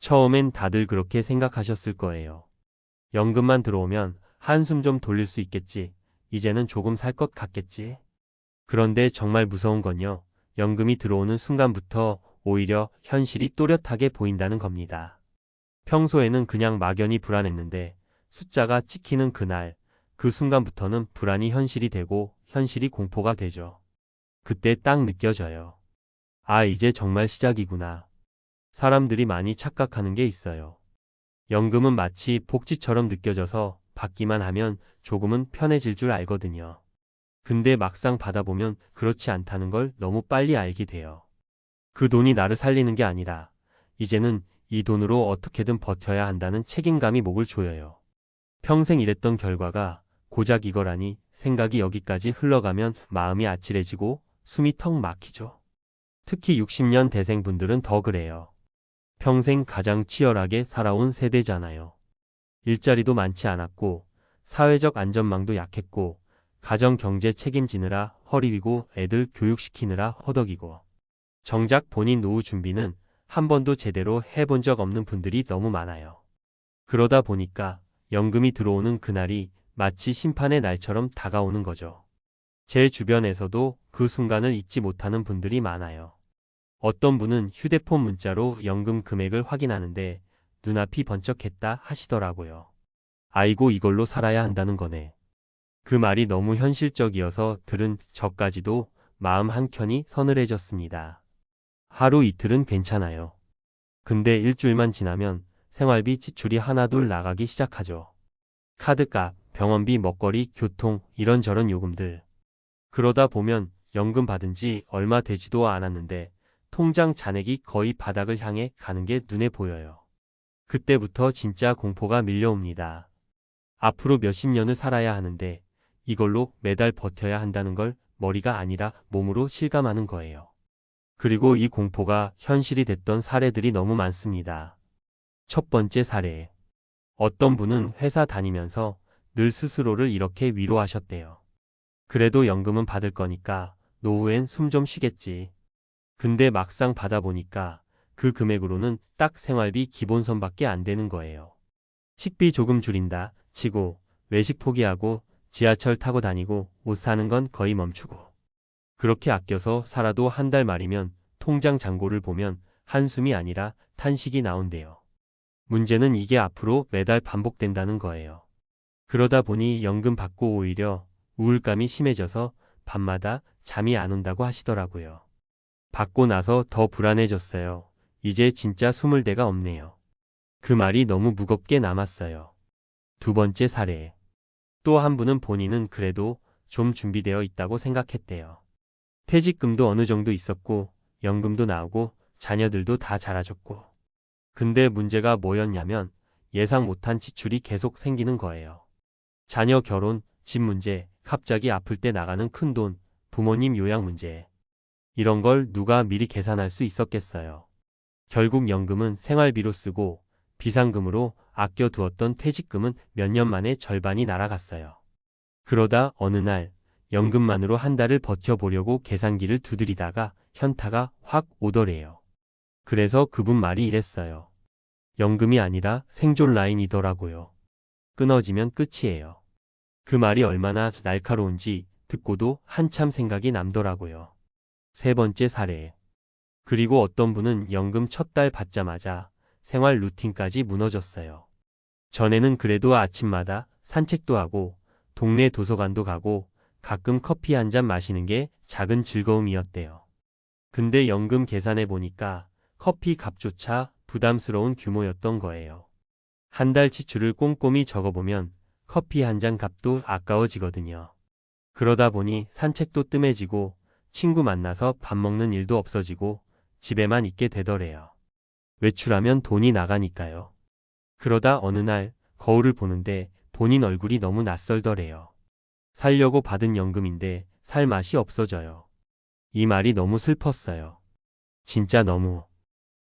처음엔 다들 그렇게 생각하셨을 거예요. 연금만 들어오면 한숨 좀 돌릴 수 있겠지. 이제는 조금 살 것 같겠지. 그런데 정말 무서운 건요. 연금이 들어오는 순간부터 오히려 현실이 또렷하게 보인다는 겁니다. 평소에는 그냥 막연히 불안했는데 숫자가 찍히는 그날, 그 순간부터는 불안이 현실이 되고 현실이 공포가 되죠. 그때 딱 느껴져요. 아, 이제 정말 시작이구나. 사람들이 많이 착각하는 게 있어요. 연금은 마치 복지처럼 느껴져서 받기만 하면 조금은 편해질 줄 알거든요. 근데 막상 받아보면 그렇지 않다는 걸 너무 빨리 알게 돼요. 그 돈이 나를 살리는 게 아니라 이제는 이 돈으로 어떻게든 버텨야 한다는 책임감이 목을 조여요. 평생 일했던 결과가 고작 이거라니 생각이 여기까지 흘러가면 마음이 아찔해지고 숨이 턱 막히죠. 특히 60년 대생분들은 더 그래요. 평생 가장 치열하게 살아온 세대잖아요. 일자리도 많지 않았고 사회적 안전망도 약했고 가정 경제 책임지느라 허리위고 애들 교육시키느라 허덕이고 정작 본인 노후 준비는 한 번도 제대로 해본 적 없는 분들이 너무 많아요. 그러다 보니까 연금이 들어오는 그날이 마치 심판의 날처럼 다가오는 거죠. 제 주변에서도 그 순간을 잊지 못하는 분들이 많아요. 어떤 분은 휴대폰 문자로 연금 금액을 확인하는데 눈앞이 번쩍했다 하시더라고요. 아이고, 이걸로 살아야 한다는 거네. 그 말이 너무 현실적이어서 들은 저까지도 마음 한켠이 서늘해졌습니다. 하루 이틀은 괜찮아요. 근데 일주일만 지나면 생활비 지출이 하나둘 나가기 시작하죠. 카드값, 병원비, 먹거리, 교통, 이런저런 요금들. 그러다 보면 연금 받은 지 얼마 되지도 않았는데 통장 잔액이 거의 바닥을 향해 가는 게 눈에 보여요. 그때부터 진짜 공포가 밀려옵니다. 앞으로 몇십 년을 살아야 하는데 이걸로 매달 버텨야 한다는 걸 머리가 아니라 몸으로 실감하는 거예요. 그리고 이 공포가 현실이 됐던 사례들이 너무 많습니다. 첫 번째 사례. 어떤 분은 회사 다니면서 늘 스스로를 이렇게 위로하셨대요. 그래도 연금은 받을 거니까 노후엔 숨 좀 쉬겠지. 근데 막상 받아보니까 그 금액으로는 딱 생활비 기본선밖에 안 되는 거예요. 식비 조금 줄인다 치고 외식 포기하고 지하철 타고 다니고 옷 사는 건 거의 멈추고. 그렇게 아껴서 살아도 한 달 말이면 통장 잔고를 보면 한숨이 아니라 탄식이 나온대요. 문제는 이게 앞으로 매달 반복된다는 거예요. 그러다 보니 연금 받고 오히려 우울감이 심해져서 밤마다 잠이 안 온다고 하시더라고요. 받고 나서 더 불안해졌어요. 이제 진짜 숨을 데가 없네요. 그 말이 너무 무겁게 남았어요. 두 번째 사례. 또 한 분은 본인은 그래도 좀 준비되어 있다고 생각했대요. 퇴직금도 어느 정도 있었고 연금도 나오고 자녀들도 다 자라줬고. 근데 문제가 뭐였냐면 예상 못한 지출이 계속 생기는 거예요. 자녀 결혼, 집 문제, 갑자기 아플 때 나가는 큰돈, 부모님 요양 문제. 이런 걸 누가 미리 계산할 수 있었겠어요. 결국 연금은 생활비로 쓰고 비상금으로 아껴두었던 퇴직금은 몇 년 만에 절반이 날아갔어요. 그러다 어느 날 연금만으로 한 달을 버텨보려고 계산기를 두드리다가 현타가 확 오더래요. 그래서 그분 말이 이랬어요. 연금이 아니라 생존 라인이더라고요. 끊어지면 끝이에요. 그 말이 얼마나 날카로운지 듣고도 한참 생각이 남더라고요. 세 번째 사례. 그리고 어떤 분은 연금 첫 달 받자마자 생활 루틴까지 무너졌어요. 전에는 그래도 아침마다 산책도 하고 동네 도서관도 가고 가끔 커피 한 잔 마시는 게 작은 즐거움이었대요. 근데 연금 계산해 보니까 커피 값조차 부담스러운 규모였던 거예요. 한 달 지출을 꼼꼼히 적어보면 커피 한 잔 값도 아까워지거든요. 그러다 보니 산책도 뜸해지고 친구 만나서 밥 먹는 일도 없어지고 집에만 있게 되더래요. 외출하면 돈이 나가니까요. 그러다 어느 날 거울을 보는데 본인 얼굴이 너무 낯설더래요. 살려고 받은 연금인데 살 맛이 없어져요. 이 말이 너무 슬펐어요. 진짜 너무.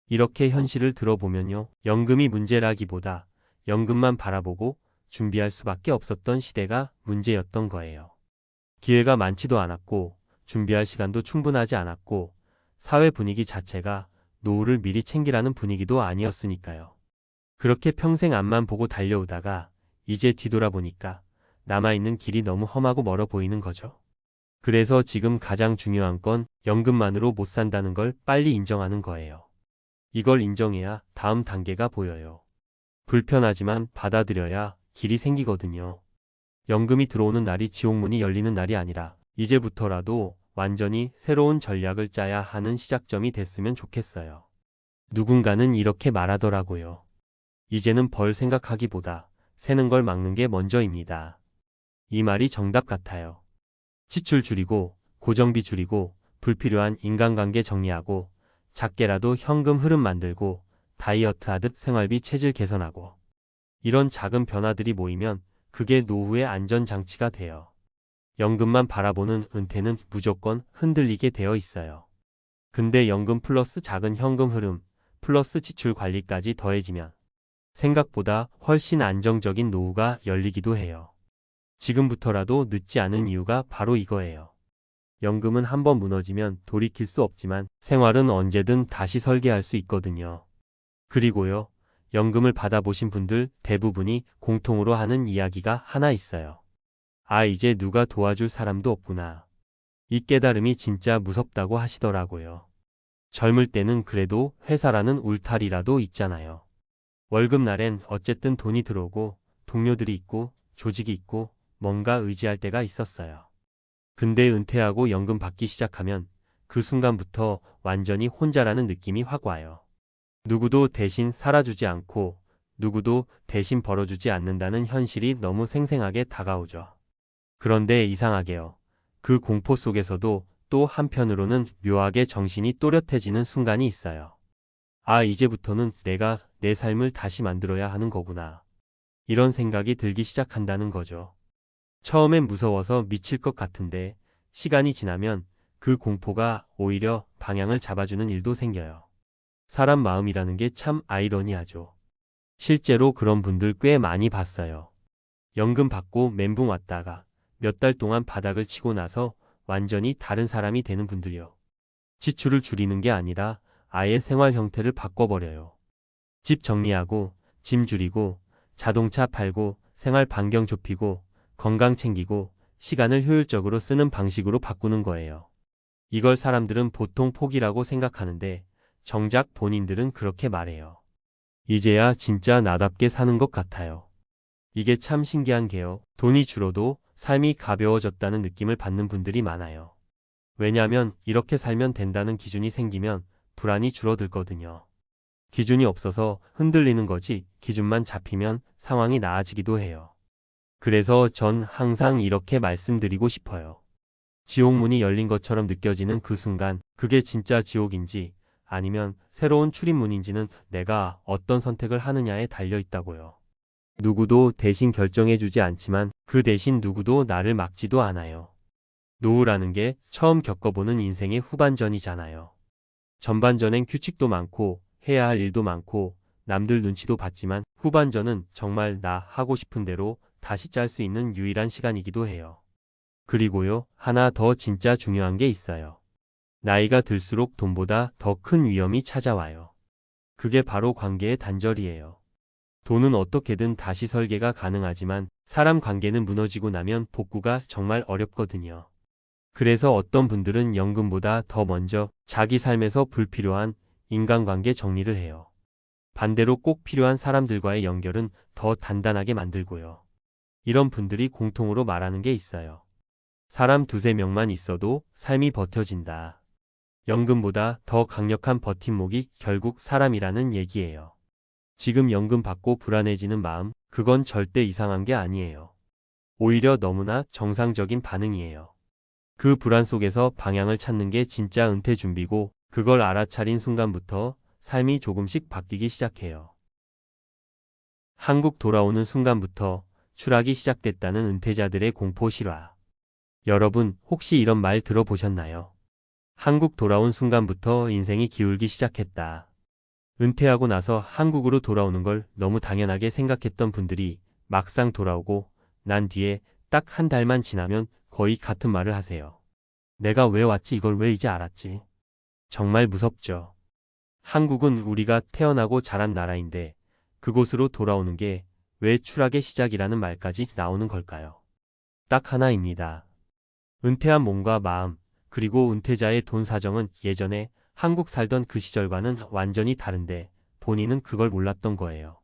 이렇게 현실을 들어보면요. 연금이 문제라기보다 연금만 바라보고 준비할 수밖에 없었던 시대가 문제였던 거예요. 기회가 많지도 않았고 준비할 시간도 충분하지 않았고 사회 분위기 자체가 노후를 미리 챙기라는 분위기도 아니었으니까요. 그렇게 평생 앞만 보고 달려오다가 이제 뒤돌아보니까 남아있는 길이 너무 험하고 멀어 보이는 거죠. 그래서 지금 가장 중요한 건 연금만으로 못 산다는 걸 빨리 인정하는 거예요. 이걸 인정해야 다음 단계가 보여요. 불편하지만 받아들여야 길이 생기거든요. 연금이 들어오는 날이 지옥문이 열리는 날이 아니라 이제부터라도 완전히 새로운 전략을 짜야 하는 시작점이 됐으면 좋겠어요. 누군가는 이렇게 말하더라고요. 이제는 벌 생각하기보다 새는 걸 막는 게 먼저입니다. 이 말이 정답 같아요. 지출 줄이고, 고정비 줄이고, 불필요한 인간관계 정리하고, 작게라도 현금 흐름 만들고, 다이어트 하듯 생활비 체질 개선하고. 이런 작은 변화들이 모이면 그게 노후의 안전장치가 돼요. 연금만 바라보는 은퇴는 무조건 흔들리게 되어 있어요. 근데 연금 플러스 작은 현금 흐름, 플러스 지출 관리까지 더해지면 생각보다 훨씬 안정적인 노후가 열리기도 해요. 지금부터라도 늦지 않은 이유가 바로 이거예요. 연금은 한번 무너지면 돌이킬 수 없지만 생활은 언제든 다시 설계할 수 있거든요. 그리고요, 연금을 받아보신 분들 대부분이 공통으로 하는 이야기가 하나 있어요. 아, 이제 누가 도와줄 사람도 없구나. 이 깨달음이 진짜 무섭다고 하시더라고요. 젊을 때는 그래도 회사라는 울타리라도 있잖아요. 월급날엔 어쨌든 돈이 들어오고 동료들이 있고 조직이 있고 뭔가 의지할 때가 있었어요. 근데 은퇴하고 연금 받기 시작하면 그 순간부터 완전히 혼자라는 느낌이 확 와요. 누구도 대신 살아주지 않고 누구도 대신 벌어주지 않는다는 현실이 너무 생생하게 다가오죠. 그런데 이상하게요. 그 공포 속에서도 또 한편으로는 묘하게 정신이 또렷해지는 순간이 있어요. 아, 이제부터는 내가 내 삶을 다시 만들어야 하는 거구나. 이런 생각이 들기 시작한다는 거죠. 처음엔 무서워서 미칠 것 같은데 시간이 지나면 그 공포가 오히려 방향을 잡아주는 일도 생겨요. 사람 마음이라는 게 참 아이러니하죠. 실제로 그런 분들 꽤 많이 봤어요. 연금 받고 멘붕 왔다가 몇 달 동안 바닥을 치고 나서 완전히 다른 사람이 되는 분들이요. 지출을 줄이는 게 아니라 아예 생활 형태를 바꿔버려요. 집 정리하고, 짐 줄이고, 자동차 팔고, 생활 반경 좁히고, 건강 챙기고, 시간을 효율적으로 쓰는 방식으로 바꾸는 거예요. 이걸 사람들은 보통 포기라고 생각하는데 정작 본인들은 그렇게 말해요. 이제야 진짜 나답게 사는 것 같아요. 이게 참 신기한 게요. 돈이 줄어도 삶이 가벼워졌다는 느낌을 받는 분들이 많아요. 왜냐하면 이렇게 살면 된다는 기준이 생기면 불안이 줄어들거든요. 기준이 없어서 흔들리는 거지 기준만 잡히면 상황이 나아지기도 해요. 그래서 전 항상 이렇게 말씀드리고 싶어요. 지옥문이 열린 것처럼 느껴지는 그 순간 그게 진짜 지옥인지 아니면 새로운 출입문인지는 내가 어떤 선택을 하느냐에 달려 있다고요. 누구도 대신 결정해주지 않지만 그 대신 누구도 나를 막지도 않아요. 노후라는 게 처음 겪어보는 인생의 후반전이잖아요. 전반전엔 규칙도 많고 해야 할 일도 많고 남들 눈치도 봤지만 후반전은 정말 나 하고 싶은 대로 다시 짤 수 있는 유일한 시간이기도 해요. 그리고요, 하나 더 진짜 중요한 게 있어요. 나이가 들수록 돈보다 더 큰 위험이 찾아와요. 그게 바로 관계의 단절이에요. 돈은 어떻게든 다시 설계가 가능하지만 사람 관계는 무너지고 나면 복구가 정말 어렵거든요. 그래서 어떤 분들은 연금보다 더 먼저 자기 삶에서 불필요한 인간관계 정리를 해요. 반대로 꼭 필요한 사람들과의 연결은 더 단단하게 만들고요. 이런 분들이 공통으로 말하는 게 있어요. 사람 두세 명만 있어도 삶이 버텨진다. 연금보다 더 강력한 버팀목이 결국 사람이라는 얘기예요. 지금 연금 받고 불안해지는 마음, 그건 절대 이상한 게 아니에요. 오히려 너무나 정상적인 반응이에요. 그 불안 속에서 방향을 찾는 게 진짜 은퇴 준비고 그걸 알아차린 순간부터 삶이 조금씩 바뀌기 시작해요. 한국 돌아오는 순간부터 추락이 시작됐다는 은퇴자들의 공포 실화. 여러분 혹시 이런 말 들어보셨나요? 한국 돌아온 순간부터 인생이 기울기 시작했다. 은퇴하고 나서 한국으로 돌아오는 걸 너무 당연하게 생각했던 분들이 막상 돌아오고 난 뒤에 딱 한 달만 지나면 거의 같은 말을 하세요. 내가 왜 왔지? 이걸 왜 이제 알았지? 정말 무섭죠. 한국은 우리가 태어나고 자란 나라인데 그곳으로 돌아오는 게 왜 추락의 시작이라는 말까지 나오는 걸까요? 딱 하나입니다. 은퇴한 몸과 마음, 그리고 은퇴자의 돈 사정은 예전에 한국 살던 그 시절과는 완전히 다른데 본인은 그걸 몰랐던 거예요.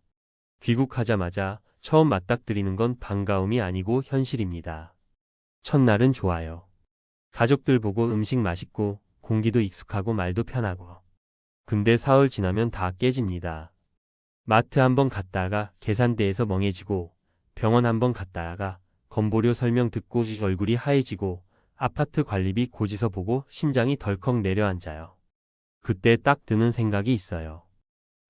귀국하자마자 처음 맞닥뜨리는 건 반가움이 아니고 현실입니다. 첫날은 좋아요. 가족들 보고 음식 맛있고 공기도 익숙하고 말도 편하고. 근데 사흘 지나면 다 깨집니다. 마트 한번 갔다가 계산대에서 멍해지고 병원 한번 갔다가 건보료 설명 듣고 얼굴이 하얘지고 아파트 관리비 고지서 보고 심장이 덜컥 내려앉아요. 그때 딱 드는 생각이 있어요.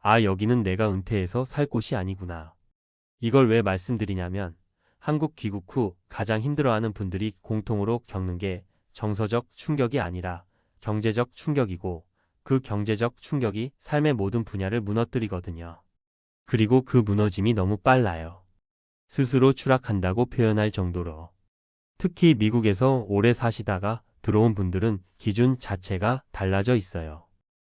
아, 여기는 내가 은퇴해서 살 곳이 아니구나. 이걸 왜 말씀드리냐면 한국 귀국 후 가장 힘들어하는 분들이 공통으로 겪는 게 정서적 충격이 아니라 경제적 충격이고 그 경제적 충격이 삶의 모든 분야를 무너뜨리거든요. 그리고 그 무너짐이 너무 빨라요. 스스로 추락한다고 표현할 정도로. 특히 미국에서 오래 사시다가 들어온 분들은 기준 자체가 달라져 있어요.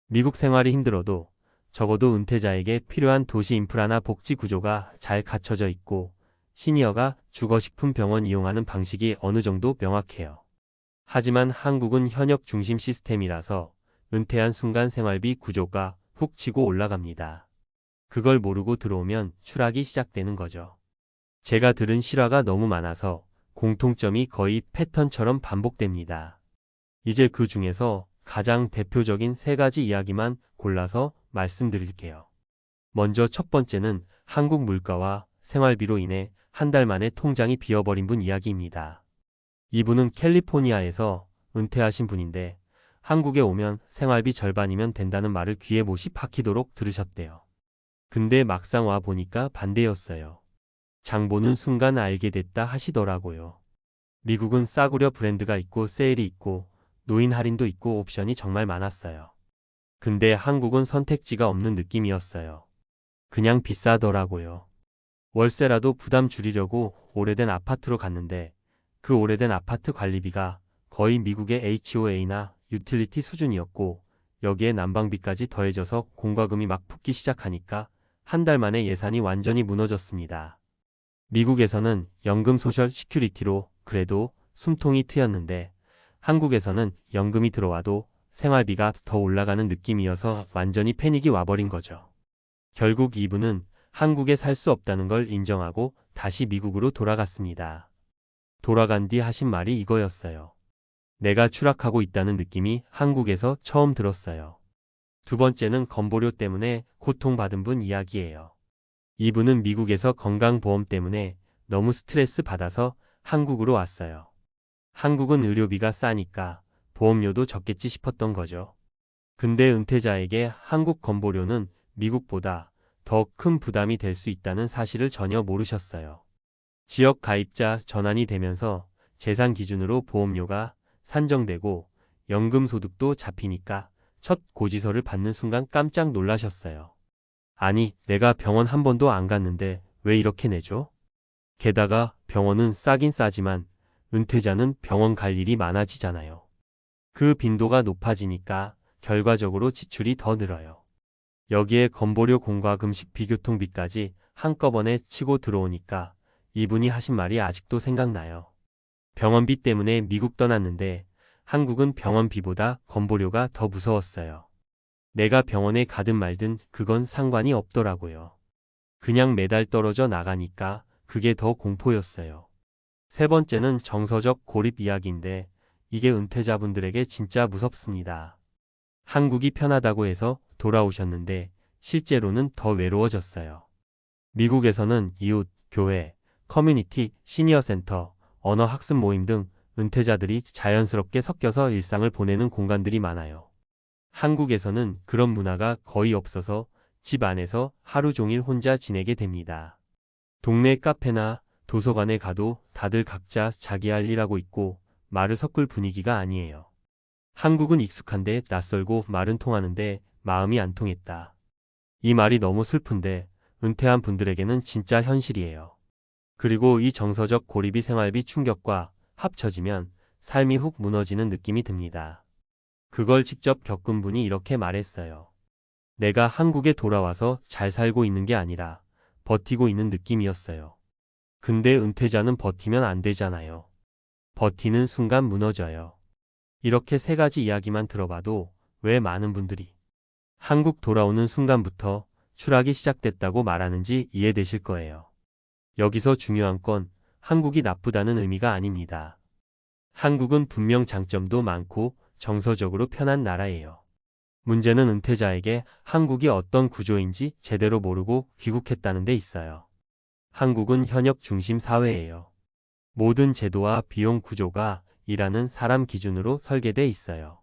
미국 생활이 힘들어도 적어도 은퇴자에게 필요한 도시 인프라나 복지 구조가 잘 갖춰져 있고 시니어가 주거식품 병원 이용하는 방식이 어느 정도 명확해요. 하지만 한국은 현역 중심 시스템이라서 은퇴한 순간 생활비 구조가 훅 치고 올라갑니다. 그걸 모르고 들어오면 추락이 시작되는 거죠. 제가 들은 실화가 너무 많아서 공통점이 거의 패턴처럼 반복됩니다. 이제 그 중에서 가장 대표적인 세 가지 이야기만 골라서 말씀드릴게요. 먼저 첫 번째는 한국 물가와 생활비로 인해 한 달 만에 통장이 비어버린 분 이야기입니다. 이분은 캘리포니아에서 은퇴하신 분인데 한국에 오면 생활비 절반이면 된다는 말을 귀에 못이 박히도록 들으셨대요. 근데 막상 와 보니까 반대였어요. 장 보는 순간 알게 됐다 하시더라고요. 미국은 싸구려 브랜드가 있고 세일이 있고 노인 할인도 있고 옵션이 정말 많았어요. 근데 한국은 선택지가 없는 느낌이었어요. 그냥 비싸더라고요. 월세라도 부담 줄이려고 오래된 아파트로 갔는데 그 오래된 아파트 관리비가 거의 미국의 HOA나 유틸리티 수준이었고 여기에 난방비까지 더해져서 공과금이 막 붙기 시작하니까 한 달 만에 예산이 완전히 무너졌습니다. 미국에서는 연금 소셜 시큐리티로 그래도 숨통이 트였는데 한국에서는 연금이 들어와도 생활비가 더 올라가는 느낌이어서 완전히 패닉이 와버린 거죠. 결국 이분은 한국에 살 수 없다는 걸 인정하고 다시 미국으로 돌아갔습니다. 돌아간 뒤 하신 말이 이거였어요. 내가 추락하고 있다는 느낌이 한국에서 처음 들었어요. 두 번째는 건보료 때문에 고통받은 분 이야기예요. 이분은 미국에서 건강보험 때문에 너무 스트레스 받아서 한국으로 왔어요. 한국은 의료비가 싸니까 보험료도 적겠지 싶었던 거죠. 근데 은퇴자에게 한국 건보료는 미국보다 더 큰 부담이 될 수 있다는 사실을 전혀 모르셨어요. 지역 가입자 전환이 되면서 재산 기준으로 보험료가 산정되고 연금 소득도 잡히니까 첫 고지서를 받는 순간 깜짝 놀라셨어요. 아니, 내가 병원 한 번도 안 갔는데 왜 이렇게 내죠? 게다가 병원은 싸긴 싸지만 은퇴자는 병원 갈 일이 많아지잖아요. 그 빈도가 높아지니까 결과적으로 지출이 더 늘어요. 여기에 건보료 공과금식 비교통비까지 한꺼번에 치고 들어오니까 이분이 하신 말이 아직도 생각나요. 병원비 때문에 미국 떠났는데 한국은 병원비보다 건보료가 더 무서웠어요. 내가 병원에 가든 말든 그건 상관이 없더라고요. 그냥 매달 떨어져 나가니까 그게 더 공포였어요. 세 번째는 정서적 고립 이야기인데 이게 은퇴자분들에게 진짜 무섭습니다. 한국이 편하다고 해서 돌아오셨는데 실제로는 더 외로워졌어요. 미국에서는 이웃, 교회, 커뮤니티, 시니어 센터, 언어 학습 모임 등 은퇴자들이 자연스럽게 섞여서 일상을 보내는 공간들이 많아요. 한국에서는 그런 문화가 거의 없어서 집 안에서 하루 종일 혼자 지내게 됩니다. 동네 카페나 도서관에 가도 다들 각자 자기 할 일 하고 있고 말을 섞을 분위기가 아니에요. 한국은 익숙한데 낯설고 말은 통하는데 마음이 안 통했다. 이 말이 너무 슬픈데 은퇴한 분들에게는 진짜 현실이에요. 그리고 이 정서적 고립이 생활비 충격과 합쳐지면 삶이 훅 무너지는 느낌이 듭니다. 그걸 직접 겪은 분이 이렇게 말했어요. 내가 한국에 돌아와서 잘 살고 있는 게 아니라 버티고 있는 느낌이었어요. 근데 은퇴자는 버티면 안 되잖아요. 버티는 순간 무너져요. 이렇게 세 가지 이야기만 들어봐도 왜 많은 분들이 한국 돌아오는 순간부터 추락이 시작됐다고 말하는지 이해되실 거예요. 여기서 중요한 건 한국이 나쁘다는 의미가 아닙니다. 한국은 분명 장점도 많고 정서적으로 편한 나라예요. 문제는 은퇴자에게 한국이 어떤 구조인지 제대로 모르고 귀국했다는 데 있어요. 한국은 현역 중심 사회예요. 모든 제도와 비용 구조가 일하는 사람 기준으로 설계돼 있어요.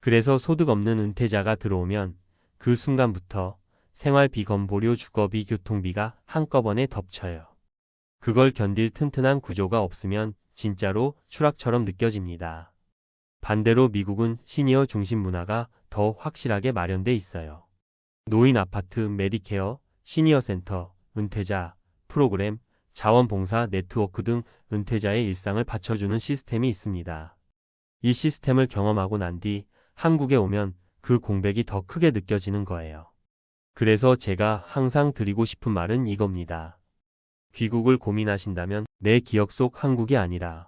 그래서 소득 없는 은퇴자가 들어오면 그 순간부터 생활비, 건보료, 주거비, 교통비가 한꺼번에 덮쳐요. 그걸 견딜 튼튼한 구조가 없으면 진짜로 추락처럼 느껴집니다. 반대로 미국은 시니어 중심 문화가 더 확실하게 마련돼 있어요. 노인 아파트, 메디케어, 시니어 센터, 은퇴자 프로그램, 자원봉사 네트워크 등 은퇴자의 일상을 받쳐주는 시스템이 있습니다. 이 시스템을 경험하고 난 뒤 한국에 오면 그 공백이 더 크게 느껴지는 거예요. 그래서 제가 항상 드리고 싶은 말은 이겁니다. 귀국을 고민하신다면 내 기억 속 한국이 아니라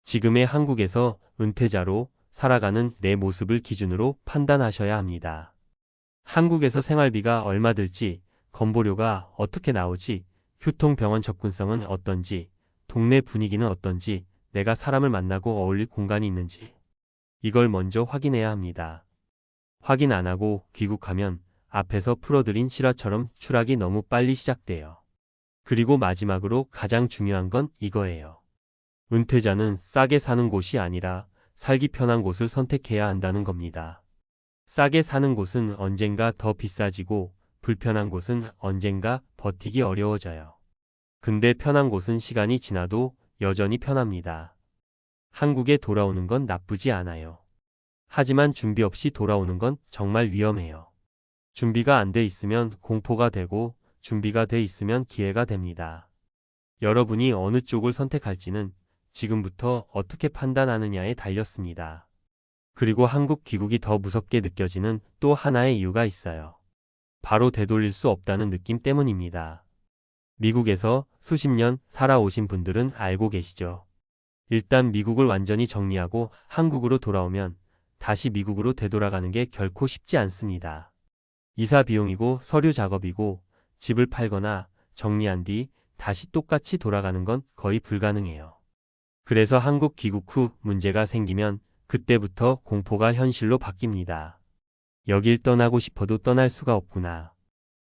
지금의 한국에서 은퇴자로 살아가는 내 모습을 기준으로 판단하셔야 합니다. 한국에서 생활비가 얼마 들지, 건보료가 어떻게 나오지, 교통병원 접근성은 어떤지, 동네 분위기는 어떤지, 내가 사람을 만나고 어울릴 공간이 있는지 이걸 먼저 확인해야 합니다. 확인 안 하고 귀국하면 앞에서 풀어드린 실화처럼 추락이 너무 빨리 시작돼요. 그리고 마지막으로 가장 중요한 건 이거예요. 은퇴자는 싸게 사는 곳이 아니라 살기 편한 곳을 선택해야 한다는 겁니다. 싸게 사는 곳은 언젠가 더 비싸지고 불편한 곳은 언젠가 버티기 어려워져요. 근데 편한 곳은 시간이 지나도 여전히 편합니다. 한국에 돌아오는 건 나쁘지 않아요. 하지만 준비 없이 돌아오는 건 정말 위험해요. 준비가 안 돼 있으면 공포가 되고 준비가 돼 있으면 기회가 됩니다. 여러분이 어느 쪽을 선택할지는 지금부터 어떻게 판단하느냐에 달렸습니다. 그리고 한국 귀국이 더 무섭게 느껴지는 또 하나의 이유가 있어요. 바로 되돌릴 수 없다는 느낌 때문입니다. 미국에서 수십 년 살아오신 분들은 알고 계시죠? 일단 미국을 완전히 정리하고 한국으로 돌아오면 다시 미국으로 되돌아가는 게 결코 쉽지 않습니다. 이사 비용이고 서류 작업이고 집을 팔거나 정리한 뒤 다시 똑같이 돌아가는 건 거의 불가능해요. 그래서 한국 귀국 후 문제가 생기면 그때부터 공포가 현실로 바뀝니다. 여길 떠나고 싶어도 떠날 수가 없구나.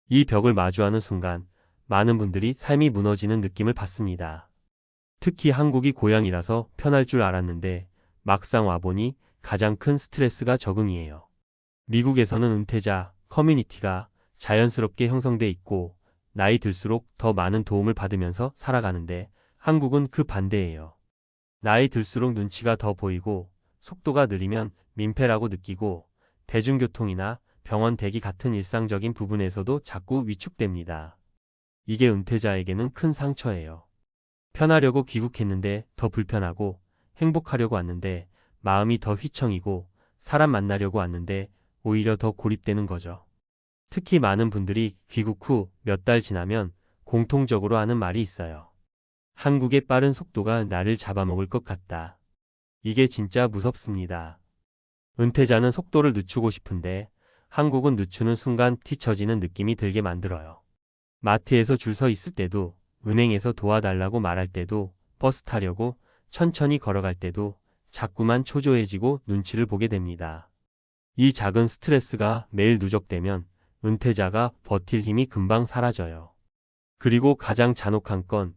이 벽을 마주하는 순간 많은 분들이 삶이 무너지는 느낌을 받습니다. 특히 한국이 고향이라서 편할 줄 알았는데 막상 와보니 가장 큰 스트레스가 적응이에요. 미국에서는 은퇴자 커뮤니티가 자연스럽게 형성돼 있고 나이 들수록 더 많은 도움을 받으면서 살아가는데 한국은 그 반대예요. 나이 들수록 눈치가 더 보이고 속도가 느리면 민폐라고 느끼고 대중교통이나 병원 대기 같은 일상적인 부분에서도 자꾸 위축됩니다. 이게 은퇴자에게는 큰 상처예요. 편하려고 귀국했는데 더 불편하고 행복하려고 왔는데 마음이 더 휘청이고 사람 만나려고 왔는데 오히려 더 고립되는 거죠. 특히 많은 분들이 귀국 후 몇 달 지나면 공통적으로 하는 말이 있어요. 한국의 빠른 속도가 나를 잡아먹을 것 같다. 이게 진짜 무섭습니다. 은퇴자는 속도를 늦추고 싶은데 한국은 늦추는 순간 뒤처지는 느낌이 들게 만들어요. 마트에서 줄 서 있을 때도, 은행에서 도와달라고 말할 때도, 버스 타려고 천천히 걸어갈 때도 자꾸만 초조해지고 눈치를 보게 됩니다. 이 작은 스트레스가 매일 누적되면 은퇴자가 버틸 힘이 금방 사라져요. 그리고 가장 잔혹한 건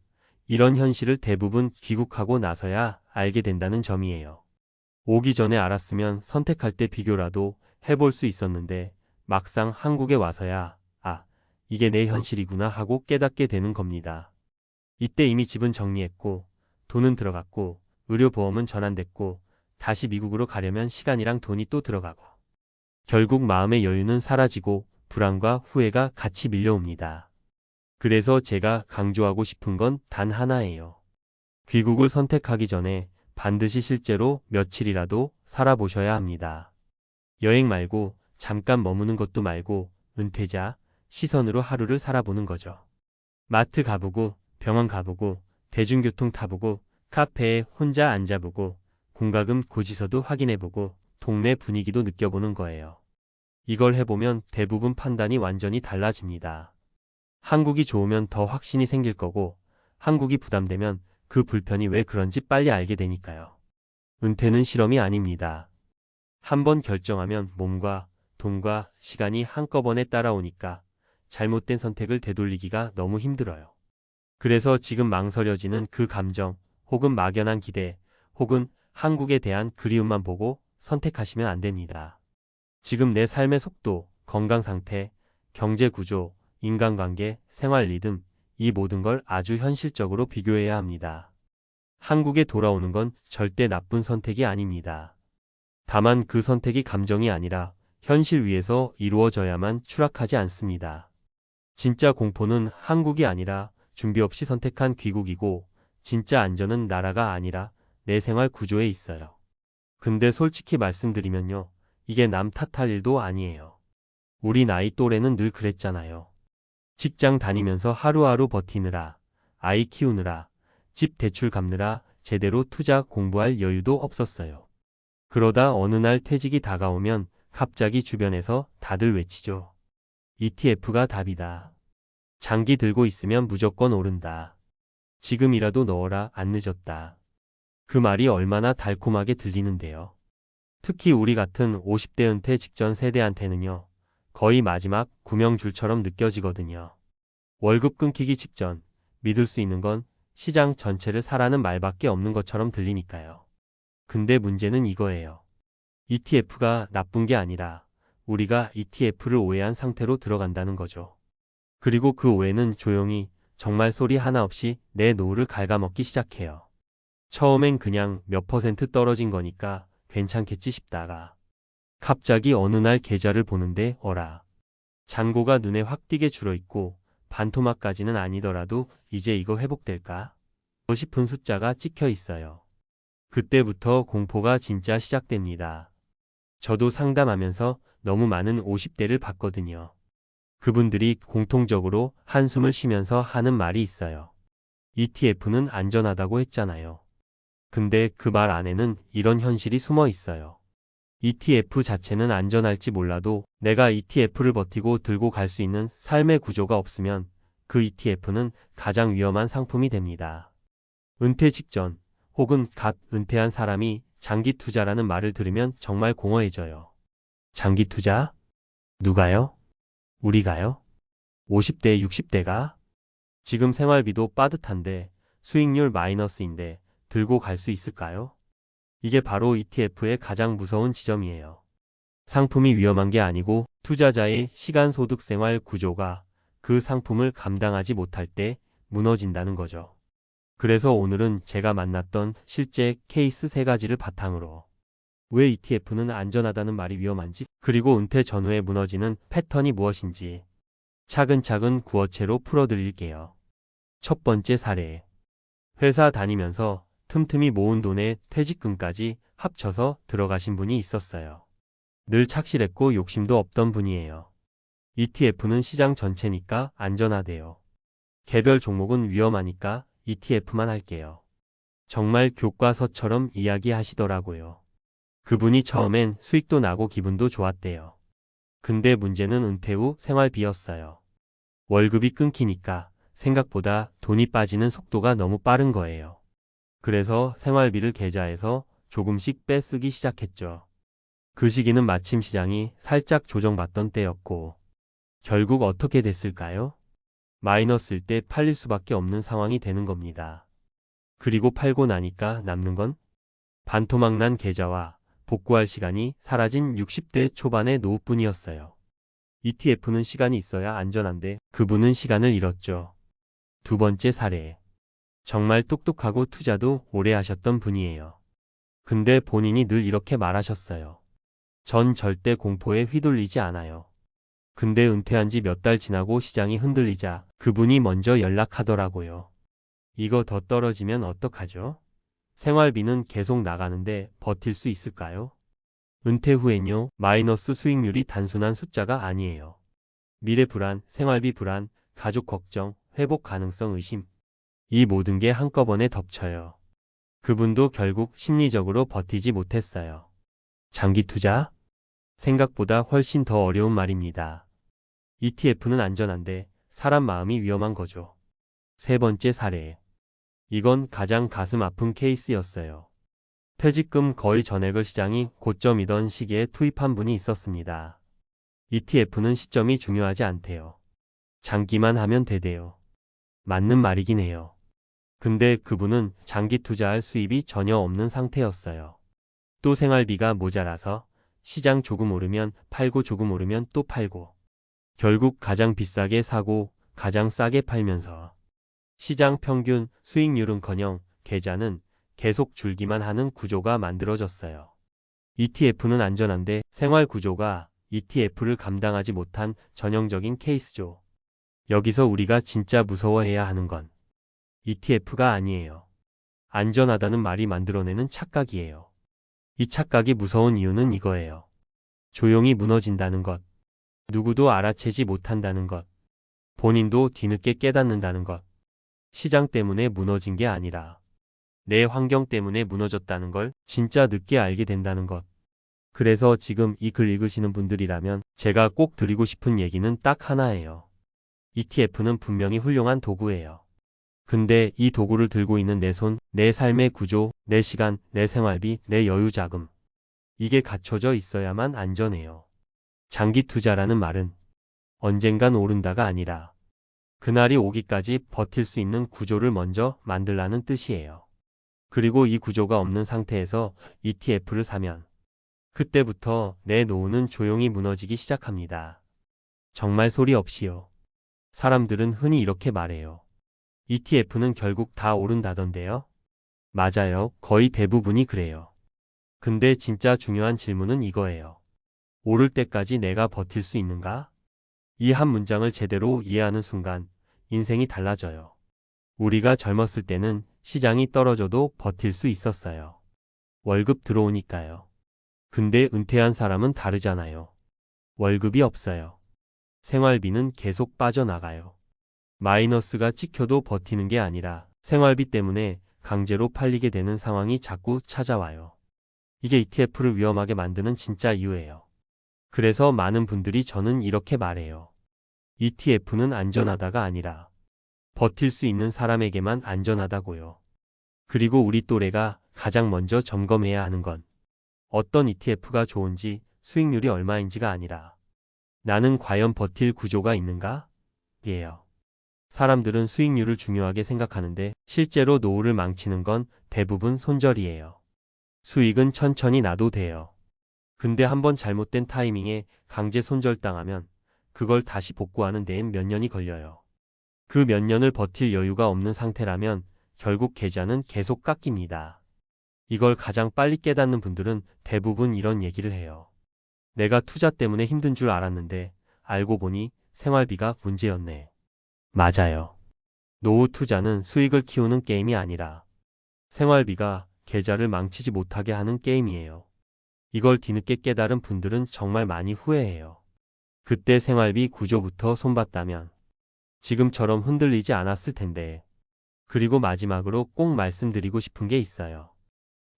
이런 현실을 대부분 귀국하고 나서야 알게 된다는 점이에요. 오기 전에 알았으면 선택할 때 비교라도 해볼 수 있었는데 막상 한국에 와서야 이게 내 현실이구나 하고 깨닫게 되는 겁니다. 이때 이미 집은 정리했고 돈은 들어갔고 의료보험은 전환됐고 다시 미국으로 가려면 시간이랑 돈이 또 들어가고 결국 마음의 여유는 사라지고 불안과 후회가 같이 밀려옵니다. 그래서 제가 강조하고 싶은 건 단 하나예요. 귀국을 선택하기 전에 반드시 실제로 며칠이라도 살아보셔야 합니다. 여행 말고 잠깐 머무는 것도 말고 은퇴자 시선으로 하루를 살아보는 거죠. 마트 가보고, 병원 가보고, 대중교통 타보고, 카페에 혼자 앉아보고, 공과금 고지서도 확인해보고, 동네 분위기도 느껴보는 거예요. 이걸 해보면 대부분 판단이 완전히 달라집니다. 한국이 좋으면 더 확신이 생길 거고, 한국이 부담되면 그 불편이 왜 그런지 빨리 알게 되니까요. 은퇴는 실험이 아닙니다. 한번 결정하면 몸과 돈과 시간이 한꺼번에 따라오니까 잘못된 선택을 되돌리기가 너무 힘들어요. 그래서 지금 망설여지는 그 감정, 혹은 막연한 기대, 혹은 한국에 대한 그리움만 보고 선택하시면 안 됩니다. 지금 내 삶의 속도, 건강 상태, 경제 구조, 인간관계, 생활 리듬, 이 모든 걸 아주 현실적으로 비교해야 합니다. 한국에 돌아오는 건 절대 나쁜 선택이 아닙니다. 다만 그 선택이 감정이 아니라 현실 위에서 이루어져야만 추락하지 않습니다. 진짜 공포는 한국이 아니라 준비 없이 선택한 귀국이고, 진짜 안전은 나라가 아니라 내 생활 구조에 있어요. 근데 솔직히 말씀드리면요, 이게 남 탓할 일도 아니에요. 우리 나이 또래는 늘 그랬잖아요. 직장 다니면서 하루하루 버티느라, 아이 키우느라, 집 대출 갚느라 제대로 투자 공부할 여유도 없었어요. 그러다 어느 날 퇴직이 다가오면 갑자기 주변에서 다들 외치죠. ETF가 답이다. 장기 들고 있으면 무조건 오른다. 지금이라도 넣어라, 안 늦었다. 그 말이 얼마나 달콤하게 들리는데요. 특히 우리 같은 50대 은퇴 직전 세대한테는요, 거의 마지막 구명줄처럼 느껴지거든요. 월급 끊기기 직전 믿을 수 있는 건 시장 전체를 사라는 말밖에 없는 것처럼 들리니까요. 근데 문제는 이거예요. ETF가 나쁜 게 아니라 우리가 ETF를 오해한 상태로 들어간다는 거죠. 그리고 그 오해는 조용히 정말 소리 하나 없이 내 노후를 갉아먹기 시작해요. 처음엔 그냥 몇 퍼센트 떨어진 거니까 괜찮겠지 싶다가 갑자기 어느 날 계좌를 보는데 어라. 잔고가 눈에 확 띄게 줄어있고 반토막까지는 아니더라도 이제 이거 회복될까? 싶은 숫자가 찍혀 있어요. 그때부터 공포가 진짜 시작됩니다. 저도 상담하면서 너무 많은 50대를 봤거든요. 그분들이 공통적으로 한숨을 쉬면서 하는 말이 있어요. ETF는 안전하다고 했잖아요. 근데 그 말 안에는 이런 현실이 숨어 있어요. ETF 자체는 안전할지 몰라도 내가 ETF를 버티고 들고 갈 수 있는 삶의 구조가 없으면 그 ETF는 가장 위험한 상품이 됩니다. 은퇴 직전 혹은 갓 은퇴한 사람이 장기 투자라는 말을 들으면 정말 공허해져요. 장기 투자? 누가요? 우리가요? 50대, 60대가? 지금 생활비도 빠듯한데 수익률 마이너스인데 들고 갈 수 있을까요? 이게 바로 ETF의 가장 무서운 지점이에요. 상품이 위험한 게 아니고 투자자의 시간 소득 생활 구조가 그 상품을 감당하지 못할 때 무너진다는 거죠. 그래서 오늘은 제가 만났던 실제 케이스 3가지를 바탕으로 왜 ETF는 안전하다는 말이 위험한지, 그리고 은퇴 전후에 무너지는 패턴이 무엇인지 차근차근 구어체로 풀어드릴게요. 첫 번째 사례. 회사 다니면서 틈틈이 모은 돈에 퇴직금까지 합쳐서 들어가신 분이 있었어요. 늘 착실했고 욕심도 없던 분이에요. ETF는 시장 전체니까 안전하대요. 개별 종목은 위험하니까 ETF만 할게요. 정말 교과서처럼 이야기하시더라고요. 그분이 처음엔 수익도 나고 기분도 좋았대요. 근데 문제는 은퇴 후 생활비였어요. 월급이 끊기니까 생각보다 돈이 빠지는 속도가 너무 빠른 거예요. 그래서 생활비를 계좌에서 조금씩 빼쓰기 시작했죠. 그 시기는 마침 시장이 살짝 조정받던 때였고, 결국 어떻게 됐을까요? 마이너스일 때 팔릴 수밖에 없는 상황이 되는 겁니다. 그리고 팔고 나니까 남는 건 반토막 난 계좌와 복구할 시간이 사라진 60대 초반의 노후뿐이었어요. ETF는 시간이 있어야 안전한데 그분은 시간을 잃었죠. 두 번째 사례. 정말 똑똑하고 투자도 오래 하셨던 분이에요. 근데 본인이 늘 이렇게 말하셨어요. 전 절대 공포에 휘둘리지 않아요. 근데 은퇴한 지 몇 달 지나고 시장이 흔들리자 그분이 먼저 연락하더라고요. 이거 더 떨어지면 어떡하죠? 생활비는 계속 나가는데 버틸 수 있을까요? 은퇴 후엔요, 마이너스 수익률이 단순한 숫자가 아니에요. 미래 불안, 생활비 불안, 가족 걱정, 회복 가능성 의심. 이 모든 게 한꺼번에 덮쳐요. 그분도 결국 심리적으로 버티지 못했어요. 장기 투자? 생각보다 훨씬 더 어려운 말입니다. ETF는 안전한데 사람 마음이 위험한 거죠. 세 번째 사례. 이건 가장 가슴 아픈 케이스였어요. 퇴직금 거의 전액을 시장이 고점이던 시기에 투입한 분이 있었습니다. ETF는 시점이 중요하지 않대요. 장기만 하면 되대요. 맞는 말이긴 해요. 근데 그분은 장기 투자할 수입이 전혀 없는 상태였어요. 또 생활비가 모자라서 시장 조금 오르면 팔고 조금 오르면 또 팔고 결국 가장 비싸게 사고 가장 싸게 팔면서 시장 평균 수익률은커녕 계좌는 계속 줄기만 하는 구조가 만들어졌어요. ETF는 안전한데 생활 구조가 ETF를 감당하지 못한 전형적인 케이스죠. 여기서 우리가 진짜 무서워해야 하는 건 ETF가 아니에요. 안전하다는 말이 만들어내는 착각이에요. 이 착각이 무서운 이유는 이거예요. 조용히 무너진다는 것, 누구도 알아채지 못한다는 것, 본인도 뒤늦게 깨닫는다는 것, 시장 때문에 무너진 게 아니라 내 환경 때문에 무너졌다는 걸 진짜 늦게 알게 된다는 것. 그래서 지금 이 글 읽으시는 분들이라면 제가 꼭 드리고 싶은 얘기는 딱 하나예요. ETF는 분명히 훌륭한 도구예요. 근데 이 도구를 들고 있는 내 손, 내 삶의 구조, 내 시간, 내 생활비, 내 여유 자금. 이게 갖춰져 있어야만 안전해요. 장기 투자라는 말은 언젠간 오른다가 아니라 그날이 오기까지 버틸 수 있는 구조를 먼저 만들라는 뜻이에요. 그리고 이 구조가 없는 상태에서 ETF를 사면 그때부터 내 노후는 조용히 무너지기 시작합니다. 정말 소리 없이요. 사람들은 흔히 이렇게 말해요. ETF는 결국 다 오른다던데요? 맞아요. 거의 대부분이 그래요. 근데 진짜 중요한 질문은 이거예요. 오를 때까지 내가 버틸 수 있는가? 이 한 문장을 제대로 이해하는 순간 인생이 달라져요. 우리가 젊었을 때는 시장이 떨어져도 버틸 수 있었어요. 월급 들어오니까요. 근데 은퇴한 사람은 다르잖아요. 월급이 없어요. 생활비는 계속 빠져나가요. 마이너스가 찍혀도 버티는 게 아니라 생활비 때문에 강제로 팔리게 되는 상황이 자꾸 찾아와요. 이게 ETF를 위험하게 만드는 진짜 이유예요. 그래서 많은 분들이 저는 이렇게 말해요. ETF는 안전하다가 아니라 버틸 수 있는 사람에게만 안전하다고요. 그리고 우리 또래가 가장 먼저 점검해야 하는 건 어떤 ETF가 좋은지 수익률이 얼마인지가 아니라 나는 과연 버틸 구조가 있는가? 예요. 사람들은 수익률을 중요하게 생각하는데 실제로 노후를 망치는 건 대부분 손절이에요. 수익은 천천히 나도 돼요. 근데 한번 잘못된 타이밍에 강제 손절당하면 그걸 다시 복구하는 데엔 몇 년이 걸려요. 그 몇 년을 버틸 여유가 없는 상태라면 결국 계좌는 계속 깎입니다. 이걸 가장 빨리 깨닫는 분들은 대부분 이런 얘기를 해요. 내가 투자 때문에 힘든 줄 알았는데 알고 보니 생활비가 문제였네. 맞아요. 노후 투자는 수익을 키우는 게임이 아니라 생활비가 계좌를 망치지 못하게 하는 게임이에요. 이걸 뒤늦게 깨달은 분들은 정말 많이 후회해요. 그때 생활비 구조부터 손봤다면 지금처럼 흔들리지 않았을 텐데. 그리고 마지막으로 꼭 말씀드리고 싶은 게 있어요.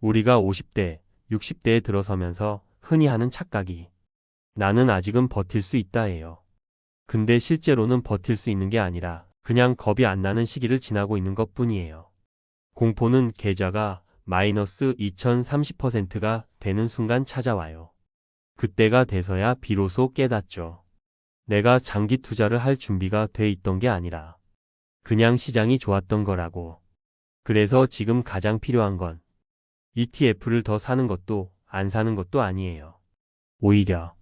우리가 50대, 60대에 들어서면서 흔히 하는 착각이 나는 아직은 버틸 수 있다예요. 근데 실제로는 버틸 수 있는 게 아니라 그냥 겁이 안 나는 시기를 지나고 있는 것 뿐이에요. 공포는 계좌가 마이너스 2030%가 되는 순간 찾아와요. 그때가 돼서야 비로소 깨닫죠. 내가 장기 투자를 할 준비가 돼 있던 게 아니라 그냥 시장이 좋았던 거라고. 그래서 지금 가장 필요한 건 ETF를 더 사는 것도 안 사는 것도 아니에요. 오히려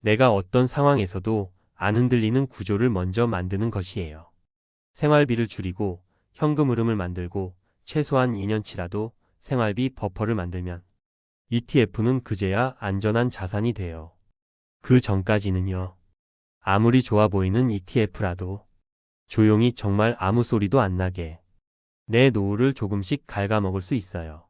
내가 어떤 상황에서도 안 흔들리는 구조를 먼저 만드는 것이에요. 생활비를 줄이고 현금 흐름을 만들고 최소한 2년치라도 생활비 버퍼를 만들면 ETF는 그제야 안전한 자산이 돼요. 그 전까지는요. 아무리 좋아 보이는 ETF라도 조용히 정말 아무 소리도 안 나게 내 노후를 조금씩 갉아먹을 수 있어요.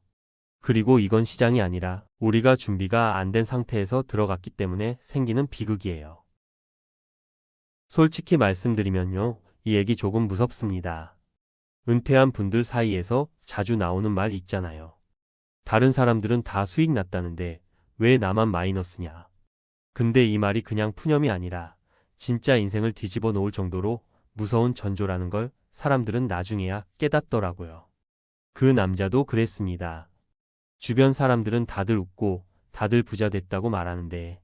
그리고 이건 시장이 아니라 우리가 준비가 안 된 상태에서 들어갔기 때문에 생기는 비극이에요. 솔직히 말씀드리면요, 이 얘기 조금 무섭습니다. 은퇴한 분들 사이에서 자주 나오는 말 있잖아요. 다른 사람들은 다 수익 났다는데 왜 나만 마이너스냐. 근데 이 말이 그냥 푸념이 아니라 진짜 인생을 뒤집어 놓을 정도로 무서운 전조라는 걸 사람들은 나중에야 깨닫더라고요. 그 남자도 그랬습니다. 주변 사람들은 다들 웃고 다들 부자 됐다고 말하는데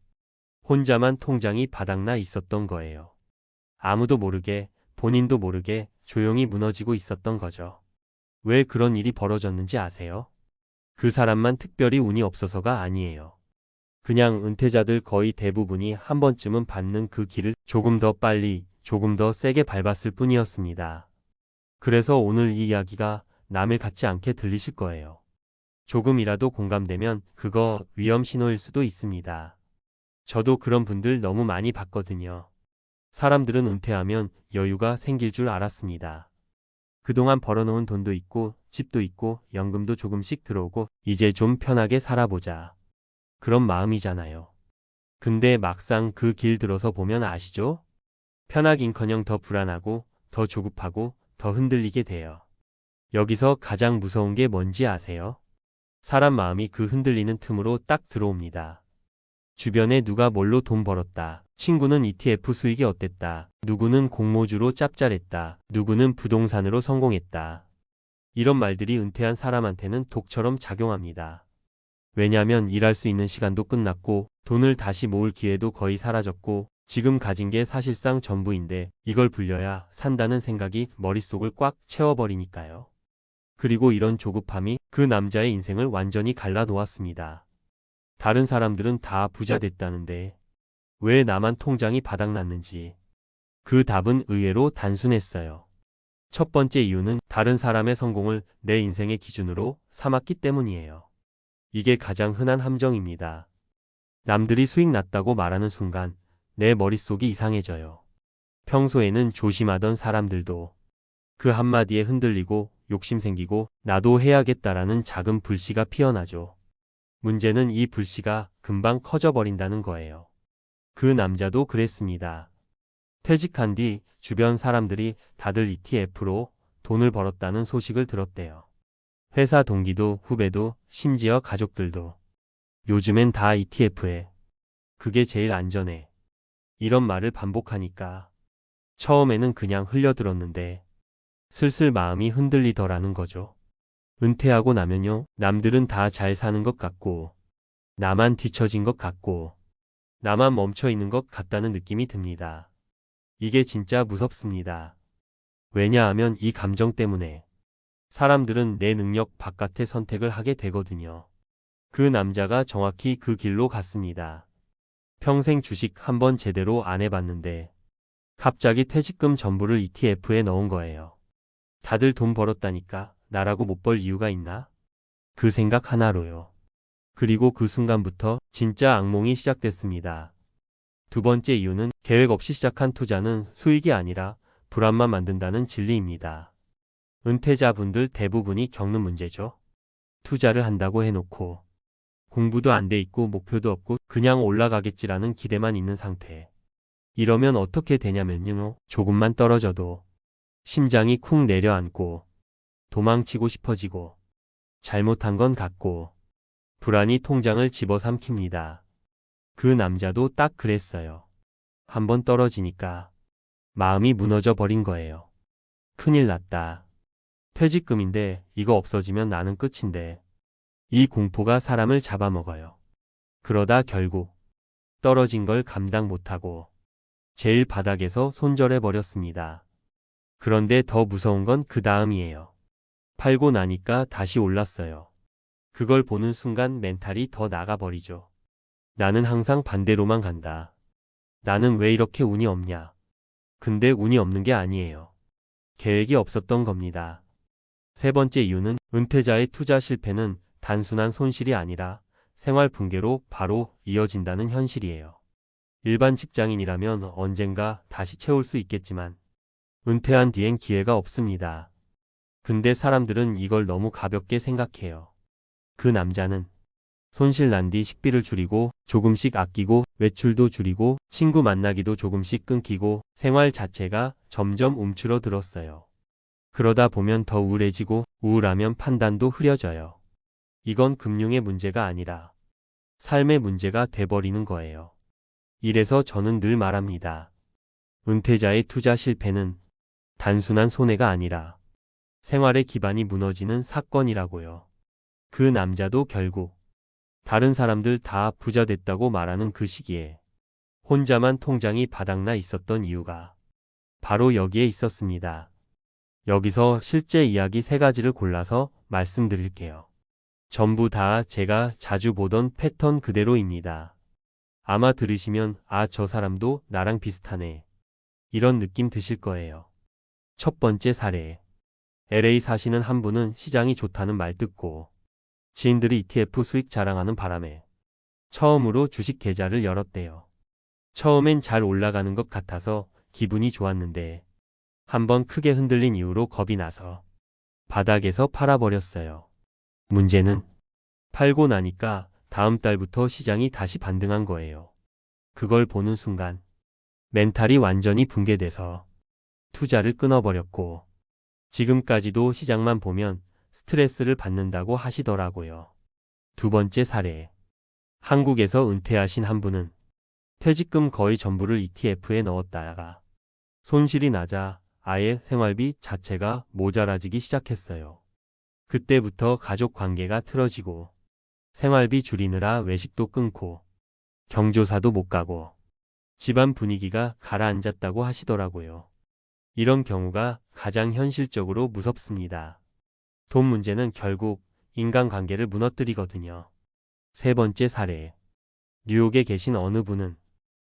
혼자만 통장이 바닥나 있었던 거예요. 아무도 모르게 본인도 모르게 조용히 무너지고 있었던 거죠. 왜 그런 일이 벌어졌는지 아세요? 그 사람만 특별히 운이 없어서가 아니에요. 그냥 은퇴자들 거의 대부분이 한 번쯤은 밟는 그 길을 조금 더 빨리, 조금 더 세게 밟았을 뿐이었습니다. 그래서 오늘 이 이야기가 남을 같지 않게 들리실 거예요. 조금이라도 공감되면 그거 위험 신호일 수도 있습니다. 저도 그런 분들 너무 많이 봤거든요. 사람들은 은퇴하면 여유가 생길 줄 알았습니다. 그동안 벌어놓은 돈도 있고 집도 있고 연금도 조금씩 들어오고 이제 좀 편하게 살아보자. 그런 마음이잖아요. 근데 막상 그 길 들어서 보면 아시죠? 편하긴커녕 더 불안하고 더 조급하고 더 흔들리게 돼요. 여기서 가장 무서운 게 뭔지 아세요? 사람 마음이 그 흔들리는 틈으로 딱 들어옵니다. 주변에 누가 뭘로 돈 벌었다. 친구는 ETF 수익이 어땠다. 누구는 공모주로 짭짤했다. 누구는 부동산으로 성공했다. 이런 말들이 은퇴한 사람한테는 독처럼 작용합니다. 왜냐하면 일할 수 있는 시간도 끝났고 돈을 다시 모을 기회도 거의 사라졌고 지금 가진 게 사실상 전부인데 이걸 불려야 산다는 생각이 머릿속을 꽉 채워버리니까요. 그리고 이런 조급함이 그 남자의 인생을 완전히 갈라놓았습니다. 다른 사람들은 다 부자 됐다는데 왜 나만 통장이 바닥났는지. 그 답은 의외로 단순했어요. 첫 번째 이유는 다른 사람의 성공을 내 인생의 기준으로 삼았기 때문이에요. 이게 가장 흔한 함정입니다. 남들이 수익 났다고 말하는 순간 내 머릿속이 이상해져요. 평소에는 조심하던 사람들도 그 한마디에 흔들리고 욕심 생기고 나도 해야겠다라는 작은 불씨가 피어나죠. 문제는 이 불씨가 금방 커져버린다는 거예요. 그 남자도 그랬습니다. 퇴직한 뒤 주변 사람들이 다들 ETF로 돈을 벌었다는 소식을 들었대요. 회사 동기도 후배도 심지어 가족들도 요즘엔 다 ETF에 그게 제일 안전해. 이런 말을 반복하니까 처음에는 그냥 흘려들었는데 슬슬 마음이 흔들리더라는 거죠. 은퇴하고 나면요, 남들은 다 잘 사는 것 같고 나만 뒤처진 것 같고 나만 멈춰 있는 것 같다는 느낌이 듭니다. 이게 진짜 무섭습니다. 왜냐하면 이 감정 때문에 사람들은 내 능력 바깥의 선택을 하게 되거든요. 그 남자가 정확히 그 길로 갔습니다. 평생 주식 한번 제대로 안 해봤는데 갑자기 퇴직금 전부를 ETF에 넣은 거예요. 다들 돈 벌었다니까 나라고 못 벌 이유가 있나? 그 생각 하나로요. 그리고 그 순간부터 진짜 악몽이 시작됐습니다. 두 번째 이유는 계획 없이 시작한 투자는 수익이 아니라 불안만 만든다는 진리입니다. 은퇴자분들 대부분이 겪는 문제죠. 투자를 한다고 해놓고 공부도 안 돼 있고 목표도 없고 그냥 올라가겠지라는 기대만 있는 상태. 이러면 어떻게 되냐면요. 조금만 떨어져도 심장이 쿵 내려앉고 도망치고 싶어지고 잘못한 건 같고 불안이 통장을 집어삼킵니다. 그 남자도 딱 그랬어요. 한번 떨어지니까 마음이 무너져 버린 거예요. 큰일 났다. 퇴직금인데 이거 없어지면 나는 끝인데. 이 공포가 사람을 잡아먹어요. 그러다 결국 떨어진 걸 감당 못하고 제일 바닥에서 손절해 버렸습니다. 그런데 더 무서운 건 그 다음이에요. 팔고 나니까 다시 올랐어요. 그걸 보는 순간 멘탈이 더 나가버리죠. 나는 항상 반대로만 간다. 나는 왜 이렇게 운이 없냐. 근데 운이 없는 게 아니에요. 계획이 없었던 겁니다. 세 번째 이유는 은퇴자의 투자 실패는 단순한 손실이 아니라 생활 붕괴로 바로 이어진다는 현실이에요. 일반 직장인이라면 언젠가 다시 채울 수 있겠지만 은퇴한 뒤엔 기회가 없습니다. 근데 사람들은 이걸 너무 가볍게 생각해요. 그 남자는 손실 난 뒤 식비를 줄이고 조금씩 아끼고 외출도 줄이고 친구 만나기도 조금씩 끊기고 생활 자체가 점점 움츠러들었어요. 그러다 보면 더 우울해지고 우울하면 판단도 흐려져요. 이건 금융의 문제가 아니라 삶의 문제가 돼버리는 거예요. 이래서 저는 늘 말합니다. 은퇴자의 투자 실패는 단순한 손해가 아니라 생활의 기반이 무너지는 사건이라고요. 그 남자도 결국 다른 사람들 다 부자 됐다고 말하는 그 시기에 혼자만 통장이 바닥나 있었던 이유가 바로 여기에 있었습니다. 여기서 실제 이야기 3가지를 골라서 말씀드릴게요. 전부 다 제가 자주 보던 패턴 그대로입니다. 아마 들으시면 저 사람도 나랑 비슷하네. 이런 느낌 드실 거예요. 첫 번째 사례. LA 사시는 한 분은 시장이 좋다는 말 듣고 지인들이 ETF 수익 자랑하는 바람에 처음으로 주식 계좌를 열었대요. 처음엔 잘 올라가는 것 같아서 기분이 좋았는데 한번 크게 흔들린 이후로 겁이 나서 바닥에서 팔아버렸어요. 문제는 팔고 나니까 다음 달부터 시장이 다시 반등한 거예요. 그걸 보는 순간 멘탈이 완전히 붕괴돼서 투자를 끊어버렸고 지금까지도 시장만 보면 스트레스를 받는다고 하시더라고요. 두 번째 사례. 한국에서 은퇴하신 한 분은 퇴직금 거의 전부를 ETF에 넣었다가 손실이 나자 아예 생활비 자체가 모자라지기 시작했어요. 그때부터 가족 관계가 틀어지고 생활비 줄이느라 외식도 끊고 경조사도 못 가고 집안 분위기가 가라앉았다고 하시더라고요. 이런 경우가 가장 현실적으로 무섭습니다. 돈 문제는 결국 인간관계를 무너뜨리거든요. 세 번째 사례. 뉴욕에 계신 어느 분은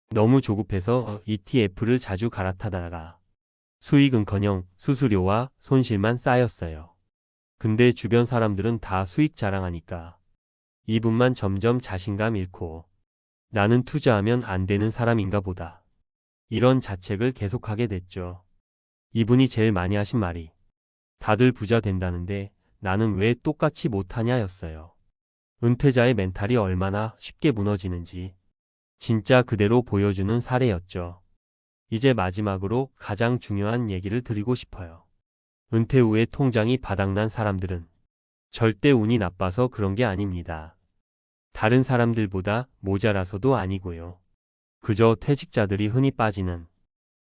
너무 조급해서 ETF를 자주 갈아타다가 수익은커녕 수수료와 손실만 쌓였어요. 근데 주변 사람들은 다 수익 자랑하니까 이분만 점점 자신감 잃고 나는 투자하면 안 되는 사람인가 보다. 이런 자책을 계속하게 됐죠. 이분이 제일 많이 하신 말이 다들 부자 된다는데 나는 왜 똑같이 못하냐였어요. 은퇴자의 멘탈이 얼마나 쉽게 무너지는지 진짜 그대로 보여주는 사례였죠. 이제 마지막으로 가장 중요한 얘기를 드리고 싶어요. 은퇴 후에 통장이 바닥난 사람들은 절대 운이 나빠서 그런 게 아닙니다. 다른 사람들보다 모자라서도 아니고요. 그저 퇴직자들이 흔히 빠지는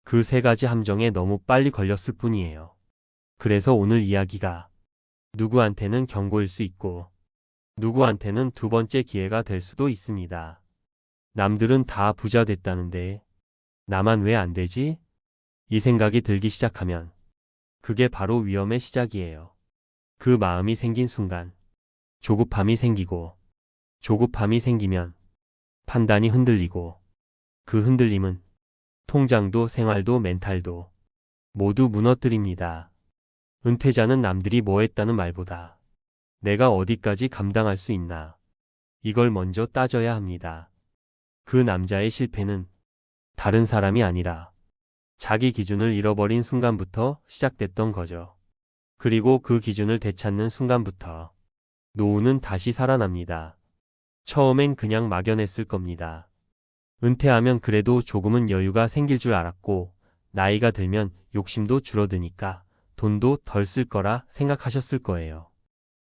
그 3가지 함정에 너무 빨리 걸렸을 뿐이에요. 그래서 오늘 이야기가 누구한테는 경고일 수 있고 누구한테는 두 번째 기회가 될 수도 있습니다. 남들은 다 부자 됐다는데 나만 왜 안 되지? 이 생각이 들기 시작하면 그게 바로 위험의 시작이에요. 그 마음이 생긴 순간 조급함이 생기고 조급함이 생기면 판단이 흔들리고 그 흔들림은 통장도 생활도 멘탈도 모두 무너뜨립니다. 은퇴자는 남들이 뭐 했다는 말보다 내가 어디까지 감당할 수 있나 이걸 먼저 따져야 합니다. 그 남자의 실패는 다른 사람이 아니라 자기 기준을 잃어버린 순간부터 시작됐던 거죠. 그리고 그 기준을 되찾는 순간부터 노후는 다시 살아납니다. 처음엔 그냥 막연했을 겁니다. 은퇴하면 그래도 조금은 여유가 생길 줄 알았고 나이가 들면 욕심도 줄어드니까 돈도 덜 쓸 거라 생각하셨을 거예요.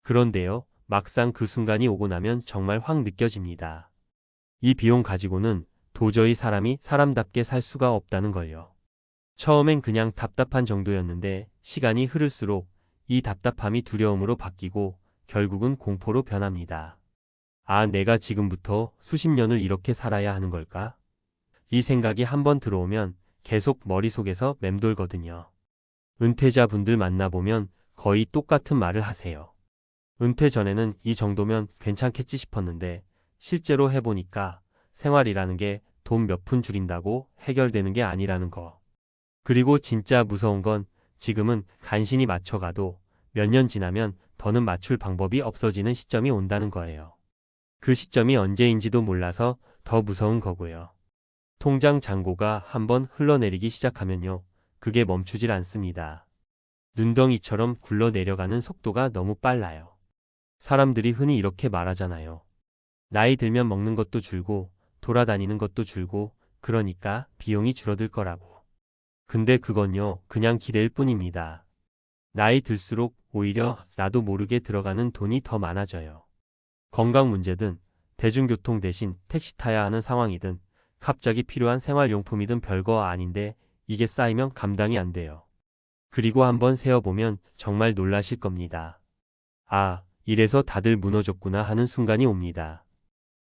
그런데요, 막상 그 순간이 오고 나면 정말 확 느껴집니다. 이 비용 가지고는 도저히 사람이 사람답게 살 수가 없다는 걸요. 처음엔 그냥 답답한 정도였는데 시간이 흐를수록 이 답답함이 두려움으로 바뀌고 결국은 공포로 변합니다. 내가 지금부터 수십 년을 이렇게 살아야 하는 걸까? 이 생각이 한번 들어오면 계속 머릿속에서 맴돌거든요. 은퇴자분들 만나보면 거의 똑같은 말을 하세요. 은퇴 전에는 이 정도면 괜찮겠지 싶었는데 실제로 해보니까 생활이라는 게 돈 몇 푼 줄인다고 해결되는 게 아니라는 거. 그리고 진짜 무서운 건 지금은 간신히 맞춰가도 몇 년 지나면 더는 맞출 방법이 없어지는 시점이 온다는 거예요. 그 시점이 언제인지도 몰라서 더 무서운 거고요. 통장 잔고가 한번 흘러내리기 시작하면요. 그게 멈추질 않습니다. 눈덩이처럼 굴러내려가는 속도가 너무 빨라요. 사람들이 흔히 이렇게 말하잖아요. 나이 들면 먹는 것도 줄고 돌아다니는 것도 줄고 그러니까 비용이 줄어들 거라고. 근데 그건요, 그냥 기대일 뿐입니다. 나이 들수록 오히려 나도 모르게 들어가는 돈이 더 많아져요. 건강 문제든 대중교통 대신 택시 타야 하는 상황이든 갑자기 필요한 생활용품이든 별거 아닌데 이게 쌓이면 감당이 안 돼요. 그리고 한번 세어보면 정말 놀라실 겁니다. 아, 이래서 다들 무너졌구나 하는 순간이 옵니다.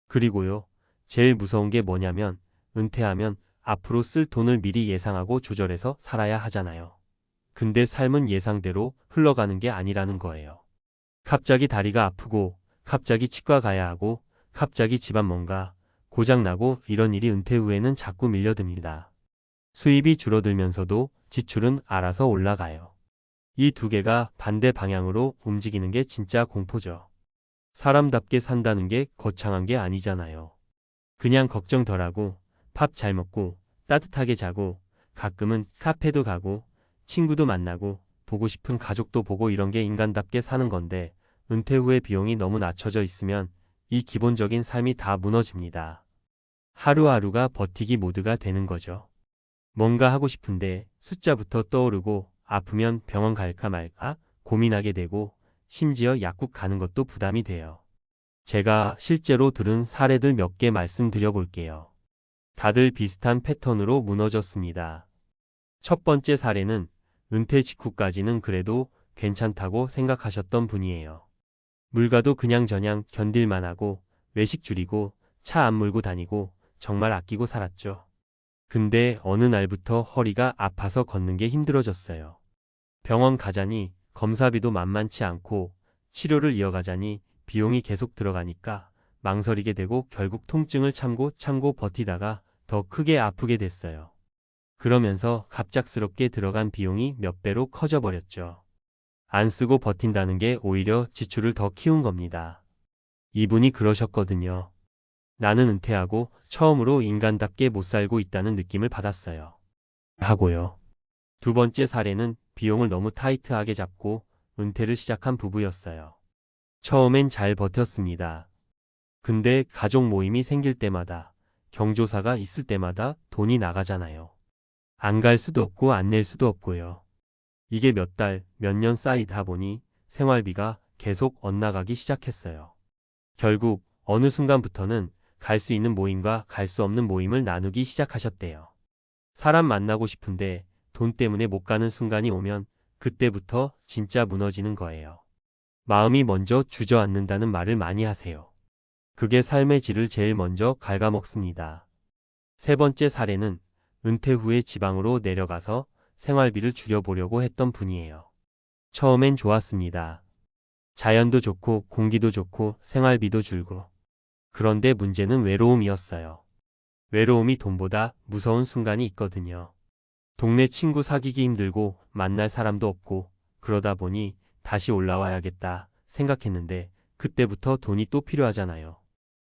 그리고요, 제일 무서운 게 뭐냐면 은퇴하면 앞으로 쓸 돈을 미리 예상하고 조절해서 살아야 하잖아요. 근데 삶은 예상대로 흘러가는 게 아니라는 거예요. 갑자기 다리가 아프고, 갑자기 치과 가야 하고, 갑자기 집안 뭔가 고장나고 이런 일이 은퇴 후에는 자꾸 밀려듭니다. 수입이 줄어들면서도 지출은 알아서 올라가요. 이 두 개가 반대 방향으로 움직이는 게 진짜 공포죠. 사람답게 산다는 게 거창한 게 아니잖아요. 그냥 걱정 덜하고, 밥 잘 먹고, 따뜻하게 자고, 가끔은 카페도 가고, 친구도 만나고, 보고 싶은 가족도 보고 이런 게 인간답게 사는 건데, 은퇴 후에 비용이 너무 낮춰져 있으면 이 기본적인 삶이 다 무너집니다. 하루하루가 버티기 모드가 되는 거죠. 뭔가 하고 싶은데 숫자부터 떠오르고 아프면 병원 갈까 말까 고민하게 되고 심지어 약국 가는 것도 부담이 돼요. 제가 실제로 들은 사례들 몇 개 말씀드려 볼게요. 다들 비슷한 패턴으로 무너졌습니다. 첫 번째 사례는 은퇴 직후까지는 그래도 괜찮다고 생각하셨던 분이에요. 물가도 그냥저냥 견딜만 하고 외식 줄이고 차 안 몰고 다니고 정말 아끼고 살았죠. 근데 어느 날부터 허리가 아파서 걷는 게 힘들어졌어요. 병원 가자니 검사비도 만만치 않고 치료를 이어가자니 비용이 계속 들어가니까 망설이게 되고 결국 통증을 참고 버티다가 더 크게 아프게 됐어요. 그러면서 갑작스럽게 들어간 비용이 몇 배로 커져버렸죠. 안 쓰고 버틴다는 게 오히려 지출을 더 키운 겁니다. 이분이 그러셨거든요. 나는 은퇴하고 처음으로 인간답게 못 살고 있다는 느낌을 받았어요. 하고요. 두 번째 사례는 비용을 너무 타이트하게 잡고 은퇴를 시작한 부부였어요. 처음엔 잘 버텼습니다. 근데 가족 모임이 생길 때마다, 경조사가 있을 때마다 돈이 나가잖아요. 안 갈 수도 없고 안 낼 수도 없고요. 이게 몇 달, 몇 년 쌓이다 보니 생활비가 계속 엇나가기 시작했어요. 결국 어느 순간부터는 갈 수 있는 모임과 갈 수 없는 모임을 나누기 시작하셨대요. 사람 만나고 싶은데 돈 때문에 못 가는 순간이 오면 그때부터 진짜 무너지는 거예요. 마음이 먼저 주저앉는다는 말을 많이 하세요. 그게 삶의 질을 제일 먼저 갉아먹습니다. 세 번째 사례는 은퇴 후에 지방으로 내려가서 생활비를 줄여보려고 했던 분이에요. 처음엔 좋았습니다. 자연도 좋고 공기도 좋고 생활비도 줄고. 그런데 문제는 외로움이었어요. 외로움이 돈보다 무서운 순간이 있거든요. 동네 친구 사귀기 힘들고 만날 사람도 없고 그러다 보니 다시 올라와야겠다 생각했는데 그때부터 돈이 또 필요하잖아요.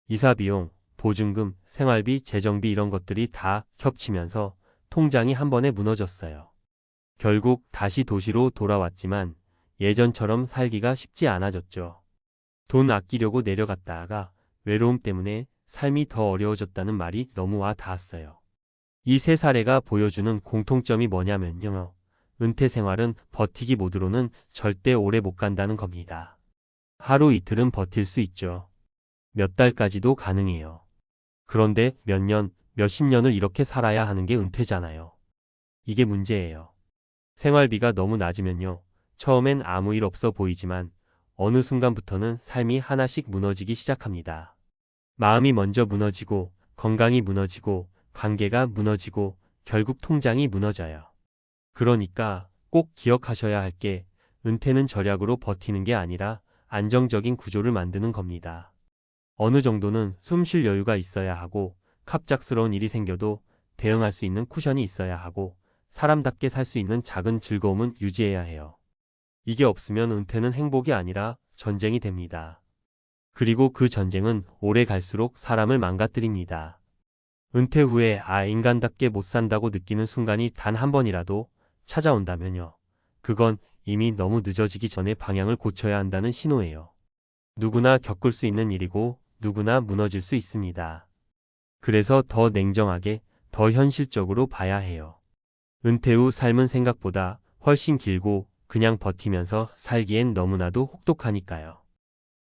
이사 비용, 보증금, 생활비, 재정비 이런 것들이 다 겹치면서 통장이 한 번에 무너졌어요. 결국 다시 도시로 돌아왔지만 예전처럼 살기가 쉽지 않아졌죠. 돈 아끼려고 내려갔다가 외로움 때문에 삶이 더 어려워졌다는 말이 너무 와 닿았어요. 이 세 사례가 보여주는 공통점이 뭐냐면요. 은퇴 생활은 버티기 모드로는 절대 오래 못 간다는 겁니다. 하루 이틀은 버틸 수 있죠. 몇 달까지도 가능해요. 그런데 몇 년, 몇십 년을 이렇게 살아야 하는 게 은퇴잖아요. 이게 문제예요. 생활비가 너무 낮으면요. 처음엔 아무 일 없어 보이지만 어느 순간부터는 삶이 하나씩 무너지기 시작합니다. 마음이 먼저 무너지고 건강이 무너지고 관계가 무너지고 결국 통장이 무너져요. 그러니까 꼭 기억하셔야 할 게 은퇴는 절약으로 버티는 게 아니라 안정적인 구조를 만드는 겁니다. 어느 정도는 숨 쉴 여유가 있어야 하고 갑작스러운 일이 생겨도 대응할 수 있는 쿠션이 있어야 하고 사람답게 살 수 있는 작은 즐거움은 유지해야 해요. 이게 없으면 은퇴는 행복이 아니라 전쟁이 됩니다. 그리고 그 전쟁은 오래 갈수록 사람을 망가뜨립니다. 은퇴 후에 인간답게 못 산다고 느끼는 순간이 단 한 번이라도 찾아온다면요. 그건 이미 너무 늦어지기 전에 방향을 고쳐야 한다는 신호예요. 누구나 겪을 수 있는 일이고 누구나 무너질 수 있습니다. 그래서 더 냉정하게, 더 현실적으로 봐야 해요. 은퇴 후 삶은 생각보다 훨씬 길고 그냥 버티면서 살기엔 너무나도 혹독하니까요.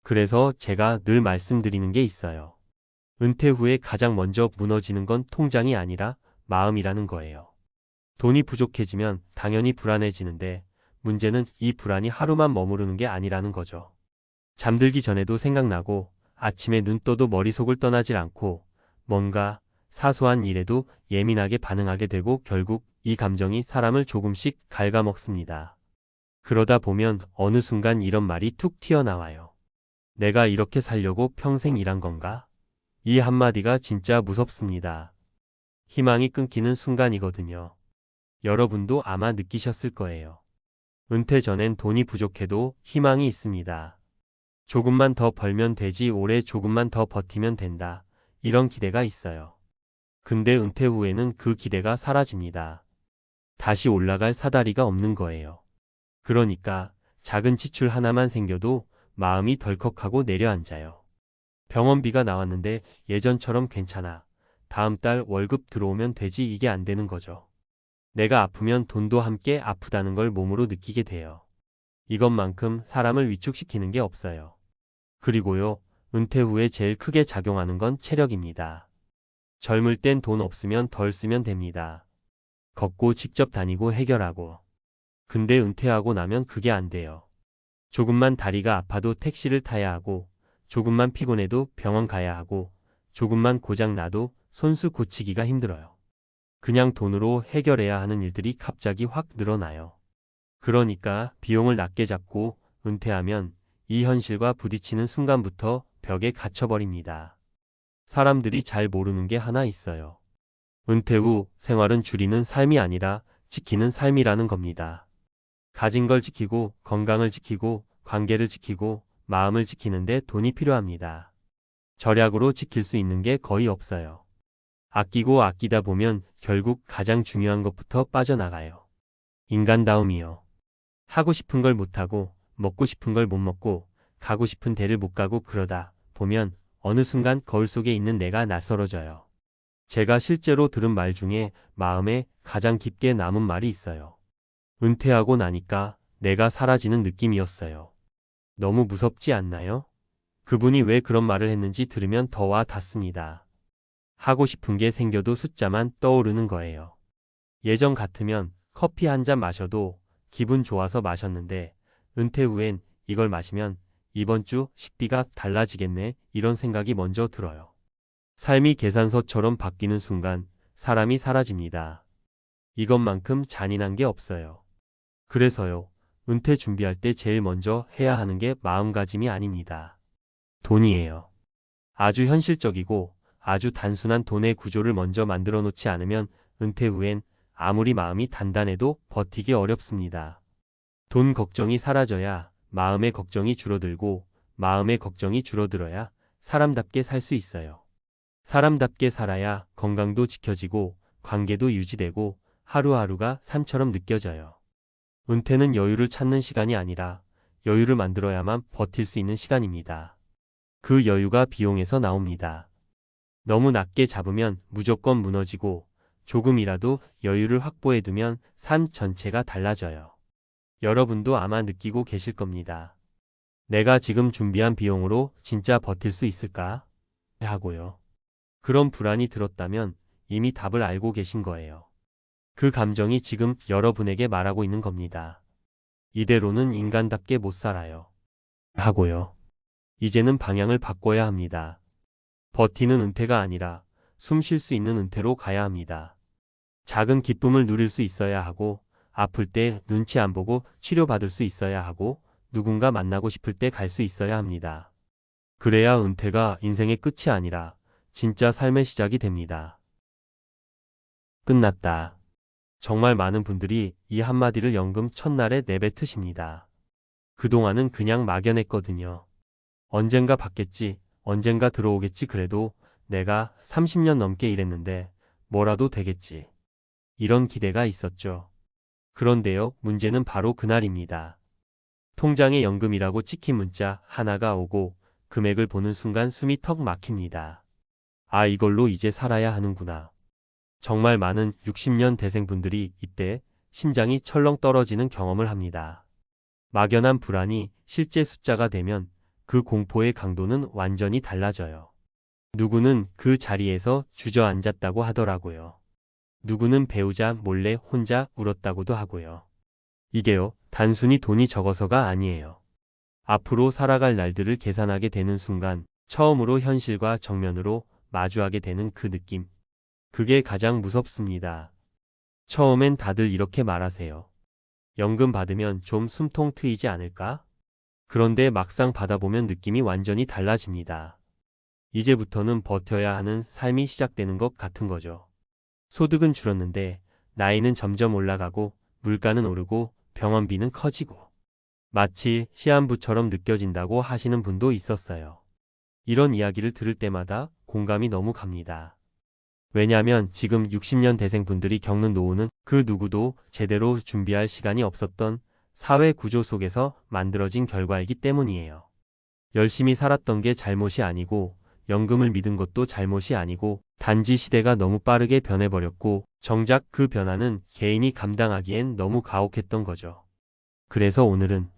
그래서 제가 늘 말씀드리는 게 있어요. 은퇴 후에 가장 먼저 무너지는 건 통장이 아니라 마음이라는 거예요. 돈이 부족해지면 당연히 불안해지는데 문제는 이 불안이 하루만 머무르는 게 아니라는 거죠. 잠들기 전에도 생각나고 아침에 눈 떠도 머릿속을 떠나질 않고 뭔가 사소한 일에도 예민하게 반응하게 되고 결국 이 감정이 사람을 조금씩 갉아먹습니다. 그러다 보면 어느 순간 이런 말이 툭 튀어나와요. 내가 이렇게 살려고 평생 일한 건가? 이 한마디가 진짜 무섭습니다. 희망이 끊기는 순간이거든요. 여러분도 아마 느끼셨을 거예요. 은퇴 전엔 돈이 부족해도 희망이 있습니다. 조금만 더 벌면 되지, 올해 조금만 더 버티면 된다. 이런 기대가 있어요. 근데 은퇴 후에는 그 기대가 사라집니다. 다시 올라갈 사다리가 없는 거예요. 그러니까 작은 지출 하나만 생겨도 마음이 덜컥하고 내려앉아요. 병원비가 나왔는데 예전처럼 괜찮아. 다음 달 월급 들어오면 되지, 이게 안 되는 거죠. 내가 아프면 돈도 함께 아프다는 걸 몸으로 느끼게 돼요. 이것만큼 사람을 위축시키는 게 없어요. 그리고요, 은퇴 후에 제일 크게 작용하는 건 체력입니다. 젊을 땐 돈 없으면 덜 쓰면 됩니다. 걷고 직접 다니고 해결하고. 근데 은퇴하고 나면 그게 안 돼요. 조금만 다리가 아파도 택시를 타야 하고, 조금만 피곤해도 병원 가야 하고, 조금만 고장 나도 손수 고치기가 힘들어요. 그냥 돈으로 해결해야 하는 일들이 갑자기 확 늘어나요. 그러니까 비용을 낮게 잡고 은퇴하면 이 현실과 부딪히는 순간부터 벽에 갇혀버립니다. 사람들이 잘 모르는 게 하나 있어요. 은퇴 후 생활은 줄이는 삶이 아니라 지키는 삶이라는 겁니다. 가진 걸 지키고 건강을 지키고 관계를 지키고 마음을 지키는데 돈이 필요합니다. 절약으로 지킬 수 있는 게 거의 없어요. 아끼고 아끼다 보면 결국 가장 중요한 것부터 빠져나가요. 인간다움이요. 하고 싶은 걸 못하고 먹고 싶은 걸 못 먹고 가고 싶은 데를 못 가고 그러다 보면 어느 순간 거울 속에 있는 내가 낯설어져요. 제가 실제로 들은 말 중에 마음에 가장 깊게 남은 말이 있어요. 은퇴하고 나니까 내가 사라지는 느낌이었어요. 너무 무섭지 않나요? 그분이 왜 그런 말을 했는지 들으면 더 와 닿습니다. 하고 싶은 게 생겨도 숫자만 떠오르는 거예요. 예전 같으면 커피 한 잔 마셔도 기분 좋아서 마셨는데 은퇴 후엔 이걸 마시면 이번 주 식비가 달라지겠네, 이런 생각이 먼저 들어요. 삶이 계산서처럼 바뀌는 순간 사람이 사라집니다. 이것만큼 잔인한 게 없어요. 그래서요, 은퇴 준비할 때 제일 먼저 해야 하는 게 마음가짐이 아닙니다. 돈이에요. 아주 현실적이고 아주 단순한 돈의 구조를 먼저 만들어 놓지 않으면 은퇴 후엔 아무리 마음이 단단해도 버티기 어렵습니다. 돈 걱정이 사라져야 마음의 걱정이 줄어들고 마음의 걱정이 줄어들어야 사람답게 살 수 있어요. 사람답게 살아야 건강도 지켜지고 관계도 유지되고 하루하루가 삶처럼 느껴져요. 은퇴는 여유를 찾는 시간이 아니라 여유를 만들어야만 버틸 수 있는 시간입니다. 그 여유가 비용에서 나옵니다. 너무 낮게 잡으면 무조건 무너지고 조금이라도 여유를 확보해두면 삶 전체가 달라져요. 여러분도 아마 느끼고 계실 겁니다. 내가 지금 준비한 비용으로 진짜 버틸 수 있을까? 하고요. 그런 불안이 들었다면 이미 답을 알고 계신 거예요. 그 감정이 지금 여러분에게 말하고 있는 겁니다. 이대로는 인간답게 못 살아요. 하고요. 이제는 방향을 바꿔야 합니다. 버티는 은퇴가 아니라 숨 쉴 수 있는 은퇴로 가야 합니다. 작은 기쁨을 누릴 수 있어야 하고 아플 때 눈치 안 보고 치료받을 수 있어야 하고 누군가 만나고 싶을 때 갈 수 있어야 합니다. 그래야 은퇴가 인생의 끝이 아니라 진짜 삶의 시작이 됩니다. 끝났다. 정말 많은 분들이 이 한마디를 연금 첫날에 내뱉으십니다. 그동안은 그냥 막연했거든요. 언젠가 받겠지, 언젠가 들어오겠지, 그래도 내가 30년 넘게 일했는데 뭐라도 되겠지. 이런 기대가 있었죠. 그런데요, 문제는 바로 그날입니다. 통장에 연금이라고 찍힌 문자 하나가 오고 금액을 보는 순간 숨이 턱 막힙니다. 아, 이걸로 이제 살아야 하는구나. 정말 많은 60년 대생분들이 이때 심장이 철렁 떨어지는 경험을 합니다. 막연한 불안이 실제 숫자가 되면 그 공포의 강도는 완전히 달라져요. 누구는 그 자리에서 주저앉았다고 하더라고요. 누구는 배우자 몰래 혼자 울었다고도 하고요. 이게요, 단순히 돈이 적어서가 아니에요. 앞으로 살아갈 날들을 계산하게 되는 순간 처음으로 현실과 정면으로 마주하게 되는 그 느낌. 그게 가장 무섭습니다. 처음엔 다들 이렇게 말하세요. 연금 받으면 좀 숨통 트이지 않을까? 그런데 막상 받아보면 느낌이 완전히 달라집니다. 이제부터는 버텨야 하는 삶이 시작되는 것 같은 거죠. 소득은 줄었는데 나이는 점점 올라가고 물가는 오르고 병원비는 커지고 마치 시한부처럼 느껴진다고 하시는 분도 있었어요. 이런 이야기를 들을 때마다 공감이 너무 갑니다. 왜냐하면 지금 60년 대생분들이 겪는 노후는 그 누구도 제대로 준비할 시간이 없었던 사회 구조 속에서 만들어진 결과이기 때문이에요. 열심히 살았던 게 잘못이 아니고 연금을 믿은 것도 잘못이 아니고 단지 시대가 너무 빠르게 변해버렸고 정작 그 변화는 개인이 감당하기엔 너무 가혹했던 거죠. 그래서 오늘은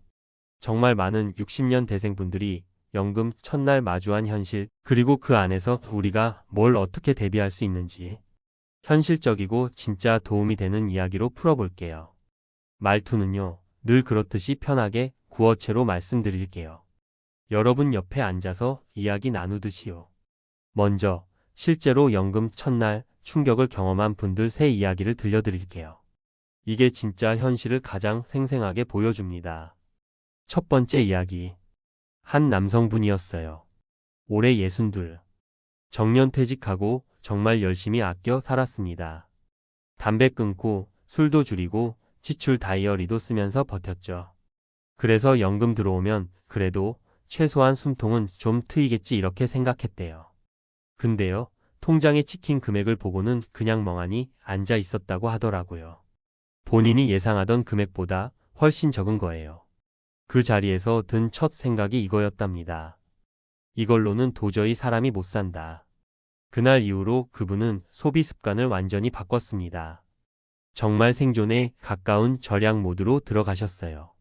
정말 많은 60년 대생분들이 연금 첫날 마주한 현실, 그리고 그 안에서 우리가 뭘 어떻게 대비할 수 있는지 현실적이고 진짜 도움이 되는 이야기로 풀어볼게요. 말투는요, 늘 그렇듯이 편하게 구어체로 말씀드릴게요. 여러분 옆에 앉아서 이야기 나누듯이요. 먼저 실제로 연금 첫날 충격을 경험한 분들 세 이야기를 들려드릴게요. 이게 진짜 현실을 가장 생생하게 보여줍니다. 첫 번째 이야기. 한 남성분이었어요. 올해 62. 정년퇴직하고 정말 열심히 아껴 살았습니다. 담배 끊고 술도 줄이고 지출 다이어리도 쓰면서 버텼죠. 그래서 연금 들어오면 그래도 최소한 숨통은 좀 트이겠지 이렇게 생각했대요. 근데요, 통장에 찍힌 금액을 보고는 그냥 멍하니 앉아 있었다고 하더라고요. 본인이 예상하던 금액보다 훨씬 적은 거예요. 그 자리에서 든 첫 생각이 이거였답니다. 이걸로는 도저히 사람이 못 산다. 그날 이후로 그분은 소비 습관을 완전히 바꿨습니다. 정말 생존에 가까운 절약 모드로 들어가셨어요.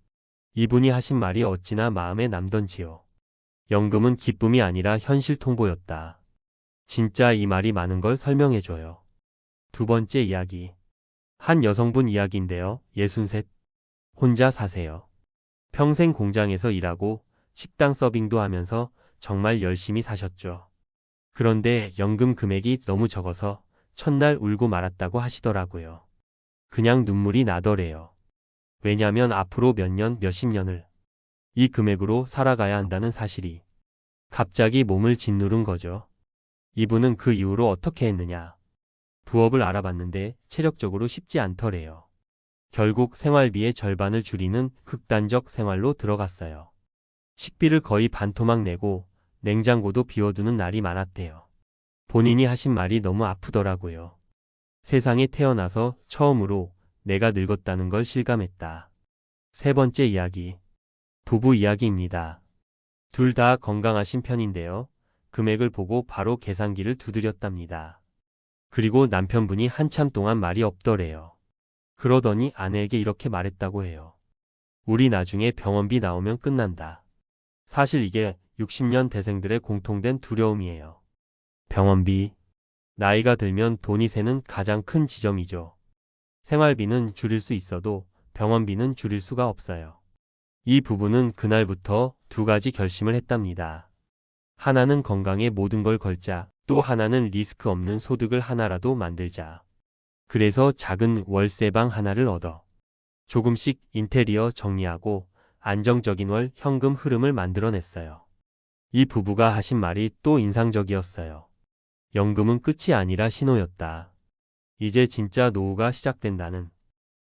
이분이 하신 말이 어찌나 마음에 남던지요. 연금은 기쁨이 아니라 현실 통보였다. 진짜 이 말이 많은 걸 설명해줘요. 두 번째 이야기. 한 여성분 이야기인데요. 63. 혼자 사세요. 평생 공장에서 일하고 식당 서빙도 하면서 정말 열심히 사셨죠. 그런데 연금 금액이 너무 적어서 첫날 울고 말았다고 하시더라고요. 그냥 눈물이 나더래요. 왜냐면 앞으로 몇 년, 몇십 년을 이 금액으로 살아가야 한다는 사실이 갑자기 몸을 짓누른 거죠. 이분은 그 이후로 어떻게 했느냐. 부업을 알아봤는데 체력적으로 쉽지 않더래요. 결국 생활비의 절반을 줄이는 극단적 생활로 들어갔어요. 식비를 거의 반토막 내고 냉장고도 비워두는 날이 많았대요. 본인이 하신 말이 너무 아프더라고요. 세상에 태어나서 처음으로 내가 늙었다는 걸 실감했다. 세 번째 이야기. 부부 이야기입니다. 둘 다 건강하신 편인데요. 금액을 보고 바로 계산기를 두드렸답니다. 그리고 남편분이 한참 동안 말이 없더래요. 그러더니 아내에게 이렇게 말했다고 해요. 우리 나중에 병원비 나오면 끝난다. 사실 이게 60년 대생들의 공통된 두려움이에요. 병원비. 나이가 들면 돈이 새는 가장 큰 지점이죠. 생활비는 줄일 수 있어도 병원비는 줄일 수가 없어요. 이 부부는 그날부터 두 가지 결심을 했답니다. 하나는 건강에 모든 걸 걸자, 또 하나는 리스크 없는 소득을 하나라도 만들자. 그래서 작은 월세방 하나를 얻어 조금씩 인테리어 정리하고 안정적인 월 현금 흐름을 만들어냈어요. 이 부부가 하신 말이 또 인상적이었어요. 연금은 끝이 아니라 신호였다. 이제 진짜 노후가 시작된다는.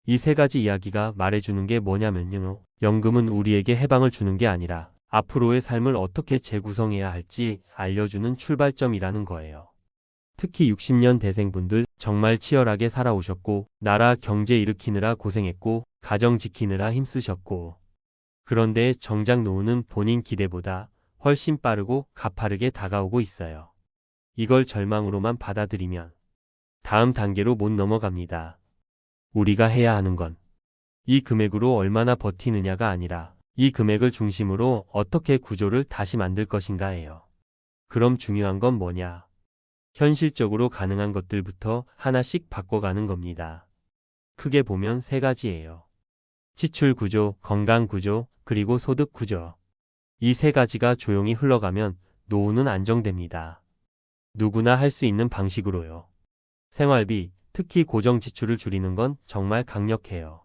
이 세 가지 이야기가 말해주는 게 뭐냐면요. 연금은 우리에게 해방을 주는 게 아니라 앞으로의 삶을 어떻게 재구성해야 할지 알려주는 출발점이라는 거예요. 특히 60년 대생분들 정말 치열하게 살아오셨고 나라 경제 일으키느라 고생했고 가정 지키느라 힘쓰셨고 그런데 정작 노후는 본인 기대보다 훨씬 빠르고 가파르게 다가오고 있어요. 이걸 절망으로만 받아들이면 다음 단계로 못 넘어갑니다. 우리가 해야 하는 건 이 금액으로 얼마나 버티느냐가 아니라 이 금액을 중심으로 어떻게 구조를 다시 만들 것인가예요. 그럼 중요한 건 뭐냐? 현실적으로 가능한 것들부터 하나씩 바꿔가는 겁니다. 크게 보면 세 가지예요. 지출 구조, 건강 구조, 그리고 소득 구조. 이 세 가지가 조용히 흘러가면 노후는 안정됩니다. 누구나 할 수 있는 방식으로요. 생활비, 특히 고정 지출을 줄이는 건 정말 강력해요.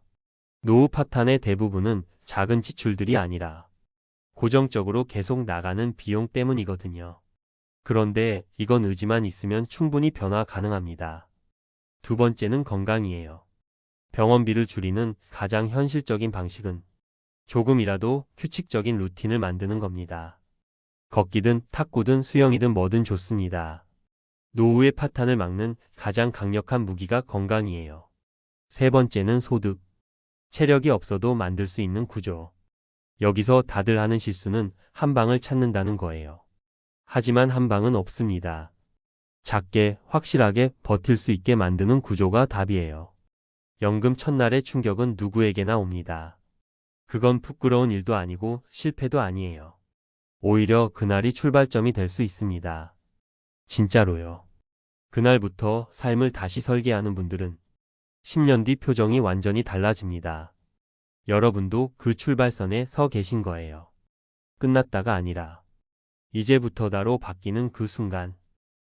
노후 파탄의 대부분은 작은 지출들이 아니라 고정적으로 계속 나가는 비용 때문이거든요. 그런데 이건 의지만 있으면 충분히 변화 가능합니다. 두 번째는 건강이에요. 병원비를 줄이는 가장 현실적인 방식은 조금이라도 규칙적인 루틴을 만드는 겁니다. 걷기든 탁구든 수영이든 뭐든 좋습니다. 노후의 파탄을 막는 가장 강력한 무기가 건강이에요. 세 번째는 소득. 체력이 없어도 만들 수 있는 구조. 여기서 다들 하는 실수는 한 방을 찾는다는 거예요. 하지만 한 방은 없습니다. 작게, 확실하게 버틸 수 있게 만드는 구조가 답이에요. 연금 첫날의 충격은 누구에게나 옵니다. 그건 부끄러운 일도 아니고 실패도 아니에요. 오히려 그날이 출발점이 될 수 있습니다. 진짜로요. 그날부터 삶을 다시 설계하는 분들은 10년 뒤 표정이 완전히 달라집니다. 여러분도 그 출발선에 서 계신 거예요. 끝났다가 아니라 이제부터다로 바뀌는 그 순간,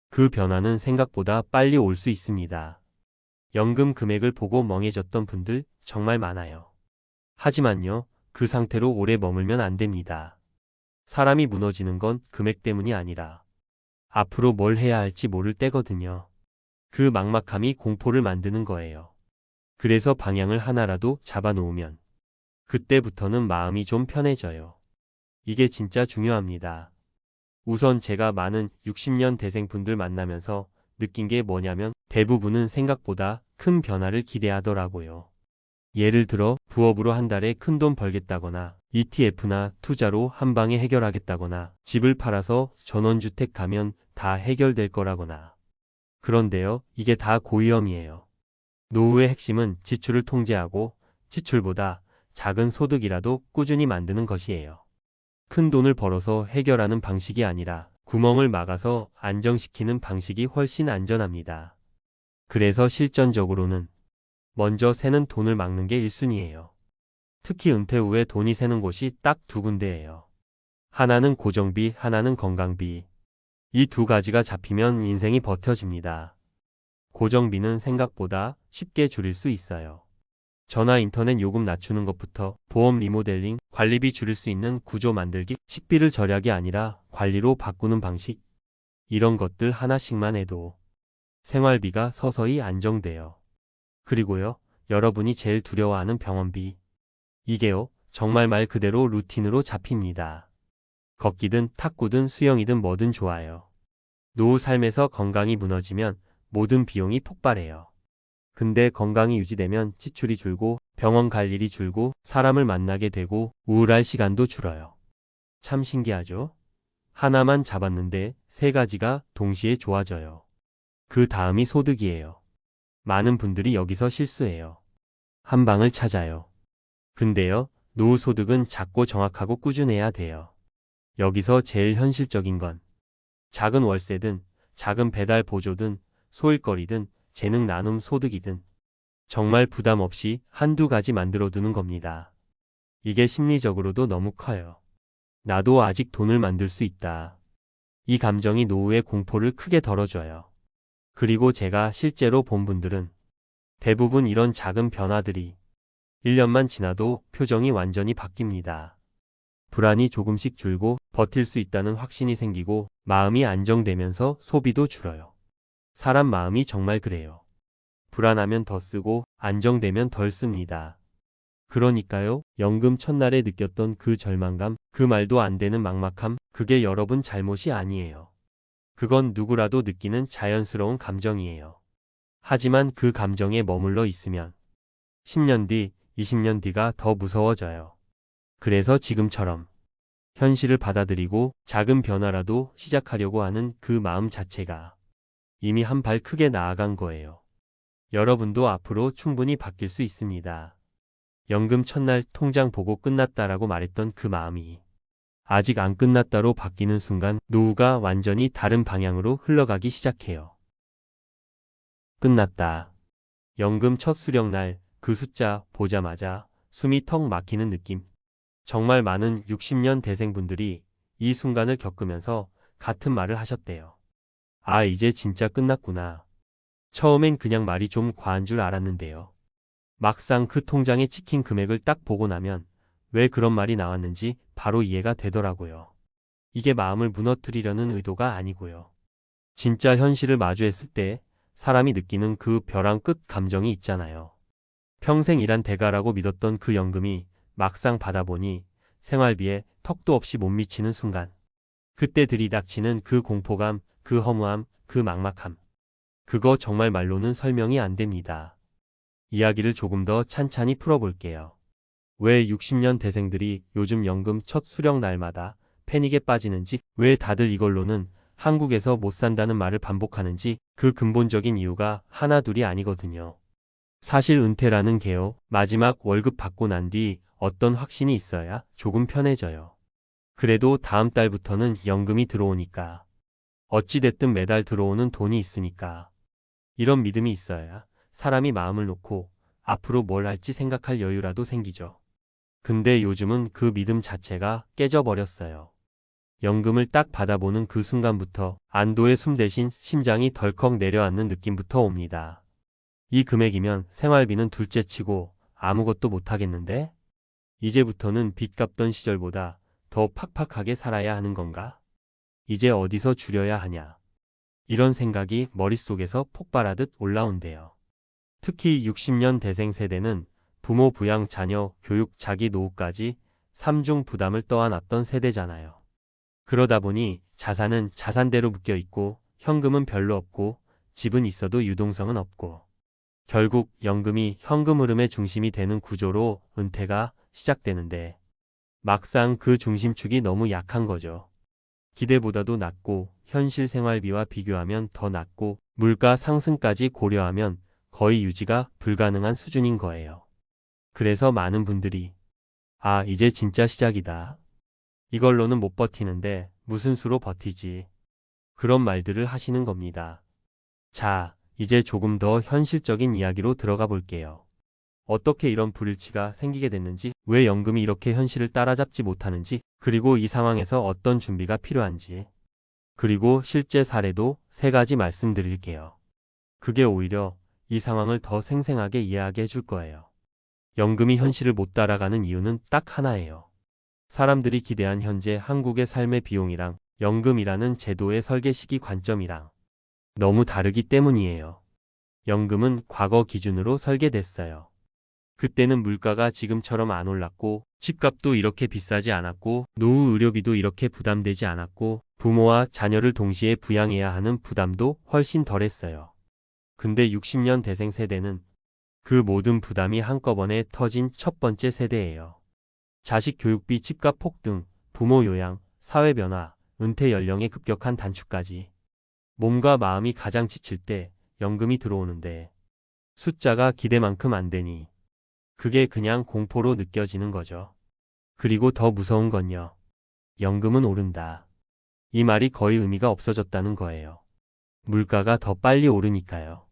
그 변화는 생각보다 빨리 올 수 있습니다. 연금 금액을 보고 멍해졌던 분들 정말 많아요. 하지만요, 그 상태로 오래 머물면 안 됩니다. 사람이 무너지는 건 금액 때문이 아니라 앞으로 뭘 해야 할지 모를 때거든요. 그 막막함이 공포를 만드는 거예요. 그래서 방향을 하나라도 잡아놓으면 그때부터는 마음이 좀 편해져요. 이게 진짜 중요합니다. 우선 제가 많은 60년 대생분들 만나면서 느낀 게 뭐냐면 대부분은 생각보다 큰 변화를 기대하더라고요. 예를 들어 부업으로 한 달에 큰돈 벌겠다거나 ETF나 투자로 한 방에 해결하겠다거나 집을 팔아서 전원주택 가면 다 해결될 거라거나. 그런데요, 이게 다 고위험이에요. 노후의 핵심은 지출을 통제하고 지출보다 작은 소득이라도 꾸준히 만드는 것이에요. 큰 돈을 벌어서 해결하는 방식이 아니라 구멍을 막아서 안정시키는 방식이 훨씬 안전합니다. 그래서 실전적으로는 먼저 새는 돈을 막는 게 1순위예요. 특히 은퇴 후에 돈이 새는 곳이 딱 두 군데예요. 하나는 고정비, 하나는 건강비. 이 두 가지가 잡히면 인생이 버텨집니다. 고정비는 생각보다 쉽게 줄일 수 있어요. 전화 인터넷 요금 낮추는 것부터 보험 리모델링, 관리비 줄일 수 있는 구조 만들기, 식비를 절약이 아니라 관리로 바꾸는 방식. 이런 것들 하나씩만 해도 생활비가 서서히 안정돼요. 그리고요, 여러분이 제일 두려워하는 병원비. 이게요, 정말 말 그대로 루틴으로 잡힙니다. 걷기든 탁구든 수영이든 뭐든 좋아요. 노후 삶에서 건강이 무너지면 모든 비용이 폭발해요. 근데 건강이 유지되면 지출이 줄고 병원 갈 일이 줄고 사람을 만나게 되고 우울할 시간도 줄어요. 참 신기하죠? 하나만 잡았는데 세 가지가 동시에 좋아져요. 그 다음이 소득이에요. 많은 분들이 여기서 실수해요. 한 방을 찾아요. 근데요, 노후 소득은 작고 정확하고 꾸준해야 돼요. 여기서 제일 현실적인 건 작은 월세든 작은 배달 보조든 소일거리든 재능 나눔 소득이든 정말 부담 없이 한두 가지 만들어 두는 겁니다. 이게 심리적으로도 너무 커요. 나도 아직 돈을 만들 수 있다. 이 감정이 노후의 공포를 크게 덜어줘요. 그리고 제가 실제로 본 분들은 대부분 이런 작은 변화들이 1년만 지나도 표정이 완전히 바뀝니다. 불안이 조금씩 줄고 버틸 수 있다는 확신이 생기고 마음이 안정되면서 소비도 줄어요. 사람 마음이 정말 그래요. 불안하면 더 쓰고 안정되면 덜 씁니다. 그러니까요, 연금 첫날에 느꼈던 그 절망감, 그 말도 안 되는 막막함, 그게 여러분 잘못이 아니에요. 그건 누구라도 느끼는 자연스러운 감정이에요. 하지만 그 감정에 머물러 있으면 10년 뒤, 20년 뒤가 더 무서워져요. 그래서 지금처럼 현실을 받아들이고 작은 변화라도 시작하려고 하는 그 마음 자체가 이미 한 발 크게 나아간 거예요. 여러분도 앞으로 충분히 바뀔 수 있습니다. 연금 첫날 통장 보고 끝났다라고 말했던 그 마음이 아직 안 끝났다로 바뀌는 순간 노후가 완전히 다른 방향으로 흘러가기 시작해요. 끝났다. 연금 첫 수령날 그 숫자 보자마자 숨이 턱 막히는 느낌. 정말 많은 60년 대생분들이 이 순간을 겪으면서 같은 말을 하셨대요. 아, 이제 진짜 끝났구나. 처음엔 그냥 말이 좀 과한 줄 알았는데요. 막상 그 통장에 찍힌 금액을 딱 보고 나면 왜 그런 말이 나왔는지 바로 이해가 되더라고요. 이게 마음을 무너뜨리려는 의도가 아니고요. 진짜 현실을 마주했을 때 사람이 느끼는 그 벼랑 끝 감정이 있잖아요. 평생 일한 대가라고 믿었던 그 연금이 막상 받아보니 생활비에 턱도 없이 못 미치는 순간. 그때 들이닥치는 그 공포감, 그 허무함, 그 막막함. 그거 정말 말로는 설명이 안 됩니다. 이야기를 조금 더 찬찬히 풀어볼게요. 왜 60년 대생들이 요즘 연금 첫 수령 날마다 패닉에 빠지는지, 왜 다들 이걸로는 한국에서 못 산다는 말을 반복하는지 그 근본적인 이유가 하나둘이 아니거든요. 사실 은퇴라는 게요, 마지막 월급 받고 난 뒤 어떤 확신이 있어야 조금 편해져요. 그래도 다음 달부터는 연금이 들어오니까. 어찌됐든 매달 들어오는 돈이 있으니까. 이런 믿음이 있어야 사람이 마음을 놓고 앞으로 뭘 할지 생각할 여유라도 생기죠. 근데 요즘은 그 믿음 자체가 깨져버렸어요. 연금을 딱 받아보는 그 순간부터 안도의 숨 대신 심장이 덜컥 내려앉는 느낌부터 옵니다. 이 금액이면 생활비는 둘째치고 아무것도 못하겠는데? 이제부터는 빚 갚던 시절보다 더 팍팍하게 살아야 하는 건가? 이제 어디서 줄여야 하냐? 이런 생각이 머릿속에서 폭발하듯 올라온대요. 특히 60년 대생 세대는 부모 부양, 자녀 교육, 자기 노후까지 삼중 부담을 떠안았던 세대잖아요. 그러다 보니 자산은 자산대로 묶여 있고 현금은 별로 없고 집은 있어도 유동성은 없고 결국 연금이 현금 흐름의 중심이 되는 구조로 은퇴가 시작되는데 막상 그 중심축이 너무 약한 거죠. 기대보다도 낮고 현실 생활비와 비교하면 더 낮고 물가 상승까지 고려하면 거의 유지가 불가능한 수준인 거예요. 그래서 많은 분들이 아, 이제 진짜 시작이다. 이걸로는 못 버티는데 무슨 수로 버티지. 그런 말들을 하시는 겁니다. 자, 이제 조금 더 현실적인 이야기로 들어가 볼게요. 어떻게 이런 불일치가 생기게 됐는지, 왜 연금이 이렇게 현실을 따라잡지 못하는지, 그리고 이 상황에서 어떤 준비가 필요한지, 그리고 실제 사례도 3가지 말씀드릴게요. 그게 오히려 이 상황을 더 생생하게 이해하게 해줄 거예요. 연금이 현실을 못 따라가는 이유는 딱 하나예요. 사람들이 기대한 현재 한국의 삶의 비용이랑 연금이라는 제도의 설계 시기 관점이랑 너무 다르기 때문이에요. 연금은 과거 기준으로 설계됐어요. 그때는 물가가 지금처럼 안 올랐고 집값도 이렇게 비싸지 않았고 노후 의료비도 이렇게 부담되지 않았고 부모와 자녀를 동시에 부양해야 하는 부담도 훨씬 덜했어요. 근데 60년 대생 세대는 그 모든 부담이 한꺼번에 터진 첫 번째 세대예요. 자식 교육비, 집값 폭등, 부모 요양, 사회 변화, 은퇴 연령의 급격한 단축까지. 몸과 마음이 가장 지칠 때 연금이 들어오는데 숫자가 기대만큼 안 되니 그게 그냥 공포로 느껴지는 거죠. 그리고 더 무서운 건요. 연금은 오른다. 이 말이 거의 의미가 없어졌다는 거예요. 물가가 더 빨리 오르니까요.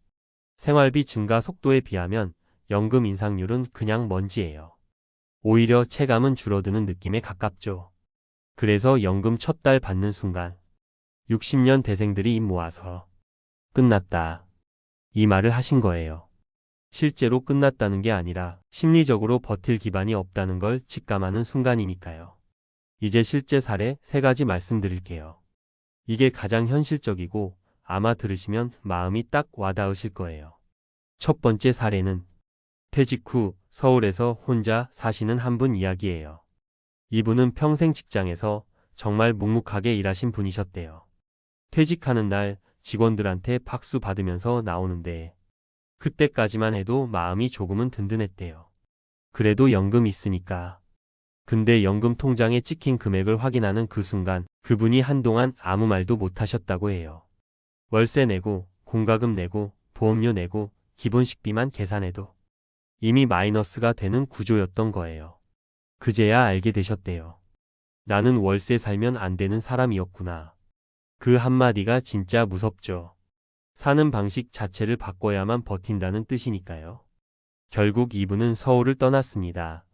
생활비 증가 속도에 비하면 연금 인상률은 그냥 먼지예요. 오히려 체감은 줄어드는 느낌에 가깝죠. 그래서 연금 첫 달 받는 순간 60년 대생들이 입 모아서 끝났다. 이 말을 하신 거예요. 실제로 끝났다는 게 아니라 심리적으로 버틸 기반이 없다는 걸 직감하는 순간이니까요. 이제 실제 사례 3가지 말씀드릴게요. 이게 가장 현실적이고 아마 들으시면 마음이 딱 와닿으실 거예요. 첫 번째 사례는 퇴직 후 서울에서 혼자 사시는 한 분 이야기예요. 이분은 평생 직장에서 정말 묵묵하게 일하신 분이셨대요. 퇴직하는 날 직원들한테 박수 받으면서 나오는데 그때까지만 해도 마음이 조금은 든든했대요. 그래도 연금 있으니까. 근데 연금 통장에 찍힌 금액을 확인하는 그 순간 그분이 한동안 아무 말도 못 하셨다고 해요. 월세 내고, 공과금 내고, 보험료 내고, 기본 식비만 계산해도 이미 마이너스가 되는 구조였던 거예요. 그제야 알게 되셨대요. 나는 월세 살면 안 되는 사람이었구나. 그 한마디가 진짜 무섭죠. 사는 방식 자체를 바꿔야만 버틴다는 뜻이니까요. 결국 이분은 서울을 떠났습니다.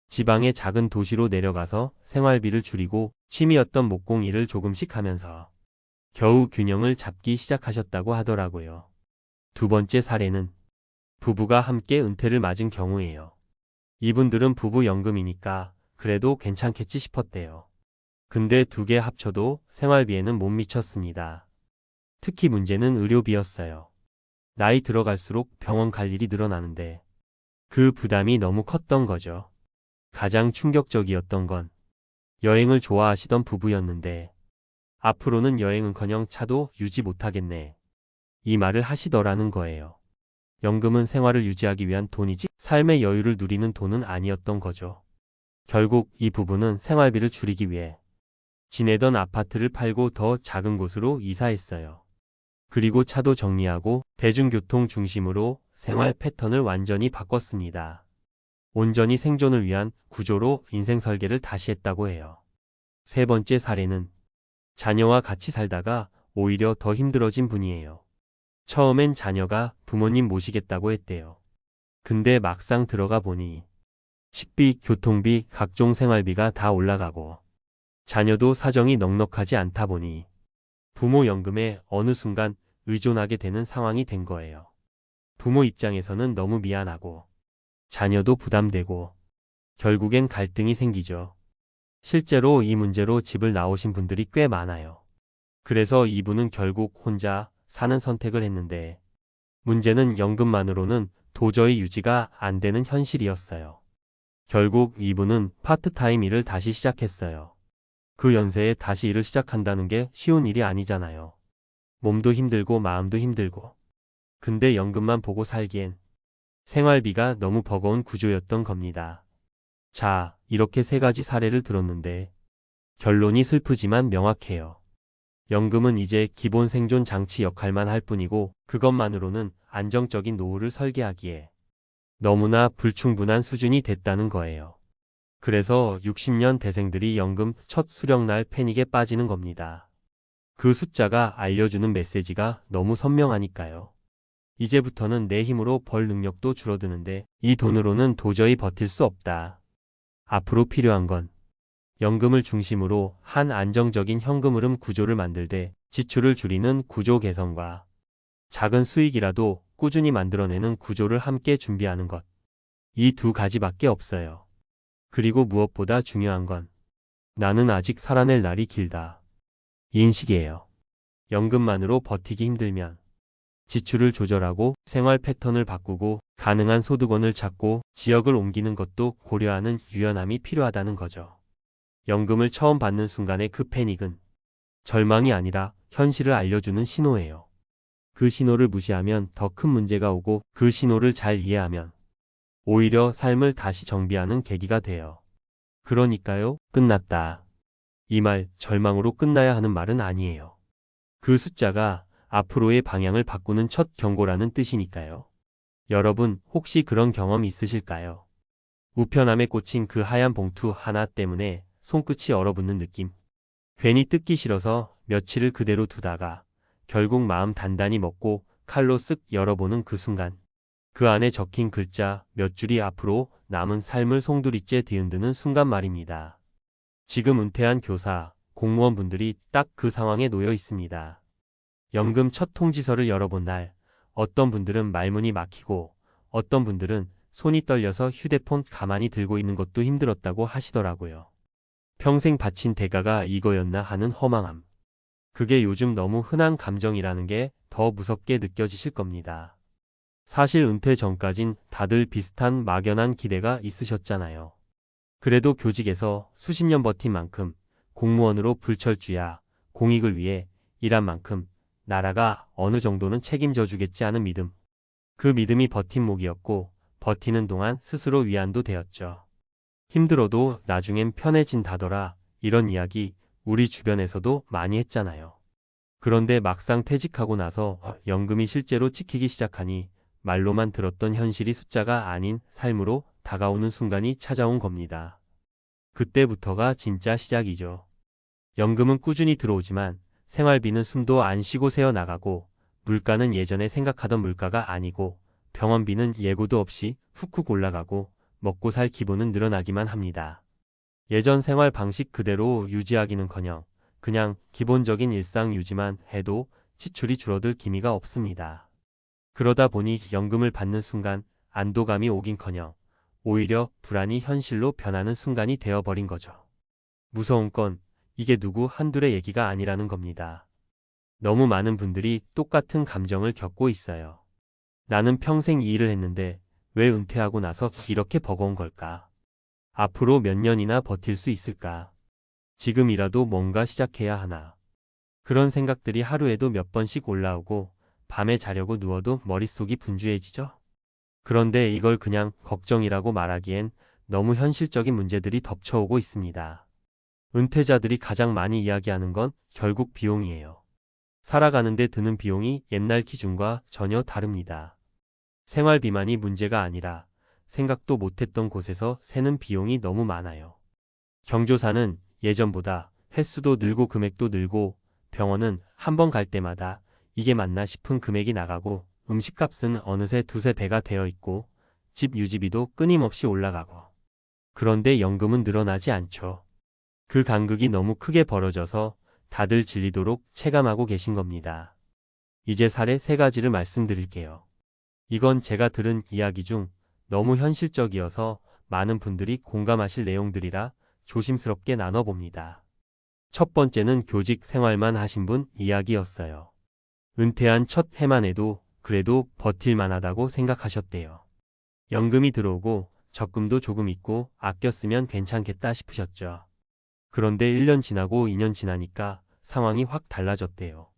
지방의 작은 도시로 내려가서 생활비를 줄이고 취미였던 목공 일을 조금씩 하면서 겨우 균형을 잡기 시작하셨다고 하더라고요. 두 번째 사례는 부부가 함께 은퇴를 맞은 경우예요. 이분들은 부부 연금이니까 그래도 괜찮겠지 싶었대요. 근데 두 개 합쳐도 생활비에는 못 미쳤습니다. 특히 문제는 의료비였어요. 나이 들어갈수록 병원 갈 일이 늘어나는데 그 부담이 너무 컸던 거죠. 가장 충격적이었던 건 여행을 좋아하시던 부부였는데 앞으로는 여행은커녕 차도 유지 못하겠네. 이 말을 하시더라는 거예요. 연금은 생활을 유지하기 위한 돈이지 삶의 여유를 누리는 돈은 아니었던 거죠. 결국 이 부부는 생활비를 줄이기 위해 지내던 아파트를 팔고 더 작은 곳으로 이사했어요. 그리고 차도 정리하고 대중교통 중심으로 생활 패턴을 완전히 바꿨습니다. 온전히 생존을 위한 구조로 인생 설계를 다시 했다고 해요. 세 번째 사례는 자녀와 같이 살다가 오히려 더 힘들어진 분이에요. 처음엔 자녀가 부모님 모시겠다고 했대요. 근데 막상 들어가 보니 식비, 교통비, 각종 생활비가 다 올라가고 자녀도 사정이 넉넉하지 않다 보니 부모 연금에 어느 순간 의존하게 되는 상황이 된 거예요. 부모 입장에서는 너무 미안하고 자녀도 부담되고 결국엔 갈등이 생기죠. 실제로 이 문제로 집을 나오신 분들이 꽤 많아요. 그래서 이분은 결국 혼자 사는 선택을 했는데 문제는 연금만으로는 도저히 유지가 안 되는 현실이었어요. 결국 이분은 파트타임 일을 다시 시작했어요. 그 연세에 다시 일을 시작한다는 게 쉬운 일이 아니잖아요. 몸도 힘들고 마음도 힘들고. 근데 연금만 보고 살기엔 생활비가 너무 버거운 구조였던 겁니다. 자, 이렇게 세 가지 사례를 들었는데 결론이 슬프지만 명확해요. 연금은 이제 기본 생존 장치 역할만 할 뿐이고 그것만으로는 안정적인 노후를 설계하기에 너무나 불충분한 수준이 됐다는 거예요. 그래서 60년 대생들이 연금 첫 수령날 패닉에 빠지는 겁니다. 그 숫자가 알려주는 메시지가 너무 선명하니까요. 이제부터는 내 힘으로 벌 능력도 줄어드는데 이 돈으로는 도저히 버틸 수 없다. 앞으로 필요한 건 연금을 중심으로 한 안정적인 현금 흐름 구조를 만들되 지출을 줄이는 구조 개선과 작은 수익이라도 꾸준히 만들어내는 구조를 함께 준비하는 것. 이 두 가지밖에 없어요. 그리고 무엇보다 중요한 건 나는 아직 살아낼 날이 길다. 이 인식이에요. 연금만으로 버티기 힘들면 지출을 조절하고 생활 패턴을 바꾸고 가능한 소득원을 찾고 지역을 옮기는 것도 고려하는 유연함이 필요하다는 거죠. 연금을 처음 받는 순간의 그 패닉은 절망이 아니라 현실을 알려주는 신호예요. 그 신호를 무시하면 더 큰 문제가 오고 그 신호를 잘 이해하면 오히려 삶을 다시 정비하는 계기가 돼요. 그러니까요, 끝났다. 이 말 절망으로 끝나야 하는 말은 아니에요. 그 숫자가 앞으로의 방향을 바꾸는 첫 경고라는 뜻이니까요. 여러분 혹시 그런 경험 있으실까요? 우편함에 꽂힌 그 하얀 봉투 하나 때문에 손끝이 얼어붙는 느낌. 괜히 뜯기 싫어서 며칠을 그대로 두다가 결국 마음 단단히 먹고 칼로 쓱 열어보는 그 순간. 그 안에 적힌 글자 몇 줄이 앞으로 남은 삶을 송두리째 뒤흔드는 순간 말입니다. 지금 은퇴한 교사, 공무원분들이 딱 그 상황에 놓여 있습니다. 연금 첫 통지서를 열어본 날 어떤 분들은 말문이 막히고 어떤 분들은 손이 떨려서 휴대폰 가만히 들고 있는 것도 힘들었다고 하시더라고요. 평생 바친 대가가 이거였나 하는 허망함. 그게 요즘 너무 흔한 감정이라는 게 더 무섭게 느껴지실 겁니다. 사실 은퇴 전까진 다들 비슷한 막연한 기대가 있으셨잖아요. 그래도 교직에서 수십 년 버틴 만큼 공무원으로 불철주야 공익을 위해 일한 만큼 나라가 어느 정도는 책임져 주겠지 하는 믿음. 그 믿음이 버팀목이었고 버티는 동안 스스로 위안도 되었죠. 힘들어도 나중엔 편해진다더라. 이런 이야기 우리 주변에서도 많이 했잖아요. 그런데 막상 퇴직하고 나서 연금이 실제로 찍히기 시작하니 말로만 들었던 현실이 숫자가 아닌 삶으로 다가오는 순간이 찾아온 겁니다. 그때부터가 진짜 시작이죠. 연금은 꾸준히 들어오지만 생활비는 숨도 안 쉬고 새어 나가고, 물가는 예전에 생각하던 물가가 아니고, 병원비는 예고도 없이 훅훅 올라가고, 먹고 살 기본은 늘어나기만 합니다. 예전 생활 방식 그대로 유지하기는커녕 그냥 기본적인 일상 유지만 해도 지출이 줄어들 기미가 없습니다. 그러다 보니 연금을 받는 순간 안도감이 오긴커녕 오히려 불안이 현실로 변하는 순간이 되어버린 거죠. 무서운 건 이게 누구 한둘의 얘기가 아니라는 겁니다. 너무 많은 분들이 똑같은 감정을 겪고 있어요. 나는 평생 이 일을 했는데 왜 은퇴하고 나서 이렇게 버거운 걸까? 앞으로 몇 년이나 버틸 수 있을까? 지금이라도 뭔가 시작해야 하나? 그런 생각들이 하루에도 몇 번씩 올라오고 밤에 자려고 누워도 머릿속이 분주해지죠? 그런데 이걸 그냥 걱정이라고 말하기엔 너무 현실적인 문제들이 덮쳐오고 있습니다. 은퇴자들이 가장 많이 이야기하는 건 결국 비용이에요. 살아가는데 드는 비용이 옛날 기준과 전혀 다릅니다. 생활비만이 문제가 아니라 생각도 못했던 곳에서 새는 비용이 너무 많아요. 경조사는 예전보다 횟수도 늘고 금액도 늘고, 병원은 한 번 갈 때마다 이게 맞나 싶은 금액이 나가고, 음식값은 어느새 두세 배가 되어 있고, 집 유지비도 끊임없이 올라가고. 그런데 연금은 늘어나지 않죠. 그 간극이 너무 크게 벌어져서 다들 질리도록 체감하고 계신 겁니다. 이제 사례 3가지를 말씀드릴게요. 이건 제가 들은 이야기 중 너무 현실적이어서 많은 분들이 공감하실 내용들이라 조심스럽게 나눠봅니다. 첫 번째는 교직 생활만 하신 분 이야기였어요. 은퇴한 첫 해만 해도 그래도 버틸만 하다고 생각하셨대요. 연금이 들어오고 적금도 조금 있고 아껴 쓰면 괜찮겠다 싶으셨죠. 그런데 1년 지나고 2년 지나니까 상황이 확 달라졌대요.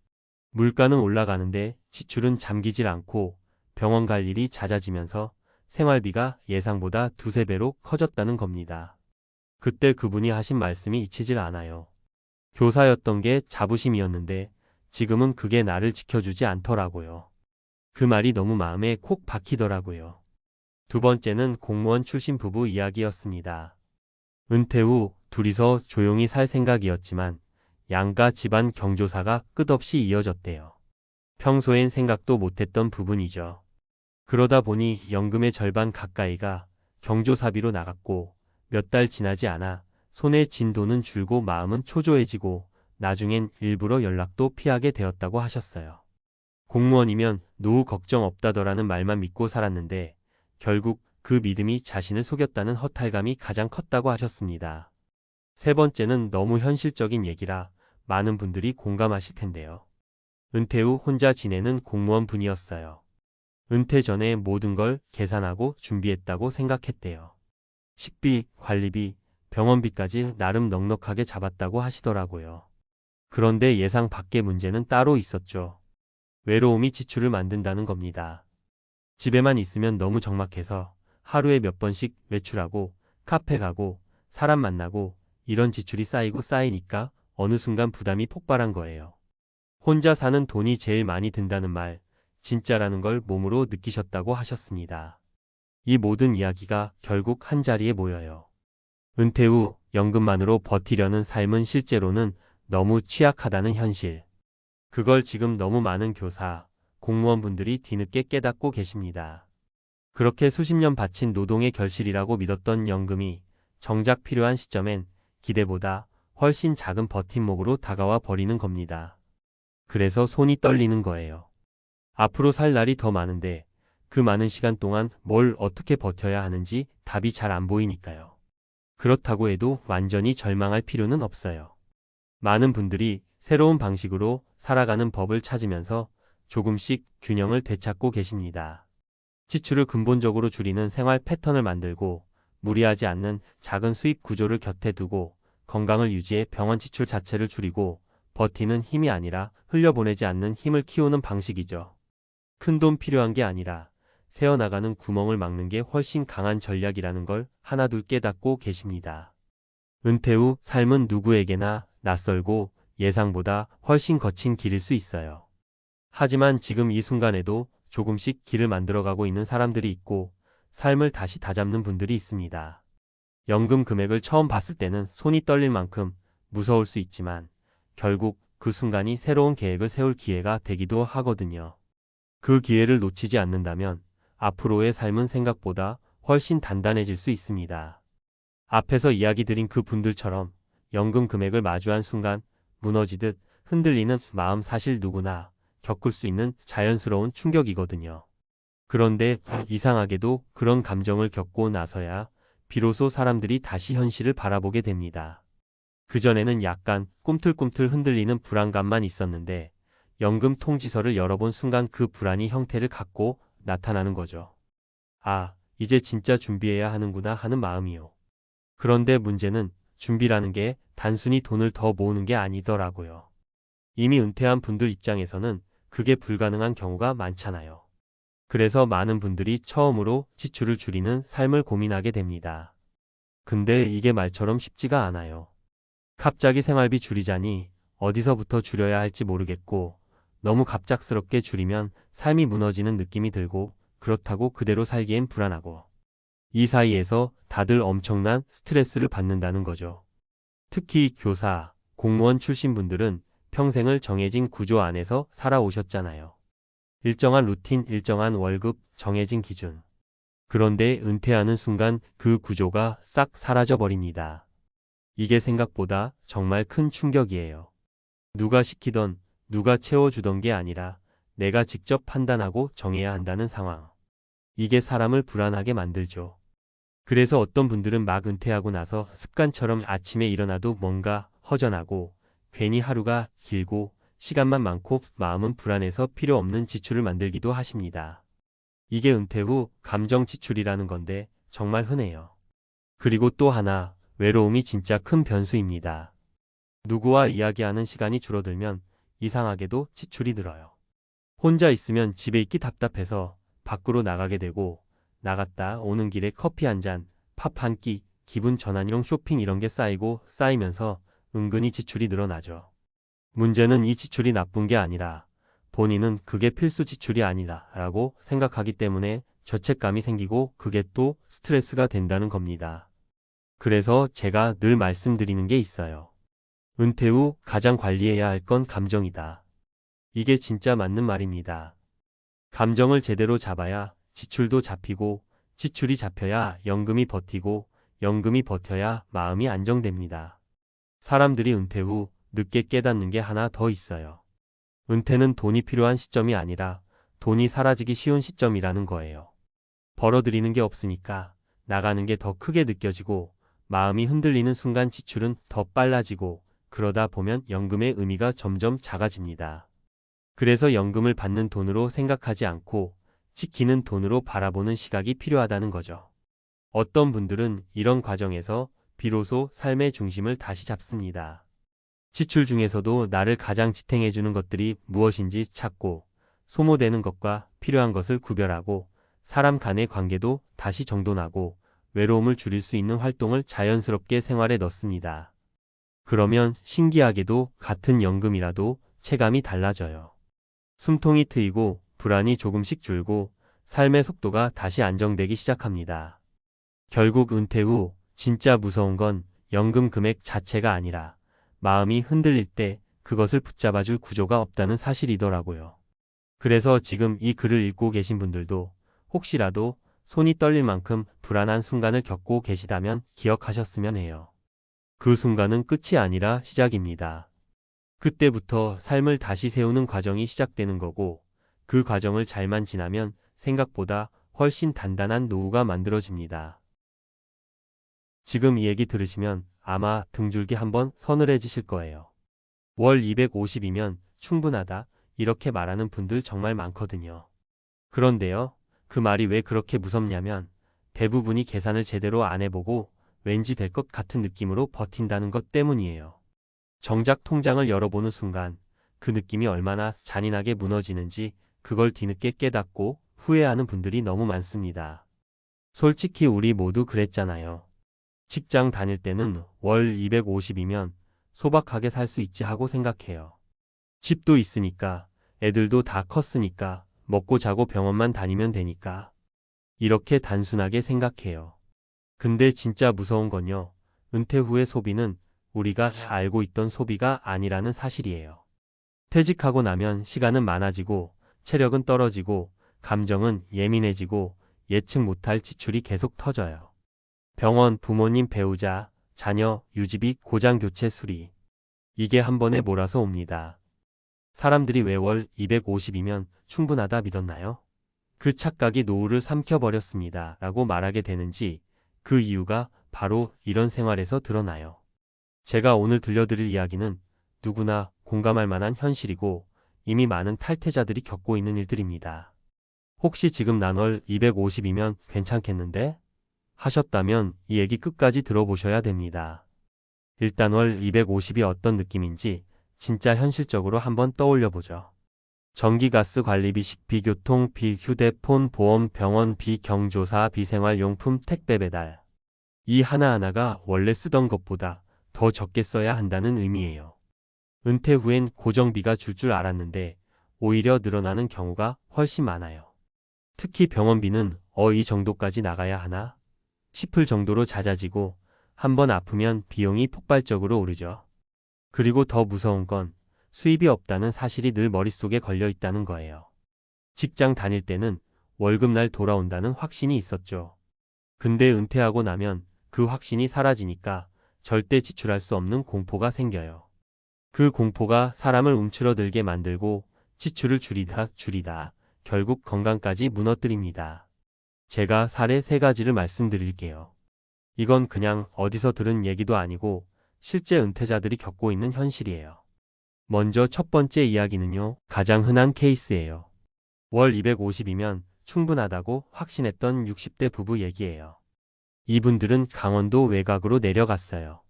물가는 올라가는데 지출은 잠기질 않고 병원 갈 일이 잦아지면서 생활비가 예상보다 두세 배로 커졌다는 겁니다. 그때 그분이 하신 말씀이 잊히질 않아요. 교사였던 게 자부심이었는데 지금은 그게 나를 지켜주지 않더라고요. 그 말이 너무 마음에 콕 박히더라고요. 두 번째는 공무원 출신 부부 이야기였습니다. 은퇴 후 둘이서 조용히 살 생각이었지만 양가 집안 경조사가 끝없이 이어졌대요. 평소엔 생각도 못했던 부분이죠. 그러다 보니 연금의 절반 가까이가 경조사비로 나갔고, 몇 달 지나지 않아 손에 쥔 돈은 줄고 마음은 초조해지고 나중엔 일부러 연락도 피하게 되었다고 하셨어요. 공무원이면 노후 걱정 없다더라는 말만 믿고 살았는데 결국 그 믿음이 자신을 속였다는 허탈감이 가장 컸다고 하셨습니다. 세 번째는 너무 현실적인 얘기라 많은 분들이 공감하실 텐데요. 은퇴 후 혼자 지내는 공무원 분이었어요. 은퇴 전에 모든 걸 계산하고 준비했다고 생각했대요. 식비, 관리비, 병원비까지 나름 넉넉하게 잡았다고 하시더라고요. 그런데 예상 밖의 문제는 따로 있었죠. 외로움이 지출을 만든다는 겁니다. 집에만 있으면 너무 적막해서 하루에 몇 번씩 외출하고 카페 가고 사람 만나고 이런 지출이 쌓이고 쌓이니까 어느 순간 부담이 폭발한 거예요. 혼자 사는 돈이 제일 많이 든다는 말, 진짜라는 걸 몸으로 느끼셨다고 하셨습니다. 이 모든 이야기가 결국 한자리에 모여요. 은퇴 후 연금만으로 버티려는 삶은 실제로는 너무 취약하다는 현실. 그걸 지금 너무 많은 교사, 공무원분들이 뒤늦게 깨닫고 계십니다. 그렇게 수십 년 바친 노동의 결실이라고 믿었던 연금이 정작 필요한 시점엔 기대보다 훨씬 작은 버팀목으로 다가와 버리는 겁니다. 그래서 손이 떨리는 거예요. 앞으로 살 날이 더 많은데 그 많은 시간 동안 뭘 어떻게 버텨야 하는지 답이 잘 안 보이니까요. 그렇다고 해도 완전히 절망할 필요는 없어요. 많은 분들이 새로운 방식으로 살아가는 법을 찾으면서 조금씩 균형을 되찾고 계십니다. 지출을 근본적으로 줄이는 생활 패턴을 만들고 무리하지 않는 작은 수입 구조를 곁에 두고 건강을 유지해 병원 지출 자체를 줄이고 버티는 힘이 아니라 흘려보내지 않는 힘을 키우는 방식이죠. 큰 돈 필요한 게 아니라 새어나가는 구멍을 막는 게 훨씬 강한 전략이라는 걸 하나둘 깨닫고 계십니다. 은퇴 후 삶은 누구에게나 낯설고 예상보다 훨씬 거친 길일 수 있어요. 하지만 지금 이 순간에도 조금씩 길을 만들어가고 있는 사람들이 있고 삶을 다시 다잡는 분들이 있습니다. 연금 금액을 처음 봤을 때는 손이 떨릴 만큼 무서울 수 있지만 결국 그 순간이 새로운 계획을 세울 기회가 되기도 하거든요. 그 기회를 놓치지 않는다면 앞으로의 삶은 생각보다 훨씬 단단해질 수 있습니다. 앞에서 이야기 드린 그 분들처럼 연금 금액을 마주한 순간 무너지듯 흔들리는 마음 사실 누구나 겪을 수 있는 자연스러운 충격이거든요. 그런데 이상하게도 그런 감정을 겪고 나서야 비로소 사람들이 다시 현실을 바라보게 됩니다. 그전에는 약간 꿈틀꿈틀 흔들리는 불안감만 있었는데 연금 통지서를 열어본 순간 그 불안이 형태를 갖고 나타나는 거죠. 아, 이제 진짜 준비해야 하는구나 하는 마음이요. 그런데 문제는 준비라는 게 단순히 돈을 더 모으는 게 아니더라고요. 이미 은퇴한 분들 입장에서는 그게 불가능한 경우가 많잖아요. 그래서 많은 분들이 처음으로 지출을 줄이는 삶을 고민하게 됩니다. 근데 이게 말처럼 쉽지가 않아요. 갑자기 생활비 줄이자니 어디서부터 줄여야 할지 모르겠고 너무 갑작스럽게 줄이면 삶이 무너지는 느낌이 들고 그렇다고 그대로 살기엔 불안하고 이 사이에서 다들 엄청난 스트레스를 받는다는 거죠. 특히 교사, 공무원 출신 분들은 평생을 정해진 구조 안에서 살아오셨잖아요. 일정한 루틴, 일정한 월급, 정해진 기준. 그런데 은퇴하는 순간 그 구조가 싹 사라져 버립니다. 이게 생각보다 정말 큰 충격이에요. 누가 시키던, 누가 채워주던 게 아니라 내가 직접 판단하고 정해야 한다는 상황. 이게 사람을 불안하게 만들죠. 그래서 어떤 분들은 막 은퇴하고 나서 습관처럼 아침에 일어나도 뭔가 허전하고 괜히 하루가 길고 시간만 많고 마음은 불안해서 필요 없는 지출을 만들기도 하십니다. 이게 은퇴 후 감정 지출이라는 건데 정말 흔해요. 그리고 또 하나, 외로움이 진짜 큰 변수입니다. 누구와 이야기하는 시간이 줄어들면 이상하게도 지출이 늘어요. 혼자 있으면 집에 있기 답답해서 밖으로 나가게 되고 나갔다 오는 길에 커피 한 잔, 팝 한 끼, 기분 전환용 쇼핑 이런 게 쌓이고 쌓이면서 은근히 지출이 늘어나죠. 문제는 이 지출이 나쁜 게 아니라 본인은 그게 필수 지출이 아니다 라고 생각하기 때문에 죄책감이 생기고 그게 또 스트레스가 된다는 겁니다. 그래서 제가 늘 말씀드리는 게 있어요. 은퇴 후 가장 관리해야 할 건 감정이다. 이게 진짜 맞는 말입니다. 감정을 제대로 잡아야 지출도 잡히고 지출이 잡혀야 연금이 버티고 연금이 버텨야 마음이 안정됩니다. 사람들이 은퇴 후 늦게 깨닫는 게 하나 더 있어요. 은퇴는 돈이 필요한 시점이 아니라 돈이 사라지기 쉬운 시점이라는 거예요. 벌어들이는 게 없으니까 나가는 게 더 크게 느껴지고 마음이 흔들리는 순간 지출은 더 빨라지고 그러다 보면 연금의 의미가 점점 작아집니다. 그래서 연금을 받는 돈으로 생각하지 않고 지키는 돈으로 바라보는 시각이 필요하다는 거죠. 어떤 분들은 이런 과정에서 비로소 삶의 중심을 다시 잡습니다. 지출 중에서도 나를 가장 지탱해주는 것들이 무엇인지 찾고 소모되는 것과 필요한 것을 구별하고 사람 간의 관계도 다시 정돈하고 외로움을 줄일 수 있는 활동을 자연스럽게 생활에 넣습니다. 그러면 신기하게도 같은 연금이라도 체감이 달라져요. 숨통이 트이고 불안이 조금씩 줄고 삶의 속도가 다시 안정되기 시작합니다. 결국 은퇴 후 진짜 무서운 건 연금 금액 자체가 아니라 마음이 흔들릴 때 그것을 붙잡아줄 구조가 없다는 사실이더라고요. 그래서 지금 이 글을 읽고 계신 분들도 혹시라도 손이 떨릴 만큼 불안한 순간을 겪고 계시다면 기억하셨으면 해요. 그 순간은 끝이 아니라 시작입니다. 그때부터 삶을 다시 세우는 과정이 시작되는 거고 그 과정을 잘만 지나면 생각보다 훨씬 단단한 노후가 만들어집니다. 지금 이 얘기 들으시면 아마 등줄기 한번 서늘해지실 거예요. 월 250이면 충분하다 이렇게 말하는 분들 정말 많거든요. 그런데요, 그 말이 왜 그렇게 무섭냐면 대부분이 계산을 제대로 안 해보고 왠지 될 것 같은 느낌으로 버틴다는 것 때문이에요. 정작 통장을 열어보는 순간 그 느낌이 얼마나 잔인하게 무너지는지 그걸 뒤늦게 깨닫고 후회하는 분들이 너무 많습니다. 솔직히 우리 모두 그랬잖아요. 직장 다닐 때는 월 250이면 소박하게 살 수 있지 하고 생각해요. 집도 있으니까, 애들도 다 컸으니까, 먹고 자고 병원만 다니면 되니까. 이렇게 단순하게 생각해요. 근데 진짜 무서운 건요. 은퇴 후의 소비는 우리가 알고 있던 소비가 아니라는 사실이에요. 퇴직하고 나면 시간은 많아지고, 체력은 떨어지고, 감정은 예민해지고, 예측 못할 지출이 계속 터져요. 병원, 부모님, 배우자, 자녀, 유지비, 고장 교체 수리. 이게 한 번에 몰아서 옵니다. 사람들이 왜 월 250이면 충분하다 믿었나요? 그 착각이 노후를 삼켜버렸습니다. 라고 말하게 되는지 그 이유가 바로 이런 생활에서 드러나요. 제가 오늘 들려드릴 이야기는 누구나 공감할 만한 현실이고 이미 많은 탈퇴자들이 겪고 있는 일들입니다. 혹시 지금 난 월 250이면 괜찮겠는데? 하셨다면 이 얘기 끝까지 들어보셔야 됩니다. 일단 월 250이 어떤 느낌인지 진짜 현실적으로 한번 떠올려 보죠. 전기, 가스, 관리비, 식비, 교통비, 휴대폰, 보험, 병원비, 경조사, 생활용품, 택배 배달. 이 하나하나가 원래 쓰던 것보다 더 적게 써야 한다는 의미예요. 은퇴 후엔 고정비가 줄 줄 알았는데 오히려 늘어나는 경우가 훨씬 많아요. 특히 병원비는 이 정도까지 나가야 하나? 싶을 정도로 잦아지고 한번 아프면 비용이 폭발적으로 오르죠. 그리고 더 무서운 건 수입이 없다는 사실이 늘 머릿속에 걸려 있다는 거예요. 직장 다닐 때는 월급날 돌아온다는 확신이 있었죠. 근데 은퇴하고 나면 그 확신이 사라지니까 절대 지출할 수 없는 공포가 생겨요. 그 공포가 사람을 움츠러들게 만들고 지출을 줄이다 결국 건강까지 무너뜨립니다. 제가 사례 3가지를 말씀드릴게요. 이건 그냥 어디서 들은 얘기도 아니고 실제 은퇴자들이 겪고 있는 현실이에요. 먼저 첫 번째 이야기는요. 가장 흔한 케이스예요. 월 250이면 충분하다고 확신했던 60대 부부 얘기예요. 이분들은 강원도 외곽으로 내려갔어요.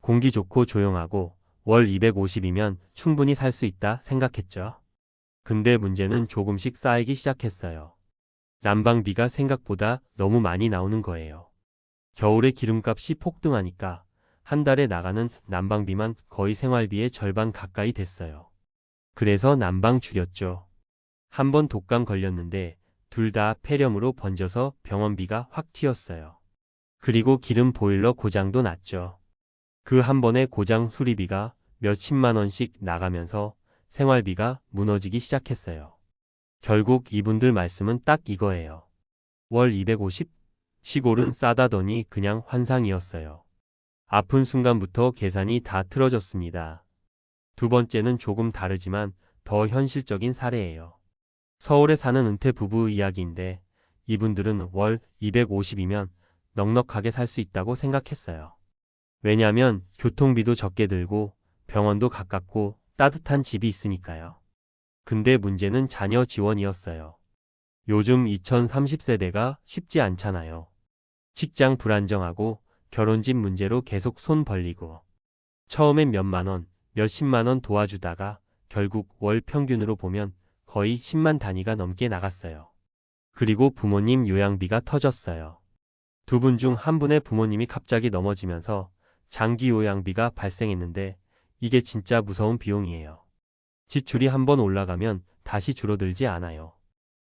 공기 좋고 조용하고 월 250이면 충분히 살 수 있다 생각했죠. 근데 문제는 조금씩 쌓이기 시작했어요. 난방비가 생각보다 너무 많이 나오는 거예요. 겨울에 기름값이 폭등하니까 한 달에 나가는 난방비만 거의 생활비의 절반 가까이 됐어요. 그래서 난방 줄였죠. 한 번 독감 걸렸는데 둘 다 폐렴으로 번져서 병원비가 확 튀었어요. 그리고 기름 보일러 고장도 났죠. 그 한 번의 고장 수리비가 몇십만 원씩 나가면서 생활비가 무너지기 시작했어요. 결국 이분들 말씀은 딱 이거예요. 월 250? 시골은 싸다더니 그냥 환상이었어요. 아픈 순간부터 계산이 다 틀어졌습니다. 두 번째는 조금 다르지만 더 현실적인 사례예요. 서울에 사는 은퇴 부부 이야기인데 이분들은 월 250이면 넉넉하게 살 수 있다고 생각했어요. 왜냐하면 교통비도 적게 들고 병원도 가깝고 따뜻한 집이 있으니까요. 근데 문제는 자녀 지원이었어요. 요즘 2030세대가 쉽지 않잖아요. 직장 불안정하고 결혼집 문제로 계속 손 벌리고 처음엔 몇만 원, 몇십만 원 도와주다가 결국 월 평균으로 보면 거의 10만 단위가 넘게 나갔어요. 그리고 부모님 요양비가 터졌어요. 두 분 중 한 분의 부모님이 갑자기 넘어지면서 장기 요양비가 발생했는데 이게 진짜 무서운 비용이에요. 지출이 한번 올라가면 다시 줄어들지 않아요.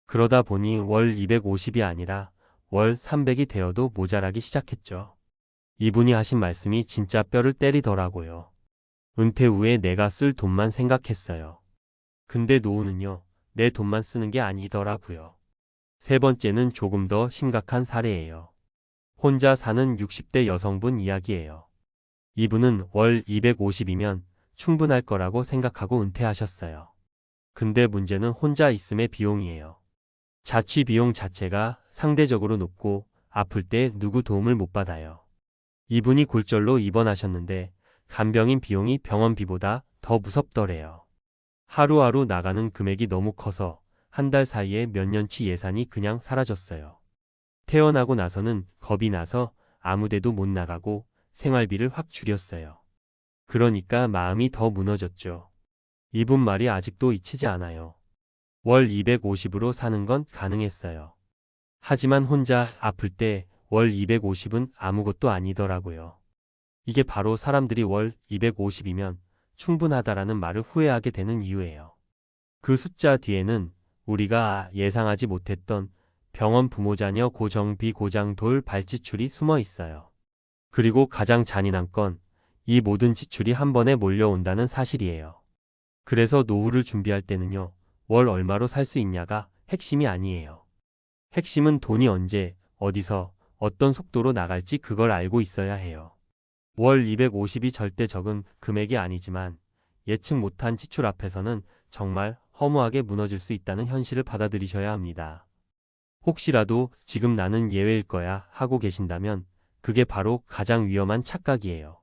그러다 보니 월 250이 아니라 월 300이 되어도 모자라기 시작했죠. 이분이 하신 말씀이 진짜 뼈를 때리더라고요. 은퇴 후에 내가 쓸 돈만 생각했어요. 근데 노후는요, 내 돈만 쓰는 게 아니더라고요. 세 번째는 조금 더 심각한 사례예요. 혼자 사는 60대 여성분 이야기예요. 이분은 월 250이면 충분할 거라고 생각하고 은퇴하셨어요. 근데 문제는 혼자 있음의 비용이에요. 자취 비용 자체가 상대적으로 높고 아플 때 누구 도움을 못 받아요. 이분이 골절로 입원하셨는데 간병인 비용이 병원비보다 더 무섭더래요. 하루하루 나가는 금액이 너무 커서 한 달 사이에 몇 년치 예산이 그냥 사라졌어요. 태어나고 나서는 겁이 나서 아무데도 못 나가고 생활비를 확 줄였어요. 그러니까 마음이 더 무너졌죠. 이분 말이 아직도 잊히지 않아요. 월 250으로 사는 건 가능했어요. 하지만 혼자 아플 때 월 250은 아무것도 아니더라고요. 이게 바로 사람들이 월 250이면 충분하다라는 말을 후회하게 되는 이유예요. 그 숫자 뒤에는 우리가 예상하지 못했던 병원 부모자녀 고정비 고장 돌 발지출이 숨어 있어요. 그리고 가장 잔인한 건 이 모든 지출이 한 번에 몰려온다는 사실이에요. 그래서 노후를 준비할 때는요, 월 얼마로 살 수 있냐가 핵심이 아니에요. 핵심은 돈이 언제, 어디서, 어떤 속도로 나갈지 그걸 알고 있어야 해요. 월 250이 절대 적은 금액이 아니지만 예측 못한 지출 앞에서는 정말 허무하게 무너질 수 있다는 현실을 받아들이셔야 합니다. 혹시라도 지금 나는 예외일 거야 하고 계신다면 그게 바로 가장 위험한 착각이에요.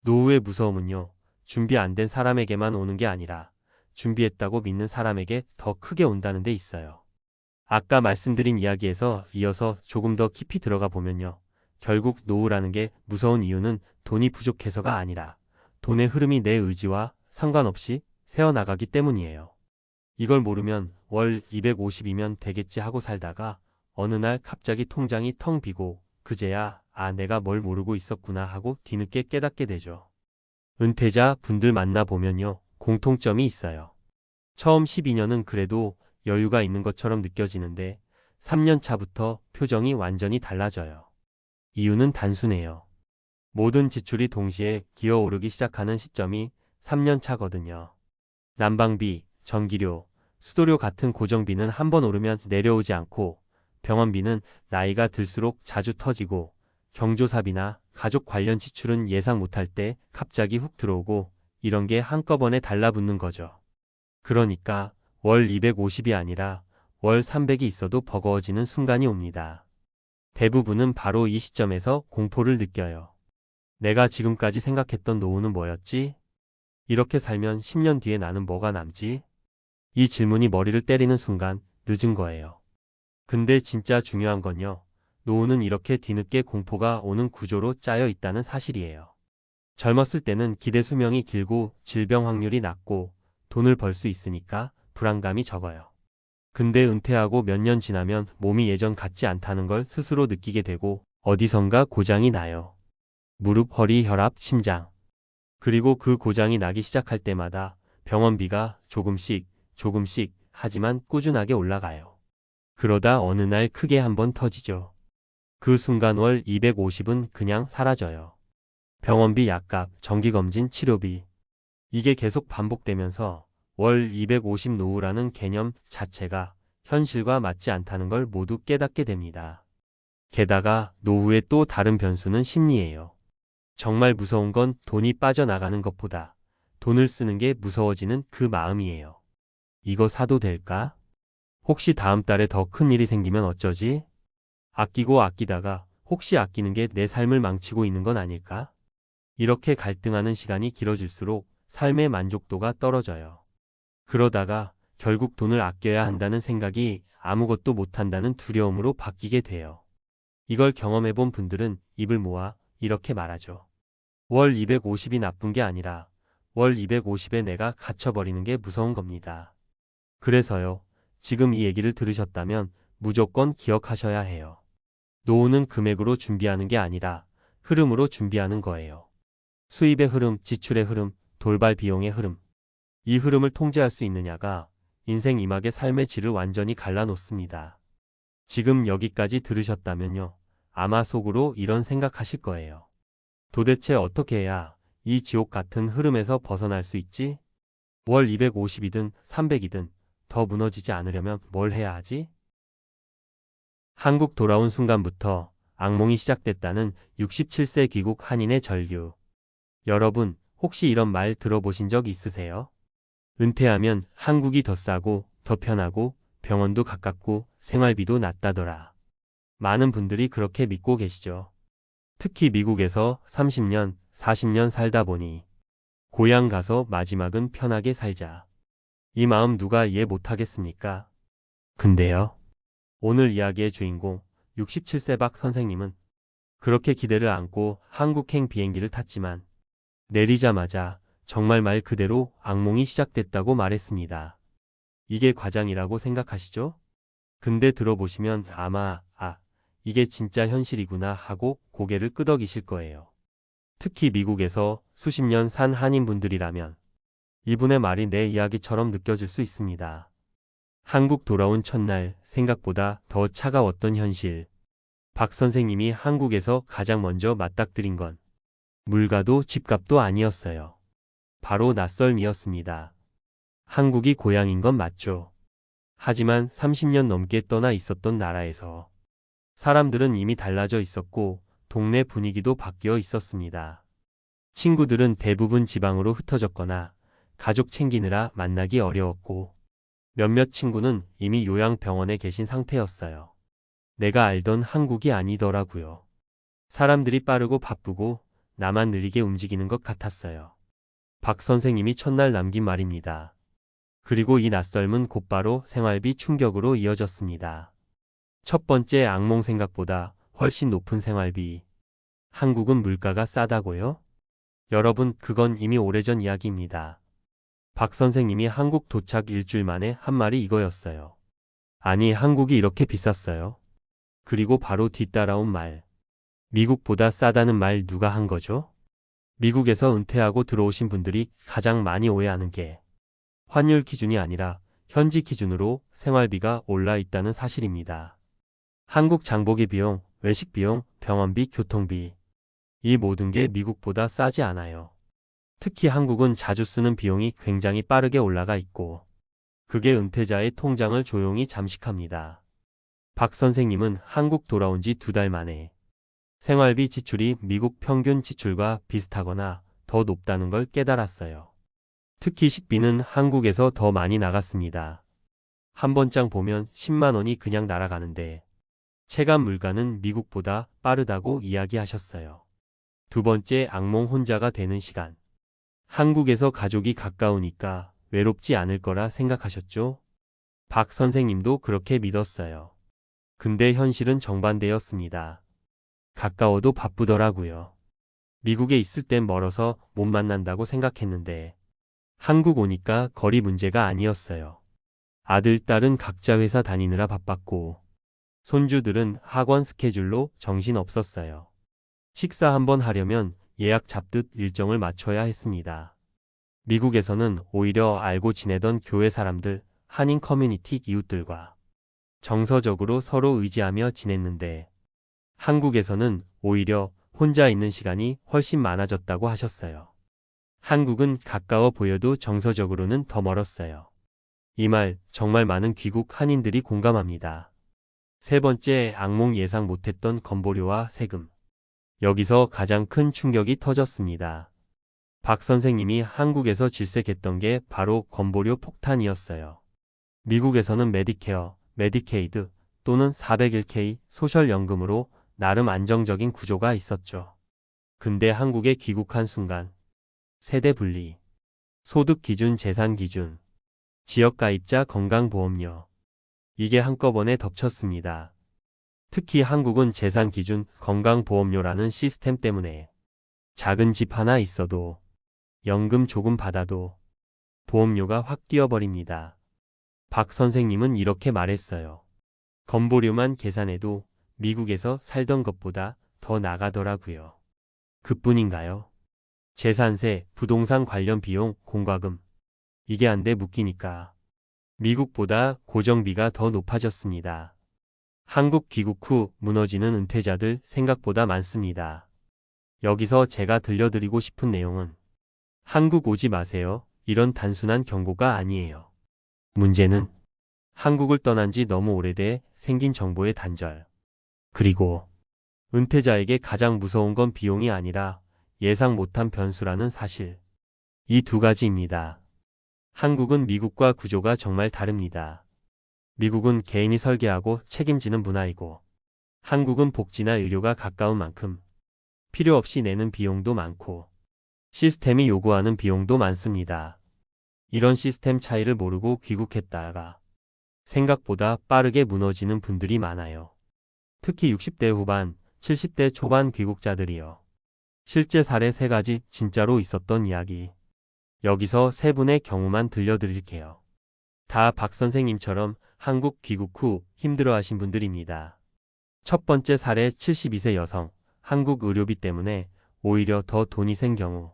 노후의 무서움은요, 준비 안 된 사람에게만 오는 게 아니라 준비했다고 믿는 사람에게 더 크게 온다는 데 있어요. 아까 말씀드린 이야기에서 이어서 조금 더 깊이 들어가 보면요. 결국 노후라는 게 무서운 이유는 돈이 부족해서가 아니라 돈의 흐름이 내 의지와 상관없이 새어나가기 때문이에요. 이걸 모르면 월 250이면 되겠지 하고 살다가 어느 날 갑자기 통장이 텅 비고 그제야 내가 뭘 모르고 있었구나 하고 뒤늦게 깨닫게 되죠. 은퇴자 분들 만나보면요. 공통점이 있어요. 처음 12년은 그래도 여유가 있는 것처럼 느껴지는데 3년 차부터 표정이 완전히 달라져요. 이유는 단순해요. 모든 지출이 동시에 기어오르기 시작하는 시점이 3년 차거든요. 난방비, 전기료, 수도료 같은 고정비는 한 번 오르면 내려오지 않고 병원비는 나이가 들수록 자주 터지고 경조사비나 가족 관련 지출은 예상 못할 때 갑자기 훅 들어오고 이런 게 한꺼번에 달라붙는 거죠. 그러니까 월 250이 아니라 월 300이 있어도 버거워지는 순간이 옵니다. 대부분은 바로 이 시점에서 공포를 느껴요. 내가 지금까지 생각했던 노후는 뭐였지? 이렇게 살면 10년 뒤에 나는 뭐가 남지? 이 질문이 머리를 때리는 순간 늦은 거예요. 근데 진짜 중요한 건요. 노후는 이렇게 뒤늦게 공포가 오는 구조로 짜여 있다는 사실이에요. 젊었을 때는 기대 수명이 길고 질병 확률이 낮고 돈을 벌 수 있으니까 불안감이 적어요. 근데 은퇴하고 몇 년 지나면 몸이 예전 같지 않다는 걸 스스로 느끼게 되고 어디선가 고장이 나요. 무릎, 허리, 혈압, 심장. 그리고 그 고장이 나기 시작할 때마다 병원비가 조금씩 하지만 꾸준하게 올라가요. 그러다 어느 날 크게 한번 터지죠. 그 순간 월 250은 그냥 사라져요. 병원비, 약값, 정기검진, 치료비. 이게 계속 반복되면서 월 250 노후라는 개념 자체가 현실과 맞지 않다는 걸 모두 깨닫게 됩니다. 게다가 노후의 또 다른 변수는 심리예요. 정말 무서운 건 돈이 빠져나가는 것보다 돈을 쓰는 게 무서워지는 그 마음이에요. 이거 사도 될까? 혹시 다음 달에 더 큰 일이 생기면 어쩌지? 아끼고 아끼다가 혹시 아끼는 게 내 삶을 망치고 있는 건 아닐까? 이렇게 갈등하는 시간이 길어질수록 삶의 만족도가 떨어져요. 그러다가 결국 돈을 아껴야 한다는 생각이 아무것도 못한다는 두려움으로 바뀌게 돼요. 이걸 경험해본 분들은 입을 모아 이렇게 말하죠. 월 250이 나쁜 게 아니라 월 250에 내가 갇혀버리는 게 무서운 겁니다. 그래서요, 지금 이 얘기를 들으셨다면 무조건 기억하셔야 해요. 노후는 금액으로 준비하는 게 아니라 흐름으로 준비하는 거예요. 수입의 흐름, 지출의 흐름, 돌발 비용의 흐름. 이 흐름을 통제할 수 있느냐가 인생 이막의 삶의 질을 완전히 갈라놓습니다. 지금 여기까지 들으셨다면요. 아마 속으로 이런 생각하실 거예요. 도대체 어떻게 해야 이 지옥 같은 흐름에서 벗어날 수 있지? 월 250이든 300이든 더 무너지지 않으려면 뭘 해야 하지? 한국 돌아온 순간부터 악몽이 시작됐다는 67세 귀국 한인의 절규. 여러분, 혹시 이런 말 들어보신 적 있으세요? 은퇴하면 한국이 더 싸고 더 편하고 병원도 가깝고 생활비도 낮다더라. 많은 분들이 그렇게 믿고 계시죠. 특히 미국에서 30년, 40년 살다 보니 고향 가서 마지막은 편하게 살자. 이 마음 누가 이해 못하겠습니까? 근데요. 오늘 이야기의 주인공 67세 박 선생님은 그렇게 기대를 안고 한국행 비행기를 탔지만 내리자마자 정말 말 그대로 악몽이 시작됐다고 말했습니다. 이게 과장이라고 생각하시죠? 근데 들어보시면 아마 이게 진짜 현실이구나 하고 고개를 끄덕이실 거예요. 특히 미국에서 수십 년 산 한인분들이라면 이분의 말이 내 이야기처럼 느껴질 수 있습니다. 한국 돌아온 첫날 생각보다 더 차가웠던 현실. 박 선생님이 한국에서 가장 먼저 맞닥뜨린 건 물가도 집값도 아니었어요. 바로 낯설미였습니다. 한국이 고향인 건 맞죠. 하지만 30년 넘게 떠나 있었던 나라에서 사람들은 이미 달라져 있었고 동네 분위기도 바뀌어 있었습니다. 친구들은 대부분 지방으로 흩어졌거나 가족 챙기느라 만나기 어려웠고 몇몇 친구는 이미 요양병원에 계신 상태였어요. 내가 알던 한국이 아니더라고요. 사람들이 빠르고 바쁘고 나만 느리게 움직이는 것 같았어요. 박 선생님이 첫날 남긴 말입니다. 그리고 이 낯설음은 곧바로 생활비 충격으로 이어졌습니다. 첫 번째 악몽 생각보다 훨씬 높은 생활비. 한국은 물가가 싸다고요? 여러분, 그건 이미 오래전 이야기입니다. 박 선생님이 한국 도착 일주일 만에 한 말이 이거였어요. 아니, 한국이 이렇게 비쌌어요? 그리고 바로 뒤따라온 말. 미국보다 싸다는 말 누가 한 거죠? 미국에서 은퇴하고 들어오신 분들이 가장 많이 오해하는 게 환율 기준이 아니라 현지 기준으로 생활비가 올라 있다는 사실입니다. 한국 장보기 비용, 외식 비용, 병원비, 교통비. 이 모든 게 미국보다 싸지 않아요. 특히 한국은 자주 쓰는 비용이 굉장히 빠르게 올라가 있고 그게 은퇴자의 통장을 조용히 잠식합니다. 박 선생님은 한국 돌아온 지 2달 만에 생활비 지출이 미국 평균 지출과 비슷하거나 더 높다는 걸 깨달았어요. 특히 식비는 한국에서 더 많이 나갔습니다. 한 번장 보면 10만 원이 그냥 날아가는데 체감 물가는 미국보다 빠르다고 이야기하셨어요. 두 번째 악몽 혼자가 되는 시간. 한국에서 가족이 가까우니까 외롭지 않을 거라 생각하셨죠? 박 선생님도 그렇게 믿었어요. 근데 현실은 정반대였습니다. 가까워도 바쁘더라고요. 미국에 있을 땐 멀어서 못 만난다고 생각했는데 한국 오니까 거리 문제가 아니었어요. 아들, 딸은 각자 회사 다니느라 바빴고 손주들은 학원 스케줄로 정신 없었어요. 식사 한번 하려면 예약 잡듯 일정을 맞춰야 했습니다. 미국에서는 오히려 알고 지내던 교회 사람들, 한인 커뮤니티 이웃들과 정서적으로 서로 의지하며 지냈는데 한국에서는 오히려 혼자 있는 시간이 훨씬 많아졌다고 하셨어요. 한국은 가까워 보여도 정서적으로는 더 멀었어요. 이 말 정말 많은 귀국 한인들이 공감합니다. 세 번째 악몽 예상 못했던 건보료와 세금. 여기서 가장 큰 충격이 터졌습니다. 박 선생님이 한국에서 질색했던 게 바로 건보료 폭탄이었어요. 미국에서는 메디케어, 메디케이드 또는 401k 소셜연금으로 나름 안정적인 구조가 있었죠. 근데 한국에 귀국한 순간 세대 분리, 소득 기준, 재산 기준, 지역가입자 건강보험료 이게 한꺼번에 덮쳤습니다. 특히 한국은 재산 기준 건강보험료라는 시스템 때문에 작은 집 하나 있어도 연금 조금 받아도 보험료가 확 뛰어버립니다. 박 선생님은 이렇게 말했어요. 건보료만 계산해도 미국에서 살던 것보다 더 나가더라고요. 그뿐인가요? 재산세, 부동산 관련 비용, 공과금 이게 한데 묶이니까 미국보다 고정비가 더 높아졌습니다. 한국 귀국 후 무너지는 은퇴자들 생각보다 많습니다. 여기서 제가 들려드리고 싶은 내용은 한국 오지 마세요. 이런 단순한 경고가 아니에요. 문제는 한국을 떠난 지 너무 오래돼 생긴 정보의 단절. 그리고 은퇴자에게 가장 무서운 건 비용이 아니라 예상 못한 변수라는 사실. 이 두 가지입니다. 한국은 미국과 구조가 정말 다릅니다. 미국은 개인이 설계하고 책임지는 문화이고 한국은 복지나 의료가 가까운 만큼 필요 없이 내는 비용도 많고 시스템이 요구하는 비용도 많습니다. 이런 시스템 차이를 모르고 귀국했다가 생각보다 빠르게 무너지는 분들이 많아요. 특히 60대 후반, 70대 초반 귀국자들이요. 실제 사례 3가지 진짜로 있었던 이야기. 여기서 3분의 경우만 들려드릴게요. 다 박 선생님처럼 한국 귀국 후 힘들어하신 분들입니다. 첫 번째 사례 72세 여성, 한국 의료비 때문에 오히려 더 돈이 센 경우.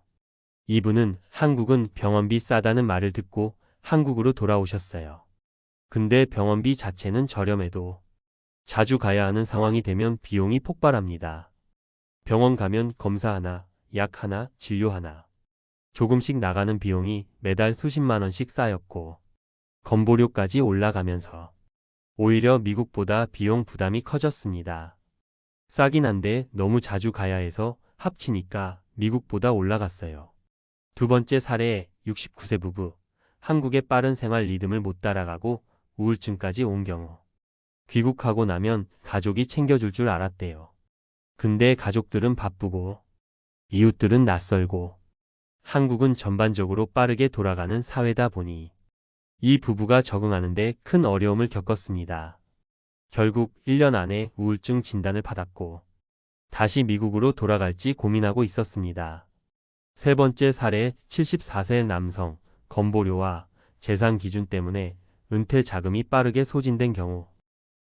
이분은 한국은 병원비 싸다는 말을 듣고 한국으로 돌아오셨어요. 근데 병원비 자체는 저렴해도 자주 가야 하는 상황이 되면 비용이 폭발합니다. 병원 가면 검사 하나, 약 하나, 진료 하나. 조금씩 나가는 비용이 매달 수십만 원씩 쌓였고 건보료까지 올라가면서 오히려 미국보다 비용 부담이 커졌습니다. 싸긴 한데 너무 자주 가야 해서 합치니까 미국보다 올라갔어요. 두 번째 사례 69세 부부. 한국의 빠른 생활 리듬을 못 따라가고 우울증까지 온 경우. 귀국하고 나면 가족이 챙겨줄 줄 알았대요. 근데 가족들은 바쁘고 이웃들은 낯설고 한국은 전반적으로 빠르게 돌아가는 사회다 보니 이 부부가 적응하는데 큰 어려움을 겪었습니다. 결국 1년 안에 우울증 진단을 받았고 다시 미국으로 돌아갈지 고민하고 있었습니다. 세 번째 사례 74세 남성, 건보료와 재산 기준 때문에 은퇴 자금이 빠르게 소진된 경우.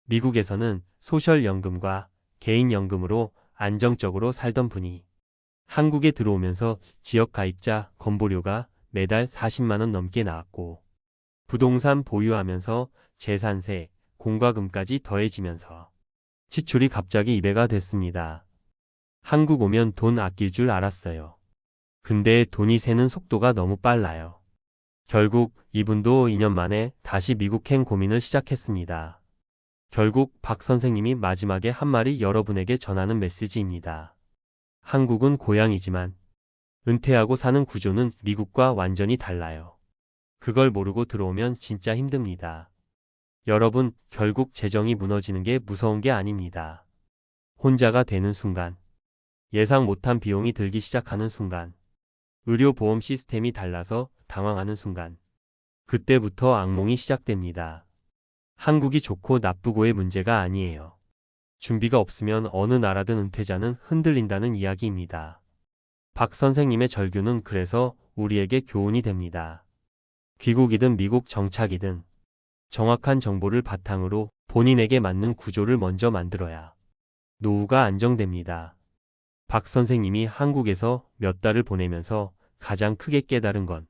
미국에서는 소셜연금과 개인연금으로 안정적으로 살던 분이 한국에 들어오면서 지역가입자 건보료가 매달 40만 원 넘게 나왔고 부동산 보유하면서 재산세, 공과금까지 더해지면서 지출이 갑자기 2배가 됐습니다. 한국 오면 돈 아낄 줄 알았어요. 근데 돈이 새는 속도가 너무 빨라요. 결국 이분도 2년 만에 다시 미국행 고민을 시작했습니다. 결국 박 선생님이 마지막에 한 말이 여러분에게 전하는 메시지입니다. 한국은 고향이지만 은퇴하고 사는 구조는 미국과 완전히 달라요. 그걸 모르고 들어오면 진짜 힘듭니다. 여러분, 결국 재정이 무너지는 게 무서운 게 아닙니다. 혼자가 되는 순간, 예상 못한 비용이 들기 시작하는 순간, 의료보험 시스템이 달라서 당황하는 순간, 그때부터 악몽이 시작됩니다. 한국이 좋고 나쁘고의 문제가 아니에요. 준비가 없으면 어느 나라든 은퇴자는 흔들린다는 이야기입니다. 박 선생님의 절규는 그래서 우리에게 교훈이 됩니다. 귀국이든 미국 정착이든 정확한 정보를 바탕으로 본인에게 맞는 구조를 먼저 만들어야 노후가 안정됩니다. 박 선생님이 한국에서 몇 달을 보내면서 가장 크게 깨달은 건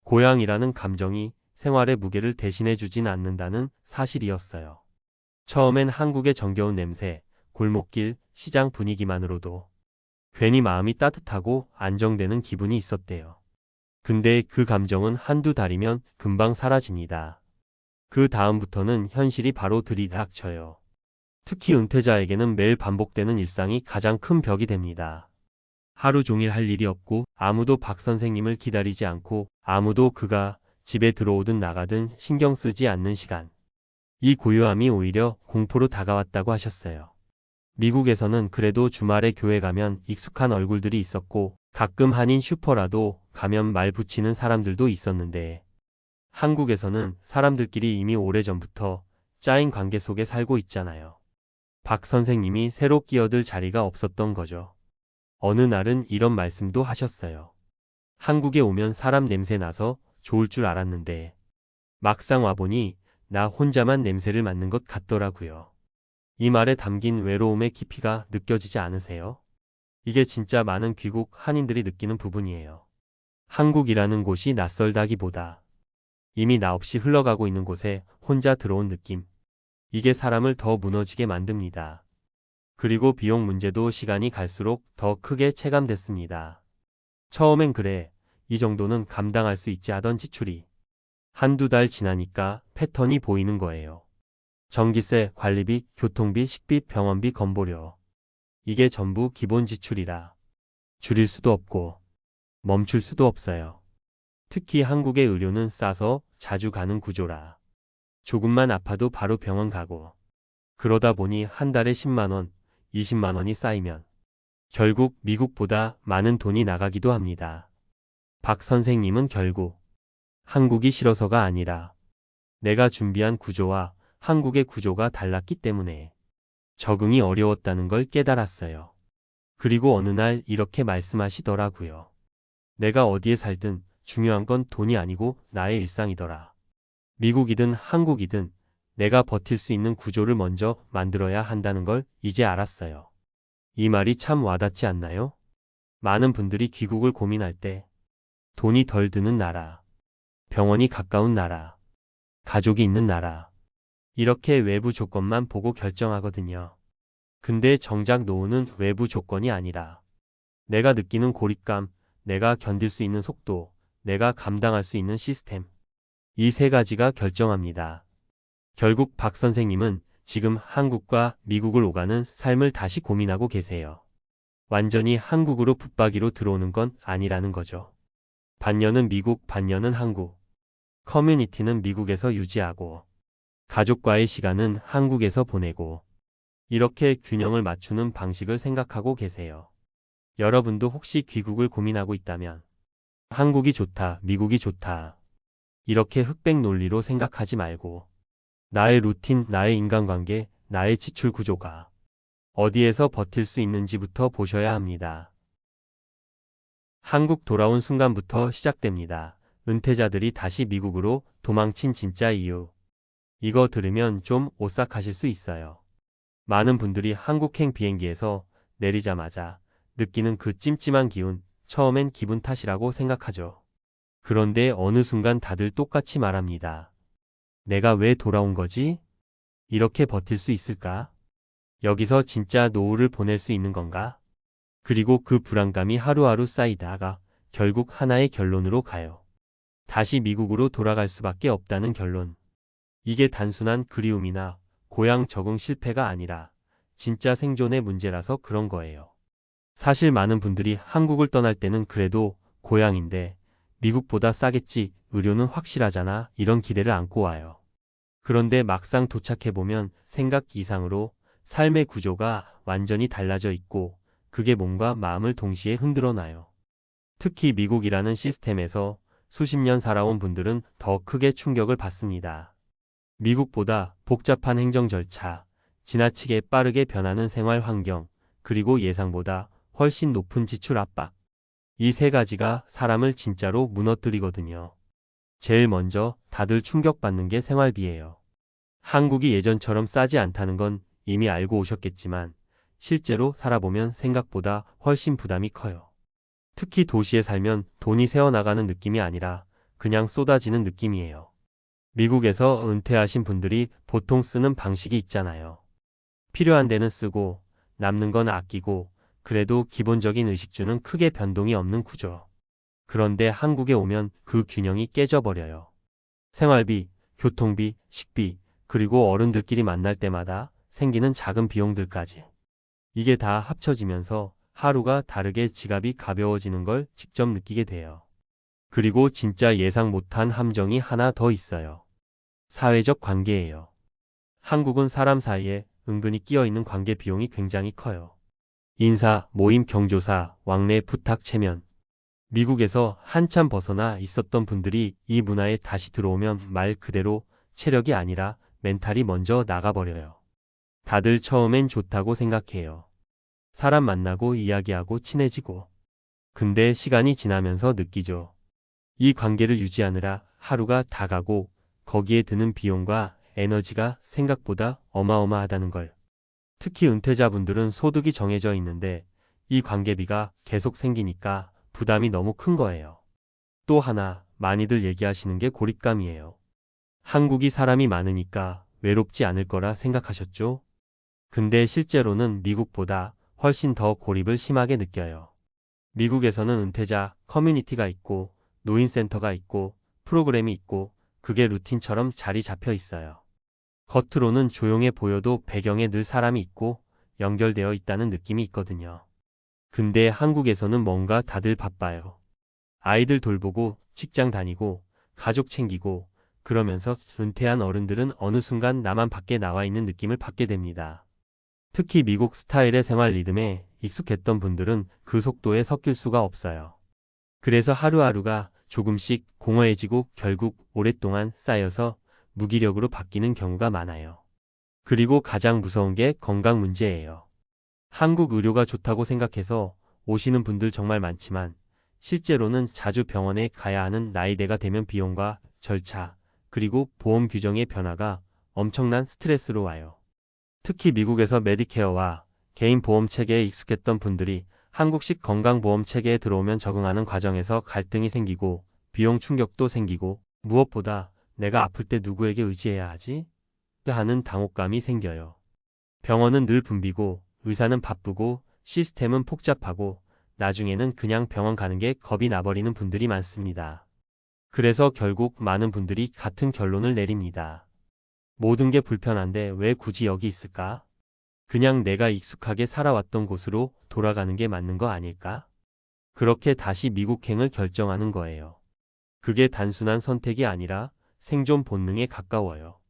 고향이라는 감정이 생활의 무게를 대신해 주진 않는다는 사실이었어요. 처음엔 한국의 정겨운 냄새, 골목길, 시장 분위기만으로도 괜히 마음이 따뜻하고 안정되는 기분이 있었대요. 근데 그 감정은 한두 달이면 금방 사라집니다. 그 다음부터는 현실이 바로 들이닥쳐요. 특히 은퇴자에게는 매일 반복되는 일상이 가장 큰 벽이 됩니다. 하루 종일 할 일이 없고 아무도 박 선생님을 기다리지 않고 아무도 그가 집에 들어오든 나가든 신경 쓰지 않는 시간. 이 고요함이 오히려 공포로 다가왔다고 하셨어요. 미국에서는 그래도 주말에 교회 가면 익숙한 얼굴들이 있었고 가끔 한인 슈퍼라도 가면 말 붙이는 사람들도 있었는데 한국에서는 사람들끼리 이미 오래전부터 짜인 관계 속에 살고 있잖아요. 박 선생님이 새로 끼어들 자리가 없었던 거죠. 어느 날은 이런 말씀도 하셨어요. 한국에 오면 사람 냄새 나서 좋을 줄 알았는데 막상 와보니 나 혼자만 냄새를 맡는 것 같더라고요. 이 말에 담긴 외로움의 깊이가 느껴지지 않으세요? 이게 진짜 많은 귀국 한인들이 느끼는 부분이에요. 한국이라는 곳이 낯설다기보다 이미 나 없이 흘러가고 있는 곳에 혼자 들어온 느낌. 이게 사람을 더 무너지게 만듭니다. 그리고 비용 문제도 시간이 갈수록 더 크게 체감됐습니다. 처음엔 그래, 이 정도는 감당할 수 있지 하던 지출이 한두 달 지나니까 패턴이 보이는 거예요. 전기세, 관리비, 교통비, 식비, 병원비, 건보료. 이게 전부 기본 지출이라 줄일 수도 없고 멈출 수도 없어요. 특히 한국의 의료는 싸서 자주 가는 구조라 조금만 아파도 바로 병원 가고 그러다 보니 한 달에 10만 원, 20만 원이 쌓이면 결국 미국보다 많은 돈이 나가기도 합니다. 박 선생님은 결국 한국이 싫어서가 아니라 내가 준비한 구조와 한국의 구조가 달랐기 때문에 적응이 어려웠다는 걸 깨달았어요. 그리고 어느 날 이렇게 말씀하시더라고요. 내가 어디에 살든 중요한 건 돈이 아니고 나의 일상이더라. 미국이든 한국이든 내가 버틸 수 있는 구조를 먼저 만들어야 한다는 걸 이제 알았어요. 이 말이 참 와닿지 않나요? 많은 분들이 귀국을 고민할 때 돈이 덜 드는 나라, 병원이 가까운 나라, 가족이 있는 나라, 이렇게 외부 조건만 보고 결정하거든요. 근데 정작 노후는 외부 조건이 아니라 내가 느끼는 고립감, 내가 견딜 수 있는 속도, 내가 감당할 수 있는 시스템. 이 세 가지가 결정합니다. 결국 박 선생님은 지금 한국과 미국을 오가는 삶을 다시 고민하고 계세요. 완전히 한국으로 붙박이로 들어오는 건 아니라는 거죠. 반년은 미국, 반년은 한국. 커뮤니티는 미국에서 유지하고, 가족과의 시간은 한국에서 보내고, 이렇게 균형을 맞추는 방식을 생각하고 계세요. 여러분도 혹시 귀국을 고민하고 있다면, 한국이 좋다, 미국이 좋다. 이렇게 흑백 논리로 생각하지 말고, 나의 루틴, 나의 인간관계, 나의 지출 구조가 어디에서 버틸 수 있는지부터 보셔야 합니다. 한국 돌아온 순간부터 시작됩니다. 은퇴자들이 다시 미국으로 도망친 진짜 이유. 이거 들으면 좀 오싹하실 수 있어요. 많은 분들이 한국행 비행기에서 내리자마자 느끼는 그 찜찜한 기운, 처음엔 기분 탓이라고 생각하죠. 그런데 어느 순간 다들 똑같이 말합니다. 내가 왜 돌아온 거지? 이렇게 버틸 수 있을까? 여기서 진짜 노후를 보낼 수 있는 건가? 그리고 그 불안감이 하루하루 쌓이다가 결국 하나의 결론으로 가요. 다시 미국으로 돌아갈 수밖에 없다는 결론. 이게 단순한 그리움이나 고향 적응 실패가 아니라 진짜 생존의 문제라서 그런 거예요. 사실 많은 분들이 한국을 떠날 때는 그래도 고향인데 미국보다 싸겠지, 의료는 확실하잖아, 이런 기대를 안고 와요. 그런데 막상 도착해보면 생각 이상으로 삶의 구조가 완전히 달라져 있고 그게 몸과 마음을 동시에 흔들어 놔요. 특히 미국이라는 시스템에서 수십 년 살아온 분들은 더 크게 충격을 받습니다. 미국보다 복잡한 행정 절차, 지나치게 빠르게 변하는 생활 환경, 그리고 예상보다 훨씬 높은 지출 압박. 이 세 가지가 사람을 진짜로 무너뜨리거든요. 제일 먼저 다들 충격받는 게 생활비예요. 한국이 예전처럼 싸지 않다는 건 이미 알고 오셨겠지만 실제로 살아보면 생각보다 훨씬 부담이 커요. 특히 도시에 살면 돈이 새어나가는 느낌이 아니라 그냥 쏟아지는 느낌이에요. 미국에서 은퇴하신 분들이 보통 쓰는 방식이 있잖아요. 필요한 데는 쓰고 남는 건 아끼고 그래도 기본적인 의식주는 크게 변동이 없는 구조. 그런데 한국에 오면 그 균형이 깨져버려요. 생활비, 교통비, 식비, 그리고 어른들끼리 만날 때마다 생기는 작은 비용들까지. 이게 다 합쳐지면서 하루가 다르게 지갑이 가벼워지는 걸 직접 느끼게 돼요. 그리고 진짜 예상 못한 함정이 하나 더 있어요. 사회적 관계예요. 한국은 사람 사이에 은근히 끼어있는 관계 비용이 굉장히 커요. 인사, 모임, 경조사, 왕래, 부탁, 체면. 미국에서 한참 벗어나 있었던 분들이 이 문화에 다시 들어오면 말 그대로 체력이 아니라 멘탈이 먼저 나가버려요. 다들 처음엔 좋다고 생각해요. 사람 만나고 이야기하고 친해지고. 근데 시간이 지나면서 느끼죠. 이 관계를 유지하느라 하루가 다 가고 거기에 드는 비용과 에너지가 생각보다 어마어마하다는 걸. 특히 은퇴자분들은 소득이 정해져 있는데 이 관계비가 계속 생기니까 부담이 너무 큰 거예요. 또 하나 많이들 얘기하시는 게 고립감이에요. 한국이 사람이 많으니까 외롭지 않을 거라 생각하셨죠? 근데 실제로는 미국보다 훨씬 더 고립을 심하게 느껴요. 미국에서는 은퇴자 커뮤니티가 있고 노인센터가 있고 프로그램이 있고 그게 루틴처럼 자리 잡혀 있어요. 겉으로는 조용해 보여도 배경에 늘 사람이 있고 연결되어 있다는 느낌이 있거든요. 근데 한국에서는 뭔가 다들 바빠요. 아이들 돌보고 직장 다니고 가족 챙기고 그러면서 은퇴한 어른들은 어느 순간 나만 밖에 나와 있는 느낌을 받게 됩니다. 특히 미국 스타일의 생활 리듬에 익숙했던 분들은 그 속도에 섞일 수가 없어요. 그래서 하루하루가 조금씩 공허해지고 결국 오랫동안 쌓여서 무기력으로 바뀌는 경우가 많아요. 그리고 가장 무서운 게 건강 문제예요. 한국 의료가 좋다고 생각해서 오시는 분들 정말 많지만 실제로는 자주 병원에 가야 하는 나이대가 되면 비용과 절차, 그리고 보험 규정의 변화가 엄청난 스트레스로 와요. 특히 미국에서 메디케어와 개인 보험 체계에 익숙했던 분들이 한국식 건강보험 체계에 들어오면 적응하는 과정에서 갈등이 생기고 비용 충격도 생기고 무엇보다 내가 아플 때 누구에게 의지해야 하지? 하는 당혹감이 생겨요. 병원은 늘 붐비고 의사는 바쁘고 시스템은 복잡하고 나중에는 그냥 병원 가는 게 겁이 나버리는 분들이 많습니다. 그래서 결국 많은 분들이 같은 결론을 내립니다. 모든 게 불편한데 왜 굳이 여기 있을까? 그냥 내가 익숙하게 살아왔던 곳으로 돌아가는 게 맞는 거 아닐까? 그렇게 다시 미국행을 결정하는 거예요. 그게 단순한 선택이 아니라 생존 본능에 가까워요.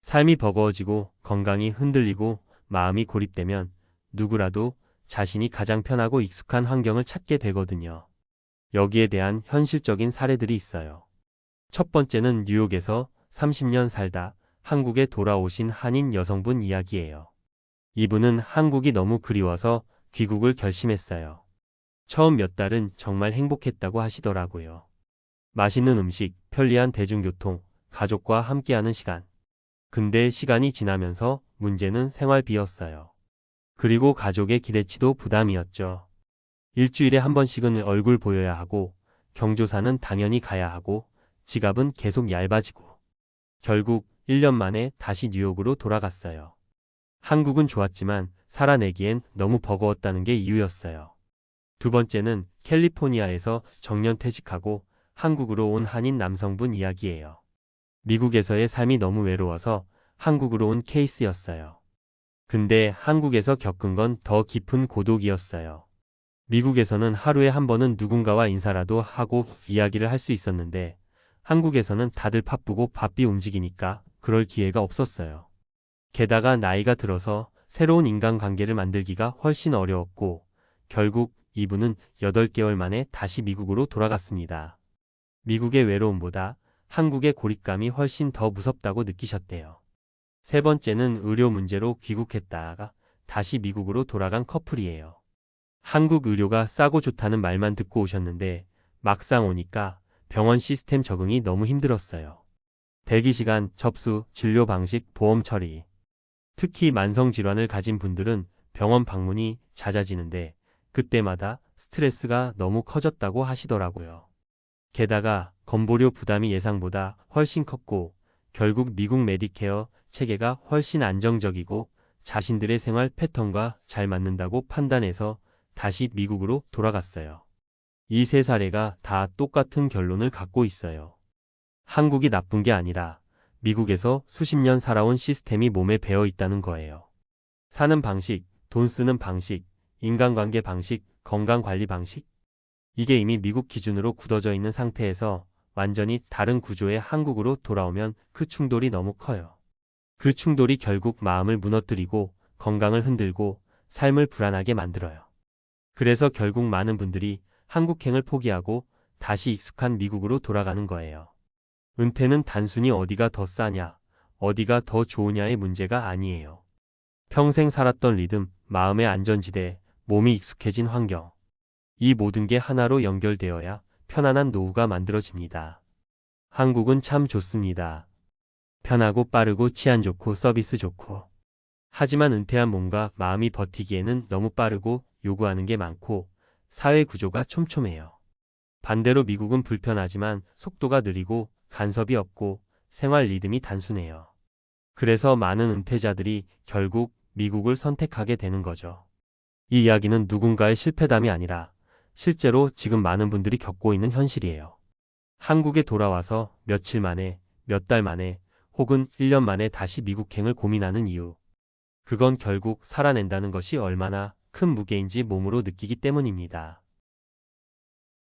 삶이 버거워지고 건강이 흔들리고 마음이 고립되면 누구라도 자신이 가장 편하고 익숙한 환경을 찾게 되거든요. 여기에 대한 현실적인 사례들이 있어요. 첫 번째는 뉴욕에서 30년 살다 한국에 돌아오신 한인 여성분 이야기예요. 이분은 한국이 너무 그리워서 귀국을 결심했어요. 처음 몇 달은 정말 행복했다고 하시더라고요. 맛있는 음식, 편리한 대중교통, 가족과 함께하는 시간. 근데 시간이 지나면서 문제는 생활비였어요. 그리고 가족의 기대치도 부담이었죠. 일주일에 한 번씩은 얼굴 보여야 하고, 경조사는 당연히 가야 하고, 지갑은 계속 얇아지고. 결국 1년 만에 다시 뉴욕으로 돌아갔어요. 한국은 좋았지만 살아내기엔 너무 버거웠다는 게 이유였어요. 두 번째는 캘리포니아에서 정년퇴직하고 한국으로 온 한인 남성분 이야기예요. 미국에서의 삶이 너무 외로워서 한국으로 온 케이스였어요. 근데 한국에서 겪은 건 더 깊은 고독이었어요. 미국에서는 하루에 한 번은 누군가와 인사라도 하고 이야기를 할 수 있었는데 한국에서는 다들 바쁘고 바삐 움직이니까 그럴 기회가 없었어요. 게다가 나이가 들어서 새로운 인간관계를 만들기가 훨씬 어려웠고 결국 이분은 8개월 만에 다시 미국으로 돌아갔습니다. 미국의 외로움보다 한국의 고립감이 훨씬 더 무섭다고 느끼셨대요. 세 번째는 의료 문제로 귀국했다가 다시 미국으로 돌아간 커플이에요. 한국 의료가 싸고 좋다는 말만 듣고 오셨는데 막상 오니까 병원 시스템 적응이 너무 힘들었어요. 대기시간, 접수, 진료 방식, 보험 처리. 특히 만성질환을 가진 분들은 병원 방문이 잦아지는데 그때마다 스트레스가 너무 커졌다고 하시더라고요. 게다가 건보료 부담이 예상보다 훨씬 컸고 결국 미국 메디케어 체계가 훨씬 안정적이고 자신들의 생활 패턴과 잘 맞는다고 판단해서 다시 미국으로 돌아갔어요. 이 세 사례가 다 똑같은 결론을 갖고 있어요. 한국이 나쁜 게 아니라 미국에서 수십 년 살아온 시스템이 몸에 배어 있다는 거예요. 사는 방식, 돈 쓰는 방식, 인간관계 방식, 건강관리 방식. 이게 이미 미국 기준으로 굳어져 있는 상태에서 완전히 다른 구조의 한국으로 돌아오면 그 충돌이 너무 커요. 그 충돌이 결국 마음을 무너뜨리고 건강을 흔들고 삶을 불안하게 만들어요. 그래서 결국 많은 분들이 한국행을 포기하고 다시 익숙한 미국으로 돌아가는 거예요. 은퇴는 단순히 어디가 더 싸냐, 어디가 더 좋으냐의 문제가 아니에요. 평생 살았던 리듬, 마음의 안전지대, 몸이 익숙해진 환경. 이 모든 게 하나로 연결되어야 편안한 노후가 만들어집니다. 한국은 참 좋습니다. 편하고 빠르고 치안 좋고 서비스 좋고. 하지만 은퇴한 몸과 마음이 버티기에는 너무 빠르고 요구하는 게 많고 사회 구조가 촘촘해요. 반대로 미국은 불편하지만 속도가 느리고 간섭이 없고 생활 리듬이 단순해요. 그래서 많은 은퇴자들이 결국 미국을 선택하게 되는 거죠. 이 이야기는 누군가의 실패담이 아니라 실제로 지금 많은 분들이 겪고 있는 현실이에요. 한국에 돌아와서 며칠 만에, 몇 달 만에, 혹은 1년 만에 다시 미국행을 고민하는 이유. 그건 결국 살아낸다는 것이 얼마나 큰 무게인지 몸으로 느끼기 때문입니다.